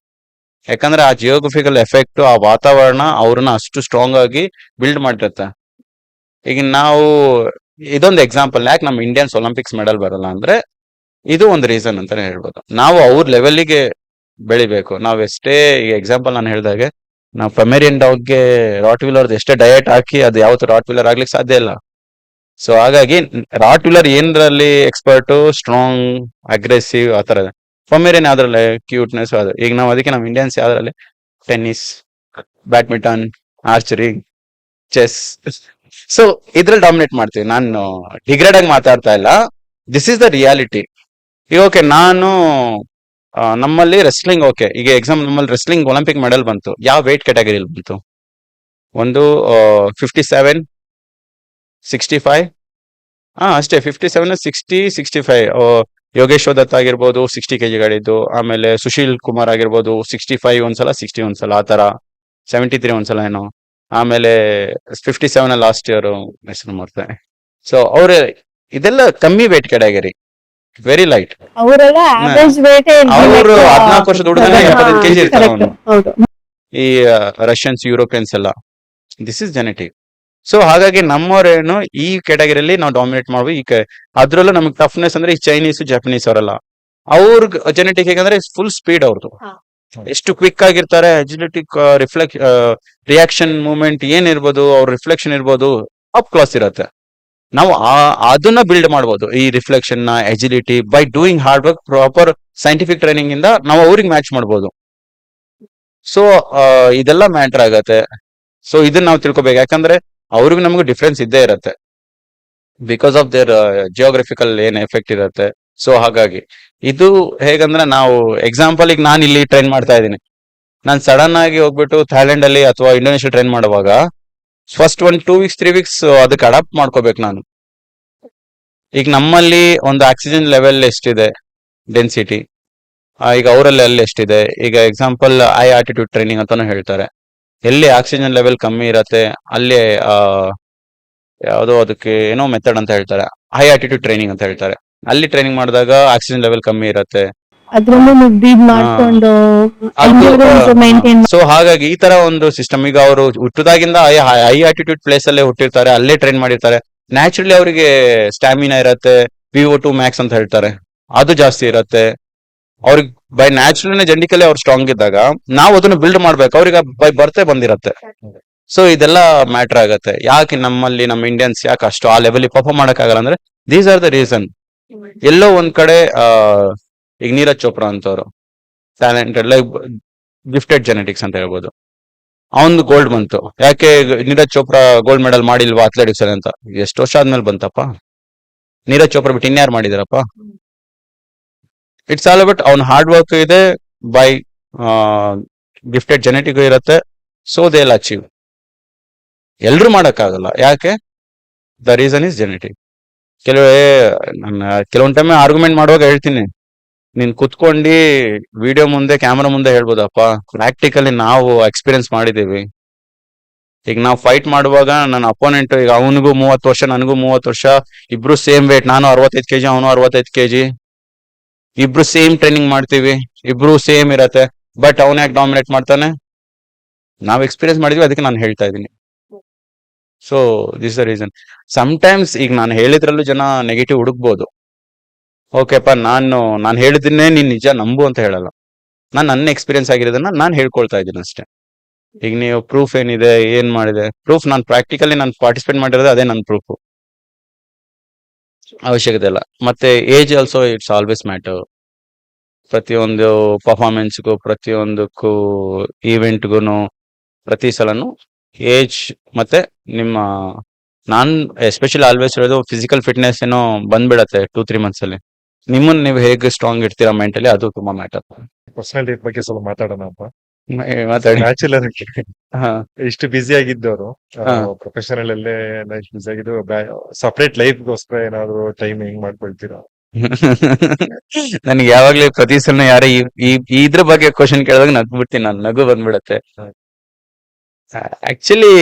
ಯಾಕಂದ್ರೆ ಆ ಜಿಯೋಗ್ರಫಿಕಲ್ ಎಫೆಕ್ಟ್, ಆ ವಾತಾವರಣ ಅವ್ರನ್ನ ಅಷ್ಟು ಸ್ಟ್ರಾಂಗ್ ಆಗಿ ಬಿಲ್ಡ್ ಮಾಡಿರುತ್ತೆ. ಈಗ ನಾವು ಇದೊಂದು ಎಕ್ಸಾಂಪಲ್, ಯಾಕೆ ನಮ್ಮ ಇಂಡಿಯನ್ಸ್ ಒಲಿಂಪಿಕ್ಸ್ ಮೆಡಲ್ ಬರಲ್ಲ ಅಂದ್ರೆ ಇದು ಒಂದು ರೀಸನ್ ಅಂತಾನೆ ಹೇಳ್ಬೋದು. ನಾವು ಅವ್ರ ಲೆವೆಲ್ಗೆ ಬೆಳಿಬೇಕು. ನಾವ್ ಎಷ್ಟೇ, ಈಗ ಎಕ್ಸಾಂಪಲ್ ನಾನು ಹೇಳ್ದಾಗೆ, ನಾವು ಪೊಮೇರಿಯನ್ ಡಾಗ್ಗೆ ರಾಟ್ ವೀಲರ್ ಎಷ್ಟೇ ಡಯಟ್ ಹಾಕಿ ಅದು ಯಾವತ್ತು ರಾಟ್ ವೀಲರ್ ಆಗ್ಲಿಕ್ಕೆ ಸಾಧ್ಯ ಇಲ್ಲ. ಸೊ ಹಾಗಾಗಿ ರಾಟ್ ವೀಲರ್ ಏನರಲ್ಲಿ ಎಕ್ಸ್ಪರ್ಟ್, ಸ್ಟ್ರಾಂಗ್, ಅಗ್ರೆಸಿವ್ ಆ ತರ. ಪೊಮೇರಿಯನ್ ಯಾವ್ದ್ರಲ್ಲಿ ಕ್ಯೂಟ್ನೆಸ್ ಅದು. ಈಗ ನಾವು ಅದಕ್ಕೆ ನಮ್ಮ ಇಂಡಿಯನ್ಸ್ ಯಾವ್ದ್ರಲ್ಲಿ tennis, badminton, archery, chess, so ಇದ್ರಲ್ಲಿ ಡಾಮಿನೇಟ್ ಮಾಡ್ತೀವಿ. ನಾನು ಡಿಗ್ರೇಡ್ ಆಗಿ ಮಾತಾಡ್ತಾ ಇಲ್ಲ, ದಿಸ್ ಇಸ್ ದ ರಿಯಾಲಿಟಿ. ಈಗ ಓಕೆ, ನಾನು ನಮ್ಮಲ್ಲಿ ರೆಸ್ಲಿಂಗ್ ಓಕೆ, ಈಗ ಎಕ್ಸಾಮ್ ನಮ್ಮಲ್ಲಿ ರೆಸ್ಲಿಂಗ್ ಒಲಿಂಪಿಕ್ ಮೆಡಲ್ ಬಂತು, ಯಾವ ವೇಟ್ ಕ್ಯಾಟಗರಿಯಲ್ಲಿ ಬಂತು? ಒಂದು 57, 65, ಅಷ್ಟೇ 57, 60, 65. ಯೋಗೇಶ್ ದತ್ ಆಗಿರ್ಬೋದು 60 kg ಗಾಡಿದ್ದು, ಆಮೇಲೆ ಸುಶೀಲ್ ಕುಮಾರ್ ಆಗಿರ್ಬೋದು 65 ಒಂದ್ಸಲ, 60 ಒಂದ್ಸಲ, ಆ ತರ 73 ಒಂದ್ಸಲ ಏನೋ, ಆಮೇಲೆ 57 ಲಾಸ್ಟ್ ಇಯರ್ ಹೆಸರು ಮಾಡ್ತಾರೆ. ಸೊ ಅವ್ರ ಇದೆಲ್ಲ ಕಮ್ಮಿ ವೇಟ್ ಕ್ಯಾಟಗರಿ, ವೆರಿ ಲೈಟ್. ಅವರೆಲ್ಲ average weight ಅವರು 14 ವರ್ಷದ ಹುಡುಗನೇ 75 kg ಇರ್ತಾರೆ ಅವನು. ಹೌದು. ಈ ರಷ್ಯನ್ಸ್, ಯುರೋಪಿಯನ್ಸ್ ಎಲ್ಲ, ದಿಸ್ ಇಸ್ ಜೆನೆಟಿಕ್. ಸೊ ಹಾಗಾಗಿ ನಮ್ಮವರೇನು ಈ ಕ್ಯಾಟಗರಿಯಲ್ಲಿ ನಾವು ಡಾಮಿನೇಟ್ ಮಾಡ್ಬೋದು. ಅದ್ರಲ್ಲೂ ನಮಗೆ ಟಫ್ನೆಸ್ ಅಂದ್ರೆ ಈ ಚೈನೀಸ್, ಜಪನೀಸ್ ಅವರೆಲ್ಲ, ಅವ್ರ ಜೆನೆಟಿಕ್ ಹೇಗಂದ್ರೆ ಫುಲ್ ಸ್ಪೀಡ್ ಅವ್ರದ್ದು, ಎಷ್ಟು ಕ್ವಿಕ್ ಆಗಿರ್ತಾರೆ. ಅಜಿಲಿಟಿಕ್, ರಿಯಾಕ್ಷನ್ ಮೂವ್ಮೆಂಟ್ ಏನಿರ್ಬೋದು, ಅವ್ರ ರಿಫ್ಲೆಕ್ಷನ್ ಇರ್ಬೋದು, ಅಪ್ ಕ್ಲಾಸ್ ಇರತ್ತೆ. ನಾವು ಅದನ್ನ ಬಿಲ್ಡ್ ಮಾಡ್ಬೋದು, ಈ ರಿಫ್ಲೆಕ್ಷನ್ ನ, agility, by doing hard work, proper scientific training ಇಂದ ನಾವು ಅವ್ರಿಗೆ ಮ್ಯಾಚ್ ಮಾಡ್ಬೋದು. ಸೊ ಇದೆಲ್ಲ ಮ್ಯಾಟರ್ ಆಗತ್ತೆ. ಸೊ ಇದನ್ನ ನಾವು ತಿಳ್ಕೊಬೇಕು, ಯಾಕಂದ್ರೆ ಅವ್ರಿಗೂ ನಮಗೂ ಡಿಫ್ರೆನ್ಸ್ ಇದ್ದೇ ಇರತ್ತೆ, ಬಿಕಾಸ್ ಆಫ್ ದೇರ್ ಜಿಯೋಗ್ರಫಿಕಲ್ ಏನ್ ಎಫೆಕ್ಟ್ ಇರತ್ತೆ. ಸೊ ಹಾಗಾಗಿ ಇದು ಹೇಗಂದ್ರೆ, ನಾವು ಎಕ್ಸಾಂಪಲ್ ಈಗ ನಾನು ಇಲ್ಲಿ ಟ್ರೈನ್ ಮಾಡ್ತಾ ಇದ್ದೀನಿ, ನಾನು ಸಡನ್ ಆಗಿ ಹೋಗ್ಬಿಟ್ಟು ಥೈಲ್ಯಾಂಡ್ ಅಲ್ಲಿ ಅಥವಾ ಇಂಡೋನೇಷ್ಯಾ ಟ್ರೈನ್ ಮಾಡುವಾಗ ಫಸ್ಟ್ 2 weeks 3 weeks ಅದಕ್ಕೆ ಅಡಾಪ್ಟ್ ಮಾಡ್ಕೋಬೇಕು ನಾನು. ಈಗ ನಮ್ಮಲ್ಲಿ ಒಂದು ಆಕ್ಸಿಜನ್ ಲೆವೆಲ್ ಎಷ್ಟಿದೆ, ಡೆನ್ಸಿಟಿ, ಈಗ ಅವರಲ್ಲಿ ಅಲ್ಲಿ ಎಷ್ಟಿದೆ. ಈಗ ಎಕ್ಸಾಂಪಲ್ ಹೈ ಆಲ್ಟಿಟ್ಯೂಡ್ ಟ್ರೈನಿಂಗ್ ಅಂತಾನು ಹೇಳ್ತಾರೆ. ಎಲ್ಲಿ ಆಕ್ಸಿಜನ್ ಲೆವೆಲ್ ಕಮ್ಮಿ ಇರತ್ತೆ ಅಲ್ಲಿ ಯಾವುದೋ ಅದಕ್ಕೆ ಏನೋ ಮೆಥಡ್ ಅಂತ ಹೇಳ್ತಾರೆ, ಹೈ ಆಲ್ಟಿಟ್ಯೂಡ್ ಟ್ರೈನಿಂಗ್ ಅಂತ ಹೇಳ್ತಾರೆ. ಅಲ್ಲಿ ಟ್ರೈನಿಂಗ್ ಮಾಡಿದಾಗ ಆಕ್ಸಿಜನ್ ಲೆವೆಲ್ ಕಮ್ಮಿ ಇರತ್ತೆ. ಅದ್ರಲ್ಲೂ ನೀವು ಬ್ರೀದ್ ಮಾಡ್ಕೊಂಡು endurance maintain ಸೊ ಹಾಗಾಗಿ ಈ ತರ ಒಂದು ಸಿಸ್ಟಮ್, ಈಗ ಅವರು ಹುಟ್ಟದಾಗಿಂದ ಹೈ ಆಲ್ಟಿಟ್ಯೂಡ್ ಪ್ಲೇಸ್ ಅಲ್ಲೇ ಹುಟ್ಟಿರ್ತಾರೆ, ಅಲ್ಲೇ ಟ್ರೈನ್ ಮಾಡಿರ್ತಾರೆ. ನ್ಯಾಚುರಲಿ ಅವರಿಗೆ ಸ್ಟಾಮಿನಾ ಇರತ್ತೆ, VO2 ಮ್ಯಾಕ್ಸ್ ಅಂತ ಹೇಳ್ತಾರೆ, ಅದು ಜಾಸ್ತಿ ಇರತ್ತೆ. ಅವ್ರಿಗೆ ಬೈ ನ್ಯಾಚುರಲ್ ಜೆನೆಟಿಕಲಿ ಅವ್ರು ಸ್ಟ್ರಾಂಗ್ ಇದ್ದಾಗ ನಾವು ಅದನ್ನ ಬಿಲ್ಡ್ ಮಾಡ್ಬೇಕು, ಅವ್ರಿಗೆ ಬೈ ಬರ್ತೆ ಬಂದಿರತ್ತೆ. ಸೊ ಇದೆಲ್ಲ ಮ್ಯಾಟರ್ ಆಗತ್ತೆ. ಯಾಕೆ ನಮ್ಮಲ್ಲಿ ನಮ್ಮ ಇಂಡಿಯನ್ಸ್ ಯಾಕೆ ಅಷ್ಟು ಆ ಲೆವೆಲ್ ಪರ್ಫಾರ್ಮ್ ಮಾಡಕ್ ಆಗಲ್ಲ ಅಂದ್ರೆ, ದೀಸ್ ಆರ್ ದ ರೀಸನ್. ಎಲ್ಲೋ ಒಂದ್ ಕಡೆ ಈಗ ನೀರಜ್ ಚೋಪ್ರಾ ಅಂತವ್ರು ಟ್ಯಾಲೆಂಟೆಡ್, ಲೈಕ್ ಗಿಫ್ಟೆಡ್ ಜೆನೆಟಿಕ್ಸ್ ಅಂತ ಹೇಳ್ಬೋದು. ಅವನ್ದು ಗೋಲ್ಡ್ ಬಂತು, ಯಾಕೆ ನೀರಜ್ ಚೋಪ್ರಾ ಗೋಲ್ಡ್ ಮೆಡಲ್ ಮಾಡಿಲ್ವಾ ಅಥ್ಲೆಟಿಕ್ಸ್ ಅಲ್ಲಿ ಅಂತ? ಎಷ್ಟು ವರ್ಷ ಆದ್ಮೇಲೆ ಬಂತಪ್ಪ. ನೀರಜ್ ಚೋಪ್ರಾ ಬಿಟ್ಟು ಇನ್ಯಾರು ಮಾಡಿದಾರಪ್ಪ? ಇಟ್ಸ್ ಆಲ್ ಅಬೌಟ್ ಅವ್ನ ಹಾರ್ಡ್ ವರ್ಕ್ ಇದೆ, ಬೈ ಗಿಫ್ಟೆಡ್ ಜೆನೆಟಿಕ್ ಇರುತ್ತೆ. So they will achieve. ಎಲ್ರು ಮಾಡಕ್ಕಾಗಲ್ಲ, ಯಾಕೆ? The reason is genetic. ಕೆಲವೊಂದ್ ಟೈಮ್ ಆರ್ಗ್ಯುಮೆಂಟ್ ಮಾಡುವಾಗ ಹೇಳ್ತೀನಿ, ನೀನ್ ಕುತ್ಕೊಂಡು ವಿಡಿಯೋ ಮುಂದೆ, ಕ್ಯಾಮ್ರಾ ಮುಂದೆ ಹೇಳ್ಬೋದಪ್ಪ, ಪ್ರಾಕ್ಟಿಕಲಿ ನಾವು ಎಕ್ಸ್ಪೀರಿಯನ್ಸ್ ಮಾಡಿದೀವಿ. ಈಗ ನಾವು ಫೈಟ್ ಮಾಡುವಾಗ ನನ್ನ ಅಪೋನೆಂಟ್, ಈಗ ಅವನಿಗೂ 30 ವರ್ಷ, ನನಗೂ 30 ವರ್ಷ, ಇಬ್ರು ಸೇಮ್ ವೇಟ್, ನಾನು 65 kg, ಅವನು 65 kg, ಇಬ್ರು ಸೇಮ್ ಟ್ರೈನಿಂಗ್ ಮಾಡ್ತೀವಿ, ಇಬ್ರು ಸೇಮ್ ಇರತ್ತೆ. ಬಟ್ ಅವನ್ ಯಾಕೆ ಡಾಮಿನೇಟ್ ಮಾಡ್ತಾನೆ? ನಾವ್ ಎಕ್ಸ್ಪೀರಿಯನ್ಸ್ ಮಾಡಿದ್ವಿ, ಅದಕ್ಕೆ ನಾನು ಹೇಳ್ತಾ ಇದ್ದೀನಿ. So this the reason. Sometimes ಈಗ ನಾನು ಹೇಳಿದ್ರಲ್ಲೂ ಜನ ನೆಗೆಟಿವ್ ಹುಡುಕ್ಬೋದು. ಓಕೆಪ್ಪ, ನಾನು ಹೇಳಿದ್ದನ್ನೇ ನೀನ್ ನಿಜ ನಂಬು ಅಂತ ಹೇಳಲ್ಲ. ನಾನು ನನ್ನ ಎಕ್ಸ್ಪೀರಿಯನ್ಸ್ ಆಗಿರೋದನ್ನ ನಾನು ಹೇಳ್ಕೊಳ್ತಾ ಇದ್ದೀನಿ ಅಷ್ಟೇ. ಈಗ ನೀವು ಪ್ರೂಫ್ ಏನಿದೆ, ಏನ್ ಮಾಡಿದೆ, ಪ್ರೂಫ್ ನಾನು ಪ್ರಾಕ್ಟಿಕಲಿ ನಾನು ಪಾರ್ಟಿಸಿಪೇಟ್ ಮಾಡಿರೋದು, ಅದೇ ನನ್ನ ಪ್ರೂಫ್. ಅವಶ್ಯಕತೆ ಇಲ್ಲ. ಮತ್ತೆ age also it's always matter. ಪ್ರತಿಯೊಂದು ಪರ್ಫಾರ್ಮೆನ್ಸ್ಗೂ, ಪ್ರತಿಯೊಂದಕ್ಕೂ ಈವೆಂಟ್ಗೂ, ಪ್ರತಿ ಸಲನು ಏಜ್ ಮತ್ತೆ ನಿಮ್ಮ, ನಾನ್ ಎಸ್ಪೆಷಲಿ ಆಲ್ವೇಸ್ ಹೇಳೋದು, ಫಿಸಿಕಲ್ ಫಿಟ್ನೆಸ್ ಏನೋ ಬಂದ್ಬಿಡತ್ತೆ 2-3 months ಅಲ್ಲಿ. ನಿಮ್ಮನ್ನ ನೀವು ಹೇಗೆ ಸ್ಟ್ರಾಂಗ್ ಇರ್ತೀರಾ ಮೆಂಟಲಿ, ಅದು ತುಂಬಾ ಮ್ಯಾಟರ್. ಪರ್ಸನಲ್ ಲೈಫ್ ಬಗ್ಗೆ ಸ್ವಲ್ಪ ಮಾತಾಡೋಣ ಅಪ್ಪ. ಮಾತಾಡಿ. ಬ್ಯಾಚುಲರ್ ಹಾ. ಇಷ್ಟು ಬಿಸಿ ಆಗಿದ್ದವರು, ಪ್ರೊಫೆಷನಲ್ ಅಲ್ಲೇ ಲೈಫ್ ಬಿಸಿ ಆಗಿದ್ದು, ಸಪರೇಟ್ ಲೈಫ್ಗೋಸ್ಕರ ಏನಾದ್ರು ಟೈಮ್ ಹೆಂಗ್ ಮಾಡ್ಕೊಳ್ತೀರಾ? ನನ್ಗೆ ಯಾವಾಗ್ಲೂ ಪ್ರತಿ ಸಲ ಯಾರೇ ಇದ್ರ ಬಗ್ಗೆ ಕ್ವಶನ್ ಕೇಳಿದಾಗ ನಗ್ಬಿಡ್ತೀನಿ, ನಾನು ನಗು ಬಂದ್ಬಿಡತ್ತೆ. ಆಕ್ಚುಲಿ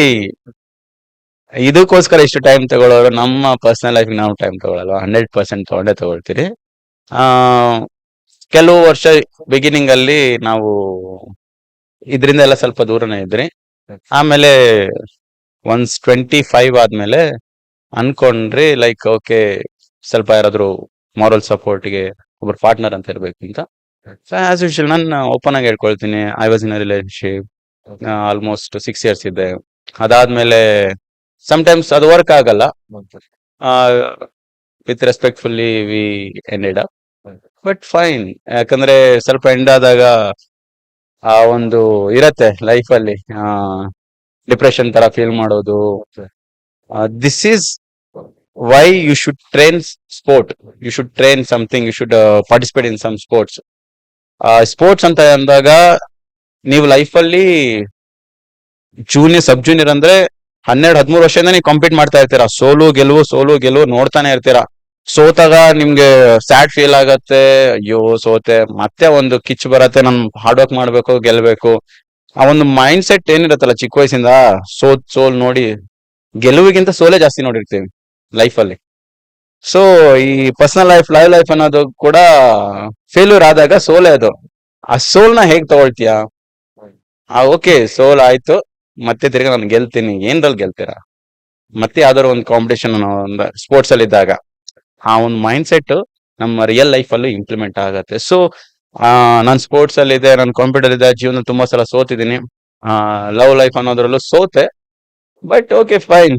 ಇದಕ್ಕೋಸ್ಕರ ಇಷ್ಟು ಟೈಮ್ ತಗೊಳ್ಳೋರು, ನಮ್ಮ ಪರ್ಸನಲ್ ಲೈಫ್ ನಾವು ಟೈಮ್ ತಗೊಳ್ಳಲ್ವಾ? 100% ತಗೊಂಡೇ ತಗೊಳ್ತೀರಿ. ಕೆಲವು ವರ್ಷ ಬಿಗಿನಿಂಗ್ ಅಲ್ಲಿ ನಾವು ಇದರಿಂದ ಎಲ್ಲ ಸ್ವಲ್ಪ ದೂರನೇ ಇದ್ರಿ. ಆಮೇಲೆ ಒನ್ಸ್ 25 ಆದ್ಮೇಲೆ ಅನ್ಕೊಂಡ್ರಿ, ಲೈಕ್ ಓಕೆ, ಸ್ವಲ್ಪ ಯಾರಾದ್ರೂ ಮಾರಲ್ ಸಪೋರ್ಟ್ಗೆ ಒಬ್ರು ಪಾರ್ಟ್ನರ್ ಅಂತ ಇರ್ಬೇಕು ಅಂತ. ಸೊ ಆಸ್ ಯೂಶುವಲ್ ನಾನು ಓಪನ್ ಆಗಿ ಹೇಳ್ಕೊಳ್ತೀನಿ, I was in a relationship almost 6 years ಇದೆ. ಅದಾದ್ಮೇಲೆ ಸಮ್ಟೈಮ್ಸ್ ಅದು ವರ್ಕ್ ಆಗಲ್ಲ, with respectfully we ended up, but fine. ಯಾಕಂದ್ರೆ ಸ್ವಲ್ಪ ಎಂಡ್ ಆದಾಗ ಆ ಒಂದು ಇರತ್ತೆ ಲೈಫ್ ಅಲ್ಲಿ, ಡಿಪ್ರೆಷನ್ ತರ ಫೀಲ್ ಮಾಡೋದು. This is why you should train sport, you should train something, you should participate in some sports. Sports ಅಂತ ಅಂದಾಗ ನೀವು ಲೈಫಲ್ಲಿ ಜೂನಿಯರ್ ಸಬ್ ಜೂನಿಯರ್ ಅಂದ್ರೆ 12-13 ವರ್ಷದಿಂದ ನೀವು ಕಾಂಪೀಟ್ ಮಾಡ್ತಾ ಇರ್ತೀರಾ. ಸೋಲು ಗೆಲುವು ನೋಡ್ತಾನೆ ಇರ್ತೀರಾ. ಸೋತಾಗ ನಿಮ್ಗೆ ಸ್ಯಾಡ್ ಫೀಲ್ ಆಗತ್ತೆ, ಅಯ್ಯೋ ಸೋತೆ, ಮತ್ತೆ ಒಂದು ಕಿಚ್ಚು ಬರತ್ತೆ, ನನ್ ಹಾರ್ಡ್ ವರ್ಕ್ ಮಾಡ್ಬೇಕು, ಗೆಲ್ಬೇಕು. ಆ ಒಂದು ಮೈಂಡ್ ಸೆಟ್ ಏನಿರತ್ತಲ್ಲ ಚಿಕ್ಕ ವಯಸ್ಸಿಂದ, ಸೋಲ್ ನೋಡಿ ಗೆಲುವಿಗಿಂತ ಸೋಲೆ ಜಾಸ್ತಿ ನೋಡಿರ್ತೀವಿ ಲೈಫಲ್ಲಿ. ಸೊ ಈ ಪರ್ಸನಲ್ ಲೈಫ್ ಅನ್ನೋದು ಕೂಡ ಫೇಲ್ಯೂರ್ ಆದಾಗ ಸೋಲೆ ಅದು. ಆ ಸೋಲ್ನ ಹೇಗ್ ತಗೊಳ್ತೀಯಾ? ಓಕೆ ಸೋಲ್ ಆಯ್ತು, ಮತ್ತೆ ತಿರ್ಗಾ ನಾನು ಗೆಲ್ತೀನಿ, ಏನ್ರಲ್ಲಿ ಗೆಲ್ತೀರಾ? ಮತ್ತೆ ಯಾವ್ದಾದ್ರು ಒಂದು ಕಾಂಪಿಟೇಷನ್ ಸ್ಪೋರ್ಟ್ಸ್ ಅಲ್ಲಿ ಇದ್ದಾಗ ಆ ಒಂದು ಮೈಂಡ್ ಸೆಟ್ ನಮ್ಮ ರಿಯಲ್ ಲೈಫ್ ಅಲ್ಲೂ ಇಂಪ್ಲಿಮೆಂಟ್ ಆಗತ್ತೆ. ಸೊ ನಾನು ಸ್ಪೋರ್ಟ್ಸ್ ಅಲ್ಲಿ ಇದೆ, ನಾನು ಕಾಂಪಿಟೇಟರ್ ಇದೆ, ಜೀವನ ತುಂಬಾ ಸಲ ಸೋತಿದ್ದೀನಿ. ಲವ್ ಲೈಫ್ ಅನ್ನೋದ್ರಲ್ಲೂ ಸೋತೆ, ಬಟ್ ಓಕೆ ಫೈನ್.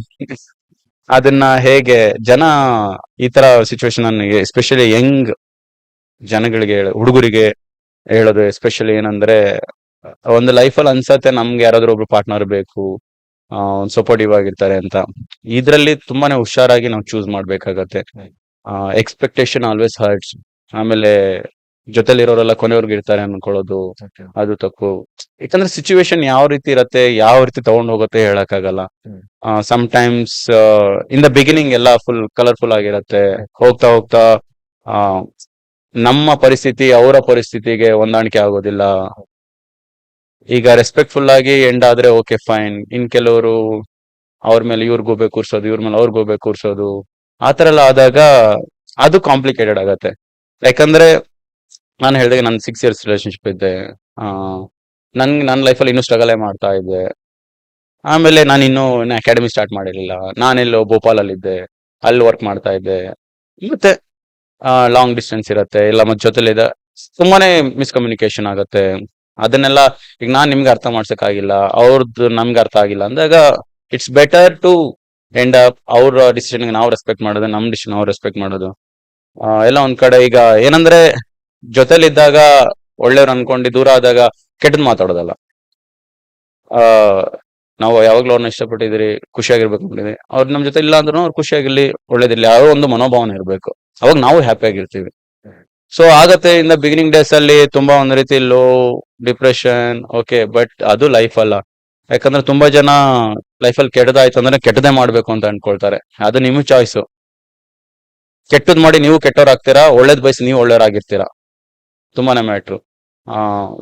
ಅದನ್ನ ಹೇಗೆ ಜನ ಈ ತರ ಸಿಚುವೇಶನ್ ಅನ್ನು ಎಸ್ಪೆಷಲಿ ಯಂಗ್ ಜನಗಳಿಗೆ ಹುಡುಗರಿಗೆ ಹೇಳೋದು ಎಸ್ಪೆಷಲಿ ಏನಂದ್ರೆ, ಒಂದು ಲೈಫಲ್ಲಿ ಅನ್ಸತ್ತೆ ನಮ್ಗೆ ಯಾರಾದ್ರೂ ಒಬ್ರು ಪಾರ್ಟ್ನರ್ ಬೇಕು, ಒಂದು ಸಪೋರ್ಟಿವ್ ಆಗಿರ್ತಾರೆ ಅಂತ. ಇದ್ರಲ್ಲಿ ತುಂಬಾನೇ ಹುಷಾರಾಗಿ ನಾವು ಚೂಸ್ ಮಾಡ್ಬೇಕಾಗತ್ತೆ. Expectation always hurts. ಆಮೇಲೆ ಜೊತೆಲಿರೋರೆಲ್ಲ ಕೊನೆಯವ್ರಿಗೆ ಇರ್ತಾರೆ ಅನ್ಕೊಳ್ಳೋದು ಅದು ತಪ್ಪು. ಯಾಕಂದ್ರೆ ಸಿಚುವೇಶನ್ ಯಾವ ರೀತಿ ಇರತ್ತೆ, ಯಾವ ರೀತಿ ತಗೊಂಡ್ ಹೋಗುತ್ತೆ ಹೇಳಕ್ಕಾಗಲ್ಲ. Sometimes in the beginning ಎಲ್ಲ ಫುಲ್ ಕಲರ್ಫುಲ್ ಆಗಿರತ್ತೆ. ಹೋಗ್ತಾ ಹೋಗ್ತಾ ನಮ್ಮ ಪರಿಸ್ಥಿತಿ ಅವರ ಪರಿಸ್ಥಿತಿಗೆ ಹೊಂದಾಣಿಕೆ ಆಗೋದಿಲ್ಲ. ಈಗ ರೆಸ್ಪೆಕ್ಟ್ಫುಲ್ ಆಗಿ ಎಂಡ್ ಆದ್ರೆ ಓಕೆ ಫೈನ್. ಇನ್ ಕೆಲವರು ಅವ್ರ ಮೇಲೆ ಇವ್ರಿಗೂ ಬೇಕು ಕೂರ್ಸೋದು, ಇವ್ರ ಮೇಲೆ ಅವ್ರಿಗೂ ಬೇಕು ಕೂರ್ಸೋದು, ಆತರ ಎಲ್ಲ ಆದಾಗ ಅದು ಕಾಂಪ್ಲಿಕೇಟೆಡ್ ಆಗತ್ತೆ. ಯಾಕಂದ್ರೆ ನಾನು ಹೇಳಿದಾಗ ನಾನು 6 years ರಿಲೇಶನ್ಶಿಪ್ ಇದ್ದೆ. ನನ್ನ ಲೈಫಲ್ಲಿ ಇನ್ನೂ ಸ್ಟ್ರಗಲ್ ಮಾಡ್ತಾ ಇದ್ದೆ. ಆಮೇಲೆ ನಾನು ಇನ್ನೂ ಅಕಾಡೆಮಿ ಸ್ಟಾರ್ಟ್ ಮಾಡಿರ್ಲಿಲ್ಲ. ನಾನೆಲ್ಲೋ ಭೋಪಾಲಲ್ಲಿ ಇದ್ದೆ, ಅಲ್ಲಿ ವರ್ಕ್ ಮಾಡ್ತಾ ಇದ್ದೆ. ಮತ್ತೆ ಲಾಂಗ್ ಡಿಸ್ಟೆನ್ಸ್ ಇರತ್ತೆ, ಇಲ್ಲ ಮತ್ತೆ ಜೊತೆಲಿದೆ, ತುಂಬಾನೇ ಮಿಸ್ಕಮ್ಯುನಿಕೇಶನ್ ಆಗತ್ತೆ. ಅದನ್ನೆಲ್ಲ ಈಗ ನಾನ್ ನಿಮ್ಗೆ ಅರ್ಥ ಮಾಡ್ಸಕ್ಕಾಗಿಲ್ಲ, ಅವ್ರದ್ದು ನಮ್ಗೆ ಅರ್ಥ ಆಗಿಲ್ಲ ಅಂದಾಗ it's better to end up ಅವ್ರ ಡಿಸಿಷನ್ ನಾವು ರೆಸ್ಪೆಕ್ಟ್ ಮಾಡೋದು, ನಮ್ ಡಿಸಿಷನ್ ಅವ್ರು ರೆಸ್ಪೆಕ್ಟ್ ಮಾಡೋದು. ಎಲ್ಲ ಒಂದ್ ಕಡೆ ಈಗ ಏನಂದ್ರೆ ಜೊತೆಲಿದ್ದಾಗ ಒಳ್ಳೆಯವ್ರು ಅನ್ಕೊಂಡು ದೂರ ಆದಾಗ ಕೆಟ್ಟದ್ ಮಾತಾಡೋದಲ್ಲ. ನಾವು ಯಾವಾಗ್ಲೂ ಅವ್ರನ್ನ ಇಷ್ಟಪಟ್ಟಿದ್ರಿ, ಖುಷಿಯಾಗಿರ್ಬೇಕು ಅನ್ಕೊಂಡಿದ್ರಿ, ಅವ್ರು ನಮ್ ಜೊತೆ ಇಲ್ಲ ಅಂದ್ರೂ ಅವ್ರು ಖುಷಿಯಾಗಿರ್ಲಿ, ಒಳ್ಳೇದಿರ್ಲಿ, ಯಾವ ಒಂದು ಮನೋಭಾವನೆ ಇರ್ಬೇಕು. ಅವಾಗ ನಾವು ಹ್ಯಾಪಿ ಆಗಿರ್ತೀವಿ. ಸೊ ಆಗತ್ತೆ ಇನ್ ದ ಬಿಗಿನಿಂಗ್ ಡೇಸ್ ಅಲ್ಲಿ ತುಂಬಾ ಒಂದ್ ರೀತಿ ಲೋ ಡಿಪ್ರೆಷನ್, ಓಕೆ, ಬಟ್ ಅದು ಲೈಫ್ ಅಲ್ಲ. ಯಾಕಂದ್ರೆ ತುಂಬಾ ಜನ ಲೈಫಲ್ಲಿ ಕೆಟ್ಟದಾಯ್ತು ಅಂದ್ರೆ ಕೆಟ್ಟದೇ ಮಾಡ್ಬೇಕು ಅಂತ ಅನ್ಕೊಳ್ತಾರೆ. ಅದು ನಿಮ್ಮ ಚಾಯ್ಸು. ಕೆಟ್ಟದ್ ಮಾಡಿ ನೀವು ಕೆಟ್ಟವ್ರಾಗ್ತೀರಾ, ಒಳ್ಳೇದ್ ಬಯಸಿ ನೀವು ಒಳ್ಳೆಯವ್ರಾಗಿರ್ತೀರಾ. ತುಂಬಾನೇ ಮ್ಯಾಟ್ರು.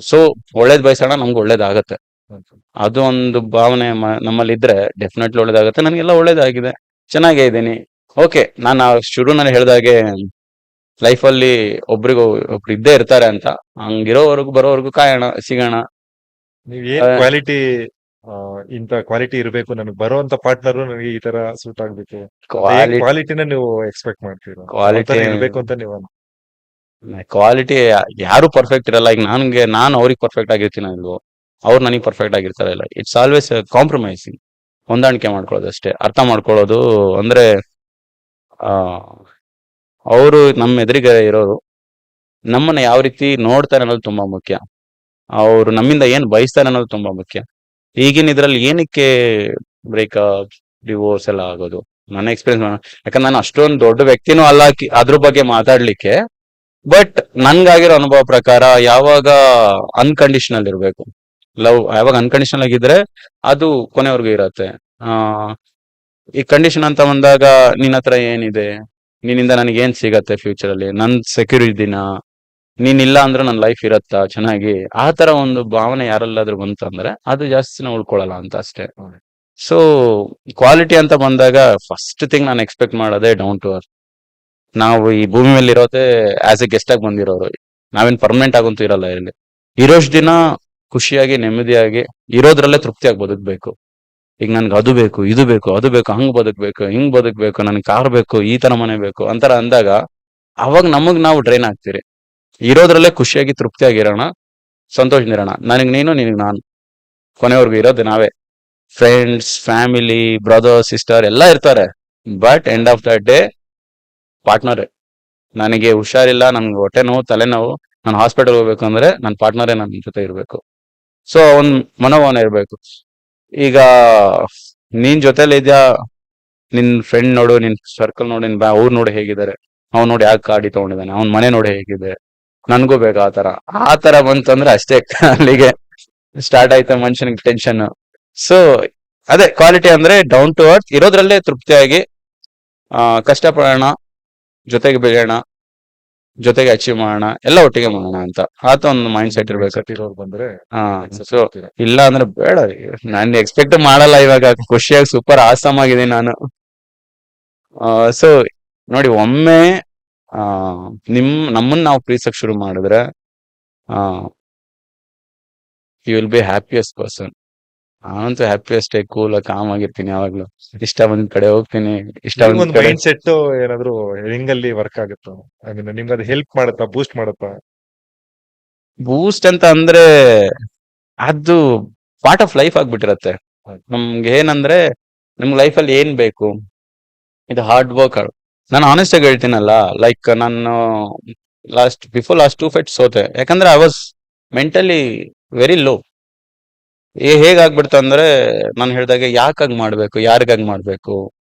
ಸೊ ಒಳ್ಳೇದ್ ಬಯಸೋಣ, ನಮ್ಗೆ ಒಳ್ಳೇದಾಗತ್ತೆ. ಅದು ಒಂದು ಭಾವನೆ ನಮ್ಮಲ್ಲಿ ಇದ್ರೆ ಡೆಫಿನೆಟ್ಲಿ ಒಳ್ಳೇದಾಗತ್ತೆ. ನನಗೆಲ್ಲ ಒಳ್ಳೇದಾಗಿದೆ, ಚೆನ್ನಾಗೇ ಇದ್ದೀನಿ. ಓಕೆ, ನಾನು ಶುರುನಲ್ಲಿ ಹೇಳ್ದಾಗೆ ಲೈಫಲ್ಲಿ ಒಬ್ರು ಇದ್ದೇ ಇರ್ತಾರೆ ಅಂತ, ಹಂಗಿರೋವರೆಗೂ ಬರೋವರೆಗೂ ಕಾಯೋಣ, ಸಿಗೋಣ. ನೀವ್ ಏನ್ ಕ್ವಾಲಿಟಿ, ಇಂತ ಕ್ವಾಲಿಟಿ ಇರಬೇಕು ನನಗೆ ಬರುವಂತ ಪಾರ್ಟ್ನರ್ ನನಗೆ ಈ ತರ ಸೂಟ್ ಆಗ್ಬೇಕು, ಕ್ವಾಲಿಟಿನ ನೀವು ಎಕ್ಸ್ಪೆಕ್ಟ್ ಮಾಡ್ತೀರಾ? ಕ್ವಾಲಿಟಿ ಇರ್ಬೇಕು ಅಂತ ನೀವು ಕ್ವಾಲಿಟಿ ಯಾರು ಪರ್ಫೆಕ್ಟ್ ಇರಲ್ಲ. ಈಗ ನಾನು ಅವ್ರಿಗೆ ಪರ್ಫೆಕ್ಟ್ ಆಗಿರ್ತೀನ ಇಲ್ವೋ, ಅವ್ರು ನನಗೆ ಪರ್ಫೆಕ್ಟ್ ಆಗಿರ್ತಾರೆ ಇಲ್ಲ. ಇಟ್ಸ್ ಆಲ್ವೇಸ್ ಕಾಂಪ್ರಮೈಸಿಂಗ್, ಹೊಂದಾಣಿಕೆ ಮಾಡ್ಕೊಳ್ಳೋದು ಅಷ್ಟೇ, ಅರ್ಥ ಮಾಡ್ಕೊಳ್ಳೋದು. ಅಂದ್ರೆ ಅವರು ನಮ್ಮ ಎದುರಿಗೆ ಇರೋರು ನಮ್ಮನ್ನ ಯಾವ ರೀತಿ ನೋಡ್ತಾರೆ ಅನ್ನೋದು ತುಂಬಾ ಮುಖ್ಯ. ಅವ್ರು ನಮ್ಮಿಂದ ಏನ್ ಬಯಸ್ತಾರೆ ಅನ್ನೋದು ತುಂಬಾ ಮುಖ್ಯ. ಈಗಿನ ಇದ್ರಲ್ಲಿ ಏನಕ್ಕೆ ಬ್ರೇಕಪ್, ಡಿವೋರ್ಸ್ ಎಲ್ಲ ಆಗೋದು ನನ್ನ ಎಕ್ಸ್ಪೀರಿಯನ್ಸ್. ಯಾಕಂದ್ರೆ ನಾನು ಅಷ್ಟೊಂದು ದೊಡ್ಡ ವ್ಯಕ್ತಿನೂ ಅಲ್ಲ ಅದ್ರ ಬಗ್ಗೆ ಮಾತಾಡ್ಲಿಕ್ಕೆ. ಬಟ್ ನನ್ಗಾಗಿರೋ ಅನುಭವ ಪ್ರಕಾರ ಯಾವಾಗ ಅನ್ಕಂಡೀಷನಲ್ ಇರ್ಬೇಕು ಲವ್, ಯಾವಾಗ ಅನ್ಕಂಡೀಷನಲ್ ಆಗಿದ್ರೆ ಅದು ಕೊನೆವರೆಗೂ ಇರತ್ತೆ. ಈ ಕಂಡೀಷನ್ ಅಂತ ಬಂದಾಗ ನಿನ್ನ ಹತ್ರ ಏನಿದೆ, ನಿನ್ನಿಂದ ನನಗೆ ಏನ್ ಸಿಗತ್ತೆ ಫ್ಯೂಚರ್ ಅಲ್ಲಿ, ನನ್ ಸೆಕ್ಯೂರ್ ಇದ್ದೀನ, ನೀನ್ ಇಲ್ಲ ಅಂದ್ರೆ ನನ್ನ ಲೈಫ್ ಇರತ್ತಾ ಚೆನ್ನಾಗಿ, ಆ ತರ ಒಂದು ಭಾವನೆ ಯಾರಲ್ಲಾದ್ರೂ ಬಂತಂದ್ರೆ ಅದು ಜಾಸ್ತಿ ದಿನ ಉಳ್ಕೊಳಲ್ಲ ಅಂತ ಅಷ್ಟೇ. ಸೊ ಕ್ವಾಲಿಟಿ ಅಂತ ಬಂದಾಗ ಫಸ್ಟ್ ಥಿಂಗ್ ನಾನು ಎಕ್ಸ್ಪೆಕ್ಟ್ ಮಾಡೋದೇ ಡೌನ್ ಟು ಅರ್ತ್. ನಾವು ಈ ಭೂಮಿ ಮೇಲೆ ಇರೋದೇ ಆಸ್ ಎ ಗೆಸ್ಟ್ ಆಗಿ ಬಂದಿರೋರು, ನಾವೇನ್ ಪರ್ಮನೆಂಟ್ ಆಗಂತೂ ಇರಲ್ಲ. ಇಲ್ಲಿ ಇರೋಷ್ಟು ದಿನ ಖುಷಿಯಾಗಿ ನೆಮ್ಮದಿಯಾಗಿ ಇರೋದ್ರಲ್ಲೇ ತೃಪ್ತಿಯಾಗಿ ಬದುಕ್ಬೇಕು. ಈಗ ನನ್ಗೆ ಅದು ಬೇಕು, ಇದು ಬೇಕು, ಅದು ಬೇಕು, ಹಂಗ್ ಬದುಕ್ಬೇಕು, ಹಿಂಗ್ ಬದುಕ್ಬೇಕು, ನನ್ಗೆ ಕಾರ್ ಬೇಕು, ಈ ತರ ಮನೆ ಬೇಕು ಅಂತಾರ ಅಂದಾಗ ಅವಾಗ ನಮಗ್ ನಾವು ಡ್ರೈನ್ ಆಗ್ತೀರಿ. ಇರೋದ್ರಲ್ಲೇ ಖುಷಿಯಾಗಿ ತೃಪ್ತಿಯಾಗಿರೋಣ, ಸಂತೋಷದಿರೋಣ. ನನಗ್ ನೀನು, ನಿನಗ್ ನಾನು, ಕೊನೆವರೆಗೂ ಇರೋದು ನಾವೇ. ಫ್ರೆಂಡ್ಸ್, ಫ್ಯಾಮಿಲಿ, ಬ್ರದರ್, ಸಿಸ್ಟರ್ ಎಲ್ಲ ಇರ್ತಾರೆ, but end of the day ಪಾರ್ಟ್ನರೇ. ನನಗೆ ಹುಷಾರಿಲ್ಲ, ನನ್ಗೆ ಹೊಟ್ಟೆ ನೋವು, ತಲೆನೋವು, ನಾನು ಹಾಸ್ಪಿಟಲ್ ಹೋಗ್ಬೇಕು ಅಂದ್ರೆ ನನ್ನ ಪಾರ್ಟ್ನರೇ ನನ್ನ ಜೊತೆ ಇರ್ಬೇಕು. ಸೊ ಒಂದ್ ಮನೋಭಾವನೆ ಇರ್ಬೇಕು. ಈಗ ನೀನ್ ಜೊತೆಲಿ ಇದ್ಯಾ, ನಿನ್ ಫ್ರೆಂಡ್ ನೋಡು, ನಿನ್ ಸರ್ಕಲ್ ನೋಡು, ಅವ್ರು ನೋಡಿ ಹೇಗಿದ್ದಾರೆ, ಅವ್ನು ನೋಡಿ ಯಾಕೆ ಗಾಡಿ ತಗೊಂಡಿದ್ದಾನೆ, ಅವ್ನ ಮನೆ ನೋಡಿ ಹೇಗಿದೆ, ನನ್ಗೂ ಬೇಕು ಆ ತರ ಬಂತಂದ್ರೆ ಅಷ್ಟೇ ಅಲ್ಲಿಗೆ ಸ್ಟಾರ್ಟ್ ಆಯ್ತು ಮನುಷ್ಯನಿಗೆ ಟೆನ್ಷನ್. ಸೊ ಅದೇ ಕ್ವಾಲಿಟಿ ಅಂದ್ರೆ ಡೌನ್ ಟು ಅರ್ತ್ ಇರೋದ್ರಲ್ಲೇ ತೃಪ್ತಿಯಾಗಿ ಕಷ್ಟ ಪಡೋಣ, ಜೊತೆಗೆ ಬೆಳೆಯೋಣ, ಜೊತೆಗೆ ಅಚೀವ್ ಮಾಡೋಣ, ಎಲ್ಲ ಒಟ್ಟಿಗೆ ಮಾಡೋಣ ಅಂತ ಆತ ಒಂದು ಮೈಂಡ್ ಸೆಟ್ ಇರ್ಬೇಕು. ಇರೋರು ಬಂದ್ರೆ ಹಾ accept ಸೊ ಮಾಡ್ತೀರಾ? ಇಲ್ಲ ಅಂದ್ರೆ ಬೇಡ, ನಾನು ಎಕ್ಸ್ಪೆಕ್ಟ್ ಮಾಡಲ್ಲ ಇವಾಗ. ಖುಷಿಯಾಗಿ ಸೂಪರ್ ಆಸಮ್ ಆಗಿದ್ದೀನಿ ನಾನು. ಸೊ ನೋಡಿ, ಒಮ್ಮೆ ಆ ನಮ್ಮನ್ನ ನಾವು ಪ್ರೀತಿಸಕ್ ಶುರು ಮಾಡಿದ್ರೆ you will be happiest person. ನಾನಂತೂ ಹ್ಯಾಪಿಯೆಸ್ಟ್, ಕೂಲ್ ಕಾಮ್ ಆಗಿರ್ತೀನಿ ಯಾವಾಗ್ಲೂ. ಇಷ್ಟ ಬಂದ ಕಡೆ ಹೋಗ್ತೀನಿ, ಇಷ್ಟ ಬಂದ ಒಂದು ಕಡೆ ಮೈಂಡ್ ಸೆಟ್ ಏನಾದ್ರು ಹೆಂಗಲ್ಲಿ ವರ್ಕ್ ಆಗುತ್ತೋ, ಐ ಮೀನ್ ನಿಮ್ಗೆ ಅದು ಹೆಲ್ಪ್ ಮಾಡುತ್ತಾ, ಬೂಸ್ಟ್ ಮಾಡುತ್ತಾ? ಬೂಸ್ಟ್ ಅಂತ ಅಂದ್ರೆ ಅದು ಪಾರ್ಟ್ ಆಫ್ ಲೈಫ್ ಆಗ್ಬಿಟ್ಟಿರತ್ತೆ. ನಮ್ಗೆ ಏನಂದ್ರೆ ನಮ್ಗೆ ಲೈಫಲ್ಲಿ ಏನ್ ಬೇಕು, ಇದು ಹಾರ್ಡ್ ವರ್ಕ್. ನಾನು ಆನೆಸ್ಟ್ ಆಗಿ ಹೇಳ್ತೀನಲ್ಲ, ಲೈಕ್ ನಾನು ಬಿಫೋರ್ ಲಾಸ್ಟ್ 2 ಫೈಟ್ಸ್ ಸೋತೆ. ಯಾಕಂದ್ರೆ I was mentally very low. ಹೇಗಾಗ್ಬಿಡ್ತು ಅಂದ್ರೆ ನಾನು ಹೇಳ್ದಾಗೆ ಯಾಕಾಗ್ ಮಾಡ್ಬೇಕು, ಯಾರಿಗಾಗಿ ಮಾಡ್ಬೇಕು,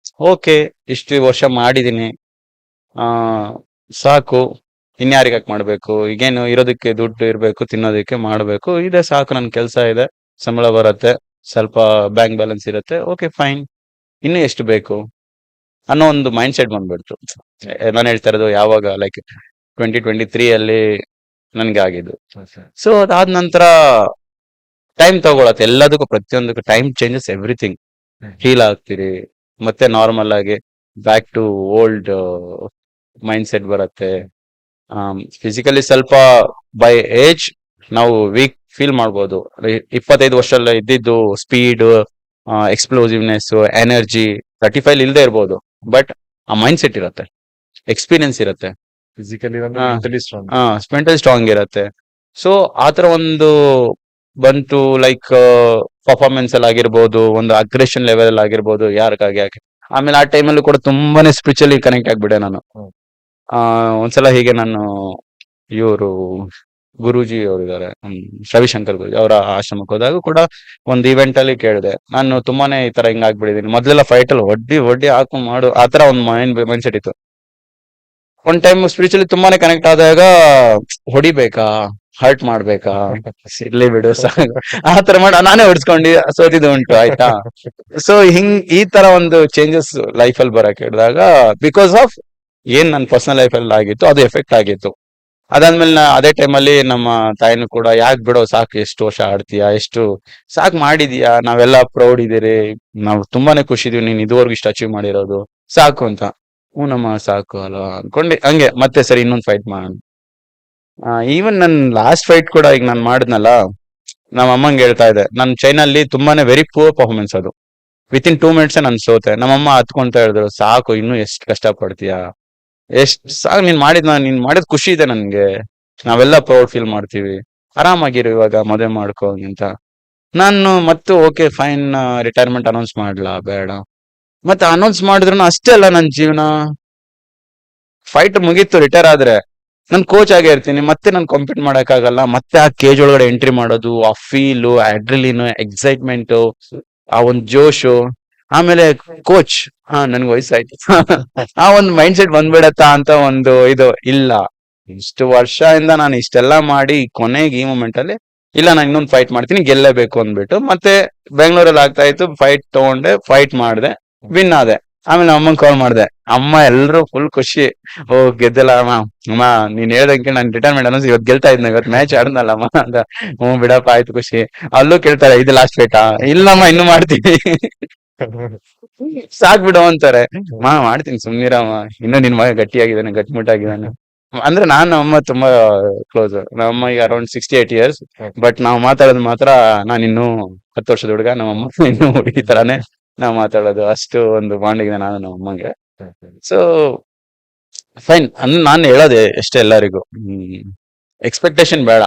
ಓಕೆ ಇಷ್ಟು ವರ್ಷ ಮಾಡಿದೀನಿ, ಆ ಸಾಕು, ಇನ್ಯಾರಿಗಾಕ್ ಮಾಡ್ಬೇಕು, ಈಗೇನು ಇರೋದಕ್ಕೆ ದುಡ್ಡು ಇರ್ಬೇಕು, ತಿನ್ನೋದಕ್ಕೆ ಮಾಡ್ಬೇಕು, ಇದೆ ಸಾಕು, ನನ್ ಕೆಲ್ಸ ಇದೆ, ಸಂಬಳ ಬರತ್ತೆ, ಸ್ವಲ್ಪ ಬ್ಯಾಂಕ್ ಬ್ಯಾಲೆನ್ಸ್ ಇರುತ್ತೆ, ಓಕೆ ಫೈನ್, ಇನ್ನು ಎಷ್ಟು ಬೇಕು ಅನ್ನೋ ಒಂದು ಮೈಂಡ್ ಸೆಟ್ ಬಂದ್ಬಿಡ್ತು. ನಾನು ಹೇಳ್ತಾ ಇರೋದು ಯಾವಾಗ, ಲೈಕ್ 2023 ಅಲ್ಲಿ ನನ್ಗೆ ಆಗಿದ್ದು. ಸೊ ಅದಾದ ನಂತರ ಟೈಮ್ ತಗೊಳತ್ತೆ ಎಲ್ಲದಕ್ಕೂ, ಪ್ರತಿಯೊಂದಕ್ಕೂ ಟೈಮ್ ಚೇಂಜಸ್ ಎವ್ರಿಥಿಂಗ್. ಹೀಲ್ ಆಗ್ತೀರಿ, ಮತ್ತೆ ನಾರ್ಮಲ್ ಆಗಿ back to old mindset ಬರುತ್ತೆ. ಫಿಸಿಕಲಿ ಸ್ವಲ್ಪ ಬೈ ಏಜ್ ನಾವು ವೀಕ್ ಫೀಲ್ ಮಾಡ್ಬೋದು. 25 ವರ್ಷದಲ್ಲಿ ಇದ್ದಿದ್ದು ಸ್ಪೀಡ್, ಎಕ್ಸ್ಪ್ಲೋಸಿವ್ನೆಸ್, ಎನರ್ಜಿ 35 ಇಲ್ಲದೆ ಇರ್ಬೋದು, ಬಟ್ ಆ ಮೈಂಡ್ ಸೆಟ್ ಇರುತ್ತೆ, ಎಕ್ಸ್ಪೀರಿಯನ್ಸ್ ಇರುತ್ತೆ, ಫಿಸಿಕಲಿ ಹಾ. Mentally strong. ಮೆಂಟಲ್ ಸ್ಟ್ರಾಂಗ್ ಇರುತ್ತೆ. ಸೊ ಆತರ ಒಂದು ಬಂತು, ಲೈಕ್ ಪರ್ಫಾರ್ಮೆನ್ಸ್ ಅಲ್ಲಿ ಆಗಿರ್ಬೋದು, ಒಂದು ಅಗ್ರೆಷನ್ ಲೆವೆಲ್ ಅಲ್ಲಿ ಆಗಿರ್ಬೋದು, ಯಾರಿಗಾಗಿ ಯಾಕೆ. ಆಮೇಲೆ ಆ ಟೈಮಲ್ಲೂ ಕೂಡ ತುಂಬಾನೇ ಸ್ಪಿರಿಚುಲಿ ಕನೆಕ್ಟ್ ಆಗ್ಬಿಡೆ ನಾನು. ಹ್ಮ್. ಒಂದ್ಸಲ ಹೀಗೆ ನಾನು ಇವರು ಗುರೂಜಿ ಅವರಿದ್ದಾರೆ, ರವಿಶಂಕರ್ ಗುರೂಜಿ ಅವರ ಆಶ್ರಮಕ್ಕೆ ಹೋದಾಗ ಕೂಡ ಒಂದು ಇವೆಂಟ್ ಅಲ್ಲಿ ಕೇಳಿದೆ, ನಾನು ತುಂಬಾನೇ ಈ ತರ ಹಿಂಗ್ ಆಗ್ಬಿಟ್ಟಿದೀನಿ. ಮೊದ್ಲೆಲ್ಲ ಫೈಟ್ ಅಲ್ಲಿ ಒಡ್ಡಿ ಹಾಕು ಮಾಡು, ಆತರ ಒಂದು ಮೈಂಡ್ ಸೆಟ್ ಇತ್ತು. ಒಂದ್ ಟೈಮ್ ಸ್ಪಿರಿಚುಲಿ ತುಂಬಾನೇ ಕನೆಕ್ಟ್ ಆದಾಗ ಹೊಡಿಬೇಕಾ, ಹರ್ಟ್ ಮಾಡ್ಬೇಕಾ, ಇರ್ಲಿ ಬಿಡು ಸಾಕು, ಆತರ ಮಾಡಿ ನಾನೇ ಹೊಡ್ಸ್ಕೊಂಡು ಸೋತಿದ್ದು ಉಂಟು, ಆಯ್ತಾ. ಸೊ ಈ ತರ ಒಂದು ಚೇಂಜಸ್ ಲೈಫ್ ಅಲ್ಲಿ ಬರಕ್ ಹಿಡಿದಾಗ, ಬಿಕಾಸ್ ಆಫ್ ಏನ್ ನನ್ನ ಪರ್ಸನಲ್ ಲೈಫ್ ಅಲ್ಲಿ ಆಗಿತ್ತು ಅದು ಎಫೆಕ್ಟ್ ಆಗಿತ್ತು. ಅದಾದ್ಮೇಲೆ ಅದೇ ಟೈಮಲ್ಲಿ ನಮ್ಮ ತಾಯಿನೂ ಕೂಡ, ಯಾಕೆ ಬಿಡೋ ಸಾಕು, ಎಷ್ಟು ವರ್ಷ ಆಡ್ತೀಯಾ, ಎಷ್ಟು ಸಾಕು ಮಾಡಿದೀಯಾ, ನಾವೆಲ್ಲ ಪ್ರೌಡ್ ಇದೀರಿ, ನಾವು ತುಂಬಾನೇ ಖುಷಿ ಇದೀವಿ ನೀನ್ ಇದುವರೆಗೂ ಇಷ್ಟು ಅಚೀವ್ ಮಾಡಿರೋದು, ಸಾಕು ಅಂತ. ನಮ್ಮ ಸಾಕು ಅಲ್ವಾ ಅನ್ಕೊಂಡೆ, ಹಂಗೆ ಮತ್ತೆ ಸರಿ ಇನ್ನೊಂದು ಫೈಟ್ ಮಾಡೋಣ. ಈವನ್ ನನ್ ಲಾಸ್ಟ್ ಫೈಟ್ ಕೂಡ ಈಗ ನಾನು ಮಾಡಿದ್ನಲ್ಲ, ನಮ್ಮ ಅಮ್ಮಂಗೆ ಹೇಳ್ತಾ ಇದ್ದೆ, ನನ್ ಚೈನಲ್ಲಿ ತುಂಬಾನೇ ವೆರಿ ಪೂರ್ ಪರ್ಫಾರ್ಮೆನ್ಸ್ ಅದು. ವಿತಿನ್ 2 ಮಿನಿಟ್ಸ್ ನಾನು ಸೋತೆ. ನಮ್ಮಮ್ಮ ಹತ್ಕೊಂತ ಹೇಳಿದ್ರು, ಸಾಕು, ಇನ್ನು ಎಷ್ಟು ಕಷ್ಟ ಪಡ್ತೀಯಾ, ಸಾಕು, ನೀನ್ ಮಾಡಿದ್ ಖುಷಿ ಇದೆ ನನ್ಗೆ, ನಾವೆಲ್ಲ ಪ್ರೌಡ್ ಫೀಲ್ ಮಾಡ್ತೀವಿ, ಆರಾಮಾಗಿರು, ಇವಾಗ ಮದುವೆ ಮಾಡ್ಕೋ ಅಂತ. ನಾನು ಮತ್ತು ಓಕೆ ಫೈನ್, ರಿಟೈರ್ಮೆಂಟ್ ಅನೌನ್ಸ್ ಮಾಡ್ಲಾ ಬೇಡ, ಮತ್ತೆ ಅನೌನ್ಸ್ ಮಾಡಿದ್ರು ಅಷ್ಟೇ ಅಲ್ಲ ನನ್ ಜೀವನ. ಫೈಟ್ ಮುಗೀತು, ರಿಟೈರ್ ಆದ್ರೆ ನನ್ ಕೋಚ್ ಆಗೇ ಇರ್ತೀನಿ, ಮತ್ತೆ ನಾನು ಕಾಂಪೀಟ್ ಮಾಡಕ್ ಆಗಲ್ಲ. ಮತ್ತೆ ಆ ಕೇಜ್ ಒಳಗಡೆ ಎಂಟ್ರಿ ಮಾಡೋದು, ಆ ಫೀಲು, ಅಡ್ರಿಲಿನ್, ಎಕ್ಸೈಟ್ಮೆಂಟ್, ಆ ಒಂದು ಜೋಶು, ಆಮೇಲೆ ಕೋಚ್, ನನ್ಗೆ ವಯಸ್ಸಾಯ್ತು ಆ ಒಂದು ಮೈಂಡ್ ಸೆಟ್ ಬಂದ್ಬಿಡತ್ತಾ ಅಂತ ಒಂದು ಇದು. ಇಲ್ಲ, ಇಷ್ಟು ವರ್ಷದಿಂದ ನಾನು ಇಷ್ಟೆಲ್ಲ ಮಾಡಿ ಕೊನೆಗೆ ಈ ಮೂಮೆಂಟ್ ಅಲ್ಲಿ ಇಲ್ಲ, ನಾನು ಇನ್ನೊಂದು ಫೈಟ್ ಮಾಡ್ತೀನಿ, ಗೆಲ್ಲೇಬೇಕು ಅಂದ್ಬಿಟ್ಟು ಮತ್ತೆ ಬೆಂಗಳೂರಲ್ಲಿ ಆಗ್ತಾ ಇತ್ತು. ಫೈಟ್ ತಗೊಂಡೆ, ಫೈಟ್ ಮಾಡಿದೆ, ವಿನ್ ಆದೆ. ಆಮೇಲೆ ಅಮ್ಮಂಗ್ ಕಾಲ್ ಮಾಡಿದೆ, ಅಮ್ಮ ಎಲ್ರು ಫುಲ್ ಖುಷಿ, ಓ ಗೆದ್ದಲ್ಲ ಅಮ್ಮ, ನೀನ್ ಹೇಳ್ದಂಗೆ ನಾನು ರಿಟೈರ್ಮೆಂಟ್ ಅನ್ನೋದು ಇವತ್ತು ಗೆಲ್ತಾ ಇದ್ನ, ಇವತ್ತು ಮ್ಯಾಚ್ ಆಡ್ನಲ್ಲಮ್ಮ ಅಂತ. ಬಿಡಪ್ಪ ಆಯ್ತು ಖುಷಿ. ಅಲ್ಲೂ ಕೇಳ್ತಾರೆ, ಇದು ಲಾಸ್ಟ್ ಫೈಟಾ, ಇಲ್ಲಮ್ಮ ಇನ್ನು ಮಾಡ್ತೀನಿ ಸಾಕ್ ಬಿಡು ಅಂತಾರೆ. ಮಾಡ್ತೀನಿ ಸುಮ್ನಿರಮ್ಮ, ಇನ್ನು ನಿನ್ ಮಗ ಗಟ್ಟಿಯಾಗಿದ್ದಾನೆ, ಗಟ್ಟಿಮುಟ್ಟಾಗಿದ್ದಾನೆ. ಅಂದ್ರೆ ನಾನು ಅಮ್ಮ ತುಂಬಾ ಕ್ಲೋಸ್. ನಮ್ಮ ಈಗ ಅರೌಂಡ್ 68 ಇಯರ್ಸ್, ಬಟ್ ನಾವು ಮಾತಾಡೋದು ಮಾತ್ರ ನಾನು ಇನ್ನೂ 10 ವರ್ಷದ ಹುಡುಗ, ನಮ್ಮಮ್ಮ ಇನ್ನೂ ಹುಡುಗಿ ತರಾನೇ ನಾವು ಮಾತಾಡೋದು. ಅಷ್ಟು ಒಂದು ಬಾಂಡ್ ಇದೆ ನಾನು ನಮ್ಮ ಅಮ್ಮಂಗೆ. ಸೊ ಫೈನ್, ಅಂದ್ರೆ ನಾನು ಹೇಳೋದೆ ಎಷ್ಟೇ ಎಲ್ಲರಿಗೂ, ಎಕ್ಸ್ಪೆಕ್ಟೇಷನ್ ಬೇಡ.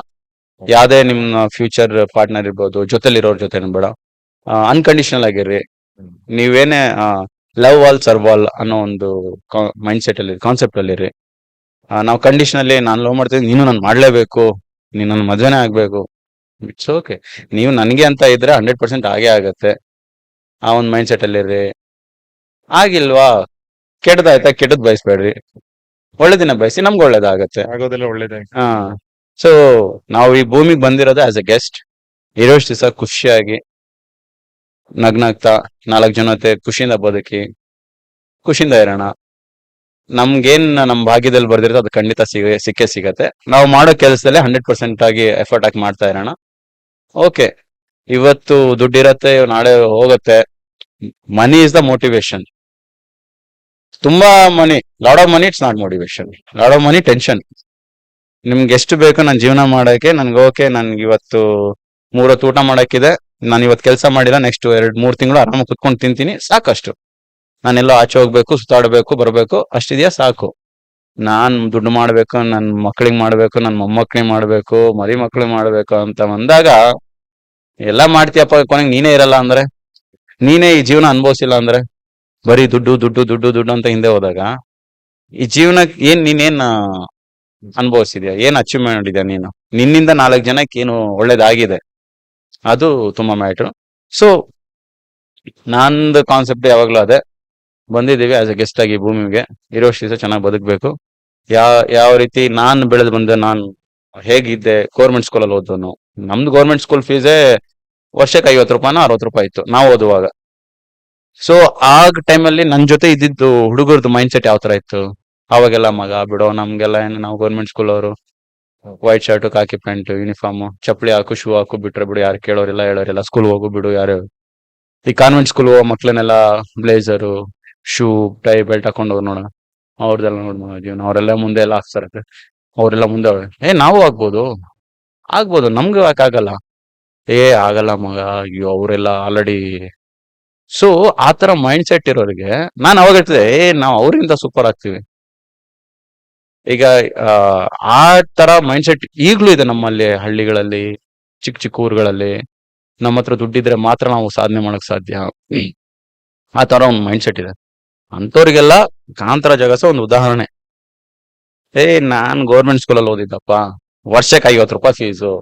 ಯಾವ್ದೇ ನಿಮ್ಮ ಫ್ಯೂಚರ್ ಪಾರ್ಟ್ನರ್ ಇರ್ಬೋದು, ಜೊತೆಲಿರೋರ್ ಜೊತೆ ಬೇಡ, ಅನ್ಕಂಡೀಷನಲ್ ಆಗಿರ್ರಿ. ನೀವೇನೇ ಲವ್ ಆಲ್ ಸರ್ವಾಲ್ ಅನ್ನೋ ಒಂದು ಮೈಂಡ್ ಸೆಟ್ ಅಲ್ಲಿ, ಕಾನ್ಸೆಪ್ಟ್ ಅಲ್ಲಿ ಇರ್ರಿ. ನಾವು ಕಂಡೀಷನಲ್ಲಿ, ನಾನು ಲವ್ ಮಾಡ್ತೀನಿ, ನೀನು ನಾನು ಮಾಡ್ಲೇಬೇಕು, ನೀನು ನನ್ನ ಮದ್ವೆನೇ ಆಗ್ಬೇಕು, ಇಟ್ಸ್ ಓಕೆ. ನೀವು ನನಗೆ ಅಂತ ಇದ್ರೆ 100% ಆಗೇ ಆಗತ್ತೆ. ಆ ಒಂದು ಮೈಂಡ್ ಸೆಟ್ ಅಲ್ಲಿ ಇರ್ರಿ. ಆಗಿಲ್ವಾ, ಕೆಟ್ಟದಾಯ್ತಾ, ಕೆಟ್ಟದ್ ಬಯಸ್ಬೇಡ್ರಿ. ಒಳ್ಳೆ ದಿನ ಬಯಸಿ ನಮ್ಗೆ ಒಳ್ಳೇದಾಗತ್ತೆ. ಆಗೋದೆಲ್ಲ ಒಳ್ಳೇದೇ. ಹಾ, ಸೊ ನಾವು ಈ ಭೂಮಿಗೆ ಬಂದಿರೋದು ಆಸ್ ಎ ಗೆಸ್ಟ್. ಇರೋಷ್ಟು ದಿವಸ ಖುಷಿಯಾಗಿ ನಗ್ನಗ್ತಾ 4 ಜನ ಜೊತೆ ಖುಷಿಯಿಂದ ಬದುಕಿ ಖುಷಿಯಿಂದ ಇರೋಣ. ನಮ್ಗೇನ್ ನಮ್ ಭಾಗ್ಯದಲ್ಲಿ ಬರ್ದಿರೋದು ಅದು ಖಂಡಿತ ಸಿಕ್ಕೇ ಸಿಗತ್ತೆ. ನಾವು ಮಾಡೋ ಕೆಲಸದಲ್ಲೇ 100% ಆಗಿ ಎಫರ್ಟ್ ಹಾಕಿ ಮಾಡ್ತಾ ಇರೋಣ. ಓಕೆ, ಇವತ್ತು ದುಡ್ಡಿರತ್ತೆ, ನಾಳೆ ಹೋಗತ್ತೆ. Money is the motivation. ತುಂಬಾ money, lot of money it's not motivation. Lot of money tension. ನಿಮ್ಗೆ ಎಷ್ಟು ಬೇಕು ನನ್ನ ಜೀವನ ಮಾಡಕ್ಕೆ, ನನ್ಗೆ ಓಕೆ, ನನ್ಗೆ ಇವತ್ತು 3 ಹೊತ್ತು ಊಟ ಮಾಡಕ್ಕಿದೆ, ನಾನು ಇವತ್ತು ಕೆಲಸ ಮಾಡಿಲ್ಲ, ನೆಕ್ಸ್ಟ್ 2-3 ತಿಂಗಳು ಆರಾಮಾಗಿ ಕುತ್ಕೊಂಡು ತಿಂತೀನಿ, ಸಾಕಷ್ಟು. ನಾನೆಲ್ಲೋ ಆಚೆ ಹೋಗ್ಬೇಕು, ಸುತ್ತಾಡ್ಬೇಕು, ಬರ್ಬೇಕು, ಅಷ್ಟಿದ್ಯಾ ಸಾಕು. ನಾನ್ ದುಡ್ಡು ಮಾಡ್ಬೇಕು, ನನ್ ಮಕ್ಳಿಗೆ ಮಾಡ್ಬೇಕು, ನನ್ ಮೊಮ್ಮಕ್ಳಿಗೆ ಮಾಡ್ಬೇಕು, ಮರಿ ಮಕ್ಳಿಗೆ ಮಾಡ್ಬೇಕು ಅಂತ ಬಂದಾಗ ಎಲ್ಲ ಮಾಡ್ತೀಯಪ್ಪ, ಕೊನೆಗೆ ನೀನೇ ಇರಲ್ಲ ಅಂದ್ರೆ, ನೀನೇ ಈ ಜೀವನ ಅನುಭವಿಸಿಲ್ಲ ಅಂದ್ರೆ, ಬರೀ ದುಡ್ಡು ದುಡ್ಡು ದುಡ್ಡು ದುಡ್ಡು ಅಂತ ಹಿಂದೆ ಹೋದಾಗ ಈ ಜೀವನಕ್ಕೆ ನೀನೇನ್ ಅನುಭವಿಸಿದ್ಯಾ, ಏನ್ ಅಚೀವ್ಮೆಂಟ್ ಮಾಡಿದ್ಯಾ ನೀನು? ನಿನ್ನಿಂದ 4 ಜನಕ್ಕೆ ಏನು ಒಳ್ಳೇದಾಗಿದೆ, ಅದು ತುಂಬಾ ಮ್ಯಾಟ್ರು. ಸೊ ನಂದು ಕಾನ್ಸೆಪ್ಟ್ ಯಾವಾಗ್ಲೂ ಅದೇ. ಬಂದಿದ್ದೀವಿ ಆಸ್ ಎ ಗೆಸ್ಟ್ ಆಗಿ ಭೂಮಿಗೆ, ಇರೋಷ್ಟು ದಿವಸ ಚೆನ್ನಾಗಿ ಬದುಕಬೇಕು. ಯಾವ ರೀತಿ ನಾನ್ ಬೆಳೆದು ಬಂದೆ, ನಾನ್ ಹೇಗಿದ್ದೆ, ಗೌರ್ಮೆಂಟ್ ಸ್ಕೂಲಲ್ಲಿ ಓದೋನು. ನಮ್ದು ಗೌರ್ಮೆಂಟ್ ಸ್ಕೂಲ್ ಫೀಸೇ ವರ್ಷಕ್ಕೆ 50 ರೂಪಾಯಿನೋ 60 ರೂಪಾಯಿ ಇತ್ತು ನಾವು ಓದುವಾಗ. ಸೊ ಆ ಟೈಮಲ್ಲಿ ನನ್ ಜೊತೆ ಇದ್ದಿದ್ದು ಹುಡುಗರದು ಮೈಂಡ್ ಸೆಟ್ ಯಾವ ತರ ಇತ್ತು ಅವಾಗೆಲ್ಲ? ಮಗ ಬಿಡೋ, ನಮ್ಗೆಲ್ಲ ಏನು, ನಾವು ಗೌರ್ಮೆಂಟ್ ಸ್ಕೂಲ್ ಅವರು, ವೈಟ್ ಶರ್ಟ್, ಕಾಕಿ ಪ್ಯಾಂಟ್, ಯೂನಿಫಾರ್ಮ್, ಚಪ್ಪಲಿ ಹಾಕು, ಶೂ ಹಾಕು, ಬಿಟ್ರೆ ಬಿಡು, ಯಾರು ಕೇಳೋರಿಲ್ಲ ಹೇಳೋರಿಲ್ಲ, ಸ್ಕೂಲ್ ಹೋಗು ಬಿಡು. ಯಾರು ಈ ಕಾನ್ವೆಂಟ್ ಸ್ಕೂಲ್ ಹೋಗೋ ಮಕ್ಳನ್ನೆಲ್ಲ ಬ್ಲೇಸರು, ಶೂ, ಟೈ, ಬೆಲ್ಟ್ ಹಾಕೊಂಡು ಹೋಗಿ ನೋಡೋಣ. ಅವ್ರದ್ದೆಲ್ಲ ನೋಡ್ ಜೀವನ, ಅವರೆಲ್ಲ ಮುಂದೆ ಎಲ್ಲ ಹಾಕ್ತಾರೆ. ಅವರೆಲ್ಲ ಮುಂದೆ ನಾವು ಆಗ್ಬೋದು, ನಮ್ಗೆ ಯಾಕಾಗಲ್ಲ? ಆಗಲ್ಲ ಮಗ, ಅಯ್ಯೋ ಅವರೆಲ್ಲ ಆಲ್ರೆಡಿ. ಸೊ ಆ ತರ ಮೈಂಡ್ ಸೆಟ್ ಇರೋರಿಗೆ ನಾನು ಅವಾಗ ಹೇಳ್ತಿದ್ದೆ, ನಾವು ಅವರಿಂದ ಸೂಪರ್ ಆಗ್ತೀವಿ. ಈಗ ಆ ತರ ಮೈಂಡ್ ಸೆಟ್ ಈಗ್ಲೂ ಇದೆ ನಮ್ಮಲ್ಲಿ, ಹಳ್ಳಿಗಳಲ್ಲಿ, ಚಿಕ್ಕ ಚಿಕ್ಕ ಊರುಗಳಲ್ಲಿ. ನಮ್ಮ ಹತ್ರ ದುಡ್ಡಿದ್ರೆ ಮಾತ್ರ ನಾವು ಸಾಧನೆ ಮಾಡಕ್ ಸಾಧ್ಯ. ಆ ತರ ಒಂದು ಮೈಂಡ್ ಸೆಟ್ ಇದೆ. ಅಂತವ್ರಿಗೆಲ್ಲ ಕಾಂತರ ಜಗಸ ಒಂದು ಉದಾಹರಣೆ. ನಾನ್ ಗೌರ್ಮೆಂಟ್ ಸ್ಕೂಲಲ್ಲಿ ಓದಿದ್ದಪ್ಪ, ವರ್ಷಕ್ಕೆ 50 ರೂಪಾಯಿ ಫೀಸು.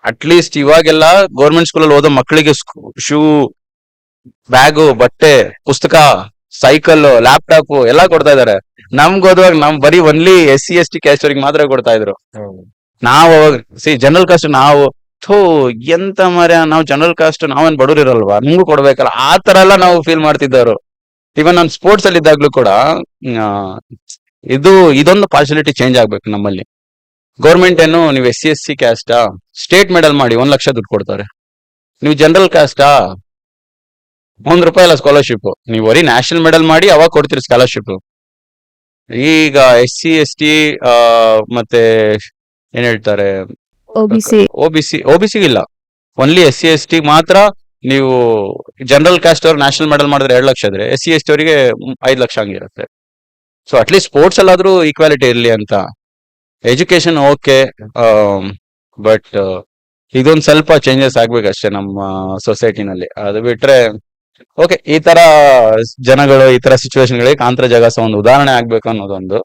ಅಟ್ಲೀಸ್ಟ್ ಇವಾಗೆಲ್ಲ ಗೌರ್ಮೆಂಟ್ ಸ್ಕೂಲಲ್ಲಿ ಓದೋ ಮಕ್ಕಳಿಗೆ ಶೂ, ಬ್ಯಾಗು, ಬಟ್ಟೆ, ಪುಸ್ತಕ, ಸೈಕಲ್, ಲ್ಯಾಪ್ಟಾಪ್ ಎಲ್ಲ ಕೊಡ್ತಾ ಇದಾರೆ. ನಮ್ಗೆ ಓದುವಾಗ ನಮ್ ಬರೀ ಒನ್ಲಿ SC ST ಕ್ಯಾಸ್ಟ್ ಅವ್ರಿಗೆ ಮಾತ್ರ ಕೊಡ್ತಾ ಇದ್ರು. ನಾವು ಜನರಲ್ ಕಾಸ್ಟ್, ನಾವು ಎಂತ ಮರ್ಯ, ನಾವು ಜನರಲ್ ಕಾಸ್ಟ್, ನಾವೇನ್ ಬಡವ್ರು ಇರಲ್ವಾ, ನಿಮ್ಗೂ ಕೊಡ್ಬೇಕಲ್ಲ, ಆ ತರ ಎಲ್ಲ ನಾವು ಫೀಲ್ ಮಾಡ್ತಿದ್ದವರು. ಇವನ್ ನಾನು ಸ್ಪೋರ್ಟ್ಸ್ ಅಲ್ಲಿ ಇದ್ದಾಗ್ಲೂ ಕೂಡ ಇದೊಂದು ಪಾರ್ಶಾಲಿಟಿ ಚೇಂಜ್ ಆಗ್ಬೇಕು ನಮ್ಮಲ್ಲಿ. ಗೌರ್ಮೆಂಟ್ ಏನು, ನೀವು SC SC ಕ್ಯಾಸ್ಟಾ, ಸ್ಟೇಟ್ ಮೆಡಲ್ ಮಾಡಿ 1 ಲಕ್ಷ ದುಡ್ಡು ಕೊಡ್ತಾರೆ. ನೀವು ಜನರಲ್ ಕಾಸ್ಟಾ, 1 ರೂಪಾಯಿ ಇಲ್ಲ ಸ್ಕಾಲರ್ಶಿಪ್. ನೀವು ಬರೀ ನ್ಯಾಷನಲ್ ಮೆಡಲ್ ಮಾಡಿ ಅವಾಗ ಕೊಡ್ತೀರಿ ಸ್ಕಾಲರ್ಶಿಪ್. ಈಗ SC ST ಮತ್ತೆ ಏನ್ ಹೇಳ್ತಾರೆ, OBC ಇಲ್ಲ, ಓನ್ಲಿ SC ST ಮಾತ್ರ. ನೀವು ಜನರಲ್ ಕಾಸ್ಟ್ ಅವ್ರು ನ್ಯಾಷನಲ್ ಮೆಡಲ್ ಮಾಡಿದ್ರೆ 2 ಲಕ್ಷ ಇದ್ರೆ, SC ST ಅವರಿಗೆ 5 ಲಕ್ಷ ಹಂಗಿರುತ್ತೆ. ಸೊ ಅಟ್ಲೀಸ್ಟ್ ಸ್ಪೋರ್ಟ್ಸ್ ಅಲ್ಲಾದ್ರೂ ಈಕ್ವಾಲಿಟಿ ಇರ್ಲಿ ಅಂತ. ಎಜುಕೇಶನ್ ಓಕೆ, ಬಟ್ ಇದೊಂದು ಸ್ವಲ್ಪ ಚೇಂಜಸ್ ಆಗ್ಬೇಕಷ್ಟೇ ನಮ್ಮ ಸೊಸೈಟಿನಲ್ಲಿ. ಅದು ಬಿಟ್ರೆ ಓಕೆ, ಈ ತರ ಜನಗಳು, ಈ ತರ ಸಿಚುವೇಶನ್ಗಳಿಗೆ ಕಾಂತರ ಜಗಸ ಒಂದು ಉದಾಹರಣೆ ಆಗ್ಬೇಕು ಅನ್ನೋದೊಂದು.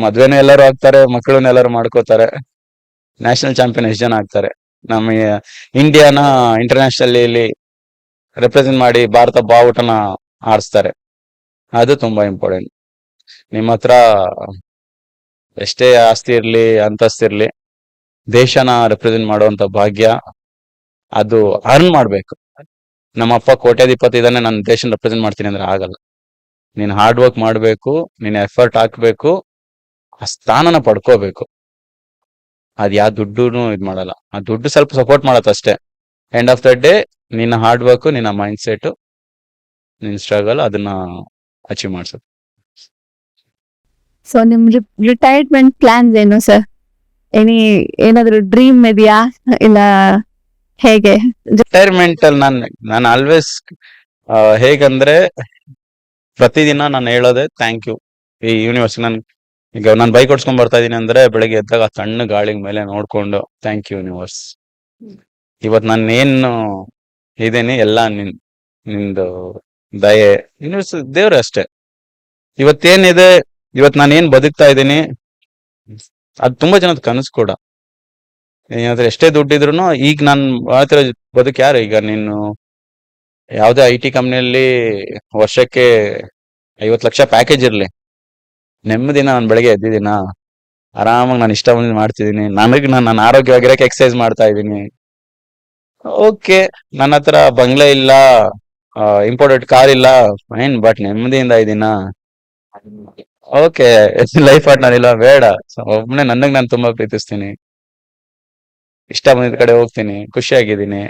ಮದ್ವೆನೂ ಎಲ್ಲರೂ ಆಗ್ತಾರೆ, ಮಕ್ಕಳನ್ನ ಎಲ್ಲರೂ ಮಾಡ್ಕೋತಾರೆ, ನ್ಯಾಷನಲ್ ಚಾಂಪಿಯನ್ ಎಷ್ಟು ಜನ ಆಗ್ತಾರೆ, ನಮ್ಮ ಇಂಡಿಯಾನ ಇಂಟರ್ನ್ಯಾಷನಲ್ ರೆಪ್ರೆಸೆಂಟ್ ಮಾಡಿ ಭಾರತ ಬಾವುಟನ ಆರಿಸ್ತಾರೆ. ಅದು ತುಂಬಾ ಇಂಪಾರ್ಟೆಂಟ್. ನಿಮ್ಮ ಹತ್ರ ಎಷ್ಟೇ ಆಸ್ತಿ ಇರ್ಲಿ, ಅಂತಸ್ತಿರ್ಲಿ, ದೇಶನ ರೆಪ್ರೆಸೆಂಟ್ ಮಾಡುವಂತ ಭಾಗ್ಯ ಅದು ಅರ್ನ್ ಮಾಡ್ಬೇಕು. ನಮ್ಮಪ್ಪ ಕೋಟ್ಯಾಧಿಪತಿ ಇದಾನೆ, ನಾನು ದೇಶನ ರೆಪ್ರೆಸೆಂಟ್ ಮಾಡ್ತೀನಿ ಅಂದ್ರೆ ಆಗಲ್ಲ. ನೀನ್ ಹಾರ್ಡ್ ವರ್ಕ್ ಮಾಡ್ಬೇಕು, ನೀನ್ ಎಫರ್ಟ್ ಹಾಕ್ಬೇಕು, ಆ ಸ್ಥಾನನ ಪಡ್ಕೋಬೇಕು. ಅದ್ ಯಾವ ದುಡ್ಡು ಇದ್ ಮಾಡಲ್ಲ. ಆ ದುಡ್ಡು ಸ್ವಲ್ಪ ಸಪೋರ್ಟ್ ಮಾಡತ್ತ ಅಷ್ಟೇ. ಎಂಡ್ ಆಫ್ ದ ಡೇ ನಿನ್ನ ಹಾರ್ಡ್ ವರ್ಕ್, ನಿನ್ನ ಮೈಂಡ್ ಸೆಟ್, ನಿನ್ ಸ್ಟ್ರಗಲ್ ಅದನ್ನ ಅಚೀವ್ ಮಾಡ್ಸುತ್ತೆ. ಸೊ ನಿಮ್ ರಿಟೈರ್ಮೆಂಟ್ ಪ್ಲಾನ್ಸ್ ಏನು ಸರ್? ಏನಾದ್ರು ಡ್ರೀಮ್ ಇದೆಯಾ, ಇಲ್ಲ ಹೇಗೆ? ರಿಟೈರ್ಮೆಂಟ್ ಅಲ್ಲಿ ನಾನು ಆಲ್ವೇಸ್ ಹೇಗಂದ್ರೆ, ಪ್ರತಿದಿನ ನಾನು ಹೇಳೋದೆ ಥ್ಯಾಂಕ್ ಯು ಈ ಯೂನಿವರ್ಸ್. ಈಗ ನಾನು ಬೈಕ್ ಓಡಿಸ್ಕೊಂಡ್ ಬರ್ತಾ ಇದೀನಿ ಅಂದ್ರೆ, ಬೆಳಗ್ಗೆ ಎದ್ದಾಗ ತಣ್ಣ ಗಾಳಿ ಮೇಲೆ ನೋಡ್ಕೊಂಡು ಥ್ಯಾಂಕ್ ಯು ಯೂನಿವರ್ಸ್, ಇವತ್ ನಾನು ಏನು ಇದೇನಿ ಎಲ್ಲ ನಿಂದು ದಯೆ. ಯೂನಿವರ್ಸ್ ದೇವ್ರೆ ಅಷ್ಟೇ. ಇವತ್ತೇನಿದೆ, ಇವತ್ ನಾನು ಏನ್ ಬದುಕ್ತಾ ಇದ್ದೀನಿ, ಅದು ತುಂಬಾ ಜನದ ಕನಸು ಕೂಡ. ಏನಾದ್ರೆ ಎಷ್ಟೇ ದುಡ್ಡಿದ್ರು, ಈಗ ನಾನು ಮಾಡ್ತಿರೋ ಬದುಕು ಯಾರು? ಈಗ ನೀನು ಯಾವ್ದೇ IT ಕಂಪ್ನಿಯಲ್ಲಿ ವರ್ಷಕ್ಕೆ 50 ಲಕ್ಷ ಪ್ಯಾಕೇಜ್ ಇರ್ಲಿ, ನೆಮ್ಮದಿನ ನಾನು ಬೆಳಗ್ಗೆ ಎದ್ದಿದ್ದೀನ, ಆರಾಮಾಗಿ ನಾನು ಇಷ್ಟ ಬಂದಿದ್ದು ಮಾಡ್ತಿದ್ದೀನಿ, ನಾನು ಆರೋಗ್ಯವಾಗಿರಕ್ಕೆ ಎಕ್ಸರ್ಸೈಸ್ ಮಾಡ್ತಾ ಇದ್ದೀನಿ. ಓಕೆ, ನನ್ನ ಹತ್ರ ಬಂಗ್ಲೆ ಇಲ್ಲ, ಇಂಪೋರ್ಟೆಡ್ ಕಾರ್ ಇಲ್ಲ, ಫೈನ್, ಬಟ್ ನೆಮ್ಮದಿಯಿಂದ ಇದ್ದೀನ. ಓಕೆ, ಲೈಫ್ ಪಾರ್ಟ್ನರ್ ಇಲ್ಲ, ಬೇಡ, ಒಬ್ಬನೇ ನನಗ್ ನಾನು ತುಂಬಾ ಪ್ರೀತಿಸ್ತೀನಿ, ಇಷ್ಟ ಬಂದಿದ್ದ ಕಡೆ ಹೋಗ್ತೀನಿ, ಖುಷಿಯಾಗಿದ್ದೀನಿ.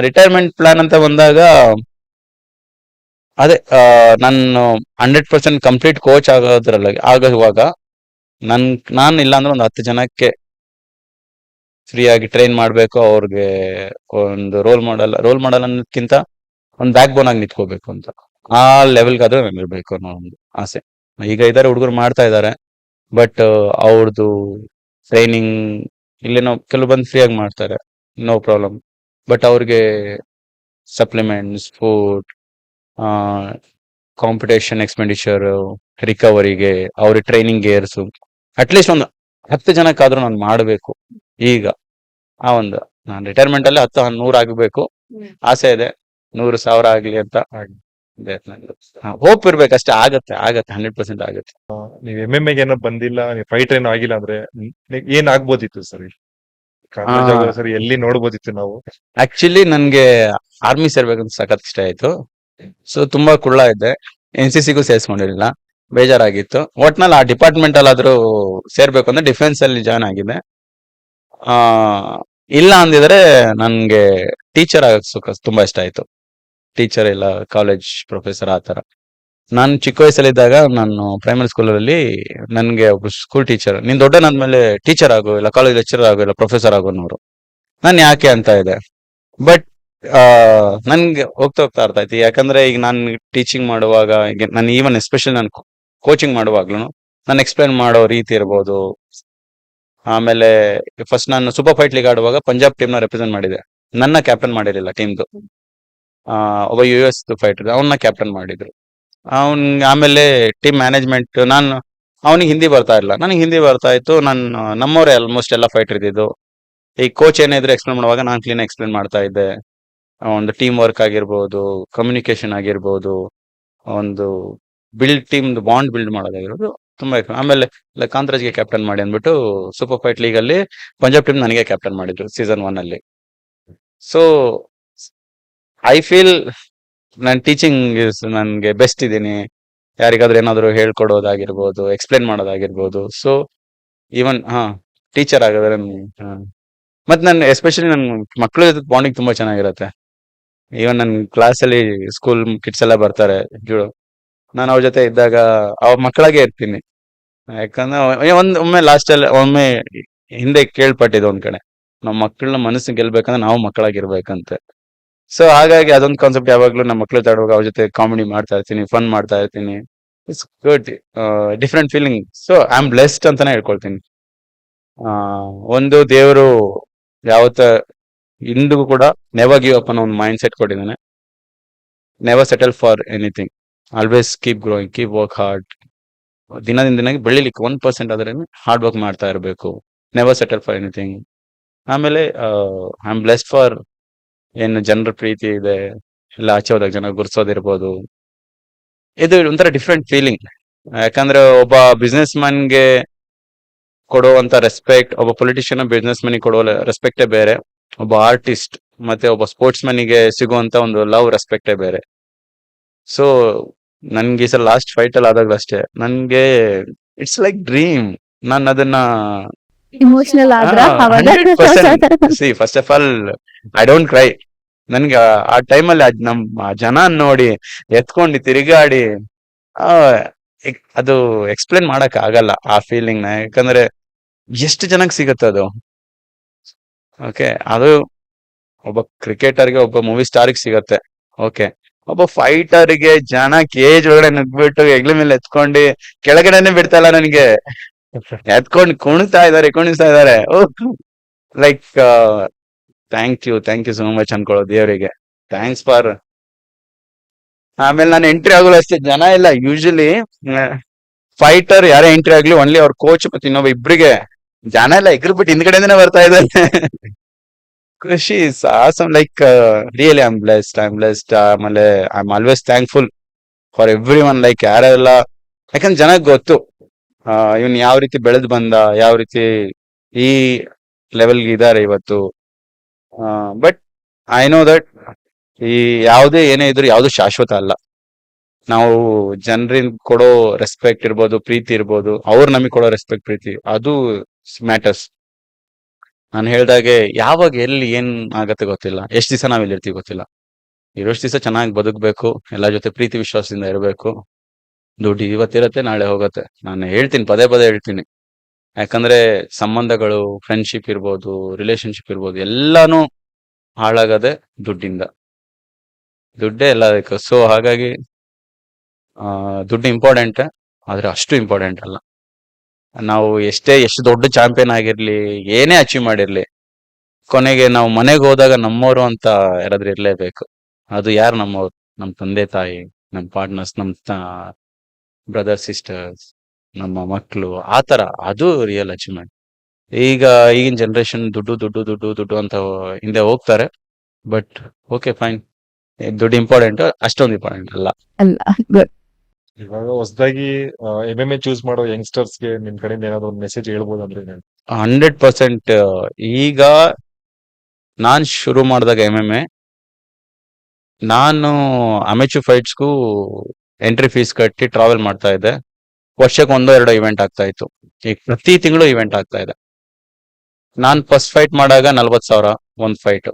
ರಿಟೈರ್ಮೆಂಟ್ ಪ್ಲಾನ್ ಅಂತ ಬಂದಾಗ ಅದೇ ನಾನು 100% ಕಂಪ್ಲೀಟ್ ಕೋಚ್ ಆಗುವಾಗ ನಾನು ಇಲ್ಲ ಅಂದ್ರೆ ಒಂದು 10 ಜನಕ್ಕೆ ಫ್ರೀ ಆಗಿ ಟ್ರೈನ್ ಮಾಡ್ಬೇಕು, ಅವ್ರಿಗೆ ಒಂದು ರೋಲ್ ಮಾಡಲ್ ಅನ್ನೋದಕ್ಕಿಂತ ಒಂದು ಬ್ಯಾಕ್ ಬೋನ್ ಆಗಿ ನಿಂತ್ಕೋಬೇಕು ಅಂತ, ಆ ಲೆವೆಲ್ಗಾದ್ರೂ ನಾನು ಇರ್ಬೇಕು ಅನ್ನೋ ಒಂದು ಆಸೆ. ಈಗ ಇದಾರೆ ಹುಡುಗರು ಮಾಡ್ತಾ ಇದ್ದಾರೆ, ಬಟ್ ಅವ್ರದ್ದು ಟ್ರೈನಿಂಗ್ ಇಲ್ಲೇನೋ ಕೆಲವು ಬಂದು ಫ್ರೀ ಆಗಿ ಮಾಡ್ತಾರೆ, ನೋ ಪ್ರಾಬ್ಲಮ್. ಬಟ್ ಅವ್ರಿಗೆ ಸಪ್ಲಿಮೆಂಟ್ಸ್, ಫುಡ್, ಕಾಂಪಿಟೇಷನ್ ಎಕ್ಸ್ಪೆಂಡಿಚರ್, ರಿಕವರಿಗೆ, ಅವ್ರ ಟ್ರೈನಿಂಗ್ ಗೇರ್ಸ್, ಅಟ್ಲೀಸ್ಟ್ ಒಂದು 10 ಜನಕ್ಕಾದ್ರೂ ನಾನು ಮಾಡಬೇಕು. ಈಗ ನಾನು ರಿಟೈರ್ಮೆಂಟ್ ಅಲ್ಲಿ 100 ಆಗಬೇಕು ಆಸೆ ಇದೆ, 100,000 ಆಗ್ಲಿ ಅಂತ ಹೋಪ್ ಇರ್ಬೇಕಷ್ಟೇ. ಆಗತ್ತೆ 100% ಆಗತ್ತೆ. ನೀವು MMA ಏನೋ ಬಂದಿಲ್ಲ, ನೀವು ಫೈಟರ್ ಏನೋ ಆಗಿಲ್ಲ ಅಂದ್ರೆ ಏನ್ ಆಗ್ಬೋದಿತ್ತು ಸರ್? ಸರಿ, ಎಲ್ಲಿ ನೋಡ್ಬೋದಿತ್ತು ನಾವು? ಆಕ್ಚುಲಿ ನನ್ಗೆ ಆರ್ಮಿ ಸೇರ್ಬೇಕಂತ ಸಖತ್ ಇಷ್ಟ ಆಯ್ತು. ಸೊ ತುಂಬಾ ಕುಳ್ಳ ಇದ್ದೆ, NCCಗೂ ಸೇರ್ಸ್ಕೊಂಡಿರ್ಲಿಲ್ಲ, ಬೇಜಾರಾಗಿತ್ತು. ಒಟ್ನಲ್ಲಿ ಆ ಡಿಪಾರ್ಟ್ಮೆಂಟ್ ಅಲ್ಲಾದ್ರೂ ಸೇರ್ಬೇಕು ಅಂದ್ರೆ ಡಿಫೆನ್ಸ್ ಅಲ್ಲಿ ಜಾಯ್ನ್ ಆಗಿದೆ. ಇಲ್ಲ ಅಂದಿದ್ರೆ ನನ್ಗೆ ಟೀಚರ್ ಆಗಕ್ ತುಂಬಾ ಇಷ್ಟ ಆಯ್ತು. ಟೀಚರ್ ಇಲ್ಲ, ಕಾಲೇಜ್ ಪ್ರೊಫೆಸರ್ ಆತರ. ನಾನು ಚಿಕ್ಕ ವಯಸ್ಸಲ್ಲಿದ್ದಾಗ ನಾನು ಪ್ರೈಮರಿ ಸ್ಕೂಲಲ್ಲಿ ನನ್ಗೆ ಒಬ್ರು ಸ್ಕೂಲ್ ಟೀಚರ್, ನೀನ್ ದೊಡ್ಡನಾದ್ಮೇಲೆ ಟೀಚರ್ ಆಗು, ಇಲ್ಲ ಕಾಲೇಜ್ ಲೆಕ್ಚರರ್ ಆಗು, ಇಲ್ಲ ಪ್ರೊಫೆಸರ್ ಆಗೋನವ್ರು. ನಾನು ಯಾಕೆ ಅಂತ ಇದೆ, ಬಟ್ ನನ್ಗೆ ಹೋಗ್ತಾ ಅರ್ಥ ಆಯ್ತು. ಯಾಕಂದ್ರೆ ಈಗ ನಾನು ಟೀಚಿಂಗ್ ಮಾಡುವಾಗ, ನಾನು ಈವನ್ ಎಸ್ಪೆಷಲಿ ನಾನು ಕೋಚಿಂಗ್ ಮಾಡುವಾಗ್ಲೂ ನಾನು ಎಕ್ಸ್ಪ್ಲೈನ್ ಮಾಡೋ ರೀತಿ ಇರ್ಬೋದು. ಆಮೇಲೆ ಫಸ್ಟ್ ನಾನು ಸೂಪರ್ ಫೈಟ್ ಲೀಗ್ ಆಡುವಾಗ ಪಂಜಾಬ್ ಟೀಮ್ ನ ರೆಪ್ರೆಸೆಂಟ್ ಮಾಡಿದೆ, ನನ್ನ ಕ್ಯಾಪ್ಟನ್ ಮಾಡಿರಲಿಲ್ಲ ಟೀಮ್ದು. ಒಬ್ಬ US ಫೈಟರ್, ಅವನ್ನ ಕ್ಯಾಪ್ಟನ್ ಮಾಡಿದ್ರು. ಆಮೇಲೆ ಟೀಮ್ ಮ್ಯಾನೇಜ್ಮೆಂಟ್, ಅವನಿಗೆ ಹಿಂದಿ ಬರ್ತಾ ಇಲ್ಲ, ನನಗೆ ಹಿಂದಿ ಬರ್ತಾ ಇತ್ತು. ನಮ್ಮವರೇ ಆಲ್ಮೋಸ್ಟ್ ಎಲ್ಲ ಫೈಟರ್ ಇದ್ದಿದ್ದು. ಈ ಕೋಚ್ ಏನಾದ್ರು ಎಕ್ಸ್ಪ್ಲೇನ್ ಮಾಡುವಾಗ ನಾನು ಕ್ಲೀನ್ ಎಕ್ಸ್ಪ್ಲೇನ್ ಮಾಡ್ತಾ ಇದ್ದೆ. ಒಂದು ಟೀಮ್ ವರ್ಕ್ ಆಗಿರ್ಬೋದು, ಕಮ್ಯುನಿಕೇಶನ್ ಆಗಿರ್ಬೋದು, ಒಂದು ಟೀಮ್ ಬಾಂಡ್ ಬಿಲ್ಡ್ ಮಾಡೋದಾಗಿರ್ಬೋದು, ತುಂಬಾ. ಆಮೇಲೆ ಕಾಂತರಾಜ್ಗೆ ಕ್ಯಾಪ್ಟನ್ ಮಾಡಿ ಅಂದ್ಬಿಟ್ಟು ಸೂಪರ್ ಫೈಟ್ ಲೀಗ್ ಅಲ್ಲಿ ಪಂಜಾಬ್ ಟೀಮ್ ನನಗೆ ಕ್ಯಾಪ್ಟನ್ ಮಾಡಿದ್ರು ಸೀಸನ್ 1 ಅಲ್ಲಿ. ಸೊ ಐ ಫೀಲ್ ನಾನು ಟೀಚಿಂಗ್ ನನ್ಗೆ ಬೆಸ್ಟ್ ಇದ್ದೀನಿ. ಯಾರಿಗಾದ್ರೂ ಏನಾದ್ರು ಹೇಳ್ಕೊಡೋದಾಗಿರ್ಬೋದು, ಎಕ್ಸ್ಪ್ಲೇನ್ ಮಾಡೋದಾಗಿರ್ಬೋದು. ಸೊ ಈವನ್ ಟೀಚರ್ ಆಗಿದ್ರೆ ಮತ್ತೆ ನಾನು ಎಸ್ಪೆಷಲಿ ನನ್ನ ಮಕ್ಕಳ ಜೊತೆ ಬಾಂಡಿಂಗ್ ತುಂಬಾ ಚೆನ್ನಾಗಿರುತ್ತೆ. ಈವನ್ ನನ್ನ ಕ್ಲಾಸಲ್ಲಿ ಸ್ಕೂಲ್ ಕಿಡ್ಸ್ ಎಲ್ಲ ಬರ್ತಾರೆ ಜುಡೋ, ನಾನು ಅವ್ರ ಜೊತೆ ಇದ್ದಾಗ ಅವ್ರ ಮಕ್ಕಳಾಗೆ ಇರ್ತೀನಿ. ಯಾಕಂದ್ರೆ ಒಮ್ಮೆ ಲಾಸ್ಟ್ ಅಲ್ಲಿ ಒಮ್ಮೆ ಹಿಂದೆ ಕೇಳ್ಪಟ್ಟಿದ್ದು ಒಂದ್ ಕಡೆ, ನಮ್ಮ ಮಕ್ಕಳನ್ನ ಮನಸ್ಸು ಗೆಲ್ಬೇಕಂದ್ರೆ ನಾವು ಮಕ್ಕಳಾಗಿರ್ಬೇಕಂತೆ. ಸೊ ಹಾಗಾಗಿ ಅದೊಂದು ಕಾನ್ಸೆಪ್ಟ್ ಯಾವಾಗ್ಲೂ ನಮ್ಮ ಮಕ್ಳು ತಡುವಾಗ ಅವ್ರ ಜೊತೆ ಕಾಮಿಡಿ ಮಾಡ್ತಾ ಇರ್ತೀನಿ, ಫನ್ ಮಾಡ್ತಾ ಇರ್ತೀನಿ. It's good, different feeling. So I am blessed ಅಂತಾನೆ ಹೇಳ್ಕೊಳ್ತೀನಿ. ಒಂದು ದೇವರು ಯಾವತ್ತ ಇಂದಿಗೂ ಕೂಡ ನೆವರ್ ಗಿವ್ ಅಪ್ ಅನ್ನೋ ಒಂದು ಮೈಂಡ್ ಸೆಟ್ ಕೊಟ್ಟಿದ್ದಾನೆ. Never settle for anything, always keep growing, keep work hard. ದಿನದಿಂದ ದಿನಕ್ಕೆ ಬೆಳಿಲಿಕ್ಕೆ 1% ಆದ್ರೆ ಹಾರ್ಡ್ ವರ್ಕ್ ಮಾಡ್ತಾ ಇರಬೇಕು. Never settle for anything. ಆಮೇಲೆ ಐ ಆಮ್ ಬ್ಲೆಸ್ಡ್ ಫಾರ್ ಏನು ಜನರ ಪ್ರೀತಿ ಇದೆ, ಎಲ್ಲ ಆಚೆ ಹೋದಾಗ ಜನ ಗುರ್ಸೋದಿರ್ಬೋದು. ಇದು ಒಂಥರ ಡಿಫ್ರೆಂಟ್ ಫೀಲಿಂಗ್. ಯಾಕಂದ್ರೆ ಒಬ್ಬ ಬಿಸ್ನೆಸ್ ಮ್ಯಾನ್ಗೆ ಕೊಡುವಂತ ರೆಸ್ಪೆಕ್ಟ್, ಒಬ್ಬ ಪೊಲಿಟಿಷಿಯನ್ ಬಿಸ್ನೆಸ್ ಮ್ಯಾನಿಗೆ ಕೊಡುವ ರೆಸ್ಪೆಕ್ಟೇ ಬೇರೆ. ಒಬ್ಬ ಆರ್ಟಿಸ್ಟ್ ಮತ್ತೆ ಒಬ್ಬ ಸ್ಪೋರ್ಟ್ಸ್ ಮ್ಯಾನಿಗೆ ಸಿಗುವಂತ ಒಂದು ಲವ್, ರೆಸ್ಪೆಕ್ಟೇ ಬೇರೆ. ಸೊ ನನ್ಗೆ ಈ ಸಲ ಲಾಸ್ಟ್ ಫೈಟ್ ಅಲ್ಲಿ ಆದಾಗ್ಲೂ ಅಷ್ಟೇ, ನನ್ಗೆ ಇಟ್ಸ್ ಲೈಕ್ ಡ್ರೀಮ್. ನಾನು ಅದನ್ನ ಇಮೋಷನಲ್ ಆದ್ರ C first of all I don't CRY. ನನ್ಗೆ ಆ ಟೈಮಲ್ಲಿ ನಮ್ಮ ಜನ ನೋಡಿ ಎತ್ಕೊಂಡು ತಿರುಗಾಡಿ ಅದು ಎಕ್ಸ್ಪ್ಲೇನ್ ಮಾಡಕ್ ಆಗಲ್ಲ ಆ ಫೀಲಿಂಗ್ ನ. ಯಾಕಂದ್ರೆ ಎಷ್ಟು ಜನಕ್ಕೆ ಸಿಗುತ್ತೆ ಅದು. ಓಕೆ, ಅದು ಒಬ್ಬ ಕ್ರಿಕೆಟರ್ಗೆ, ಒಬ್ಬ ಮೂವಿ ಸ್ಟಾರ್ಗೆ ಸಿಗತ್ತೆ. ಓಕೆ, ಒಬ್ಬ ಫೈಟರ್ಗೆ ಜನ ಕೇಜ್ ಒಳಗಡೆ ನುಗ್ಬಿಟ್ಟು ಹೆಗ್ಲ ಮೇಲೆ ಎತ್ಕೊಂಡು ಕೆಳಗಡೆನೆ ಬಿಡ್ತಾ ಇಲ್ಲ, ನನಗೆ ಎತ್ಕೊಂಡು ಕುಣಿಸ್ತಾ ಇದಾರೆ. Like thank you so much ಅನ್ಕೊಳ್ಳೋ ದೇವರಿಗೆ, ಥ್ಯಾಂಕ್ಸ್ ಫಾರ್. ಆಮೇಲೆ ನಾನು ಎಂಟ್ರಿ ಆಗಲು ಅಷ್ಟೇ, ಜನ ಇಲ್ಲ. ಯೂಶಲಿ ಫೈಟರ್ ಯಾರೇ ಎಂಟ್ರಿ ಆಗ್ಲಿ ಒನ್ಲಿ ಅವ್ರ ಕೋಚ್ ಮತ್ತೆ ಇನ್ನೊಬ್ಬ ಇಬ್ರಿಗೆ, ಜನ ಎಲ್ಲ ಎಗ್ರಿಬಿಟ್ಟು ಹಿಂದ್ಗಡೆಯಿಂದನೇ ಬರ್ತಾ ಇದ್ದಾರೆ. ಖುಷಿ, awesome. Like really I am blessed. ಆಮೇಲೆ I am always thankful for everyone, like ಯಾರೆಲ್ಲ, ಯಾಕಂದ್ರೆ ಜನಕ್ಕೆ ಗೊತ್ತು ಇವನ್ ಯಾವ ರೀತಿ ಬೆಳೆದು ಬಂದ, ಯಾವ ರೀತಿ ಈ ಲೆವೆಲ್ಗೆ ಇದಾರೆ ಇವತ್ತು. ಬಟ್ ಐ ನೋ ದಟ್ ಈ ಯಾವುದೇ ಏನೇ ಇದ್ರು ಯಾವ್ದು ಶಾಶ್ವತ ಅಲ್ಲ. ನಾವು ಜನರಿಂದ ಕೊಡೋ ರೆಸ್ಪೆಕ್ಟ್ ಇರ್ಬೋದು, ಪ್ರೀತಿ ಇರ್ಬೋದು, ಅವ್ರು ನಮಗೆ ಕೊಡೋ ರೆಸ್ಪೆಕ್ಟ್, ಪ್ರೀತಿ, ಅದು ಮ್ಯಾಟರ್ಸ್. ನಾನು ಹೇಳ್ದಾಗೆ ಯಾವಾಗ ಎಲ್ಲಿ ಏನ್ ಆಗತ್ತೆ ಗೊತ್ತಿಲ್ಲ, ಎಷ್ಟ್ ದಿವಸ ನಾವ್ ಇಲ್ಲಿರ್ತೀವಿ ಗೊತ್ತಿಲ್ಲ. ಇರೋಷ್ಟು ದಿವಸ ಚೆನ್ನಾಗಿ ಬದುಕ್ಬೇಕು, ಎಲ್ಲರ ಜೊತೆ ಪ್ರೀತಿ ವಿಶ್ವಾಸದಿಂದ ಇರಬೇಕು. ದುಡ್ಡು ಇವತ್ತಿರತ್ತೆ, ನಾಳೆ ಹೋಗತ್ತೆ. ನಾನು ಹೇಳ್ತೀನಿ, ಪದೇ ಪದೇ ಹೇಳ್ತೀನಿ. ಯಾಕಂದ್ರೆ ಸಂಬಂಧಗಳು, ಫ್ರೆಂಡ್ಶಿಪ್ ಇರ್ಬೋದು, ರಿಲೇಶನ್ಶಿಪ್ ಇರ್ಬೋದು, ಎಲ್ಲಾನು ಹಾಳಾಗದೆ ದುಡ್ಡಿಂದ. ದುಡ್ಡೇ ಎಲ್ಲದಕ್ಕೆ. ಸೊ ಹಾಗಾಗಿ ದುಡ್ಡು ಇಂಪಾರ್ಟೆಂಟ್, ಆದ್ರೆ ಅಷ್ಟು ಇಂಪಾರ್ಟೆಂಟ್ ಅಲ್ಲ. ನಾವು ಎಷ್ಟು ದೊಡ್ಡ ಚಾಂಪಿಯನ್ ಆಗಿರ್ಲಿ, ಏನೇ ಅಚೀವ್ ಮಾಡಿರ್ಲಿ, ಕೊನೆಗೆ ನಾವು ಮನೆಗೆ ಹೋದಾಗ ನಮ್ಮವರು ಅಂತ ಯಾರಾದ್ರೂ ಇರ್ಲೇಬೇಕು. ಅದು ಯಾರು ನಮ್ಮವ್ರು? ನಮ್ ತಂದೆ ತಾಯಿ, ನಮ್ ಪಾರ್ಟ್ನರ್ಸ್, ನಮ್ ಬ್ರದರ್ ಸಿಸ್ಟರ್ಸ್, ನಮ್ಮ ಮಕ್ಕಳು, ಆತರ. ಅದು ರಿಯಲ್ ಅಚೀವ್ಮೆಂಟ್. ಈಗಿನ ಜನರೇಷನ್ ದುಡ್ಡು ದುಡ್ಡು ದುಡ್ಡು ದುಡ್ಡು ಅಂತ ಹಿಂದೆ ಹೋಗ್ತಾರೆ. ಬಟ್ ಓಕೆ ಫೈನ್, ದುಡ್ಡು ಇಂಪಾರ್ಟೆಂಟ್, ಅಷ್ಟೊಂದು ಇಂಪಾರ್ಟೆಂಟ್ ಅಲ್ಲ. ಅಲ್ಲ good. ಇವಾಗ ಹೊಸದಾಗಿ MMA ಚೂಸ್ ಮಾಡೋ ಯಂಗ್ಸ್ಟರ್ಸ್ಗೆ ನಿಮ್ ಕಡೆಯಿಂದ ಏನಾದ್ರು ಒಂದು ಮೆಸೇಜ್ ಹೇಳ್ಬೋದಂದ್ರೆ ಏನು? 100% ಈಗ ನಾನ್ ಶುರು ಮಾಡಿದಾಗ MMA, ನಾನು ಅಮೆಚೂರ್ ಫೈಟ್ಸ್ಗೂ ಎಂಟ್ರಿ ಫೀಸ್ ಕಟ್ಟಿ ಟ್ರಾವೆಲ್ ಮಾಡ್ತಾ ಇದ್ದೆ. ವರ್ಷಕ್ಕೆ 1-2 ಇವೆಂಟ್ ಆಗ್ತಾ ಇತ್ತು. ಈಗ ಪ್ರತಿ ತಿಂಗಳು ಇವೆಂಟ್ ಆಗ್ತಾ ಇದೆ. ನಾನ್ ಫಸ್ಟ್ ಫೈಟ್ ಮಾಡಾಗ 40,000 ಒಂದ್ ಫೈಟ್.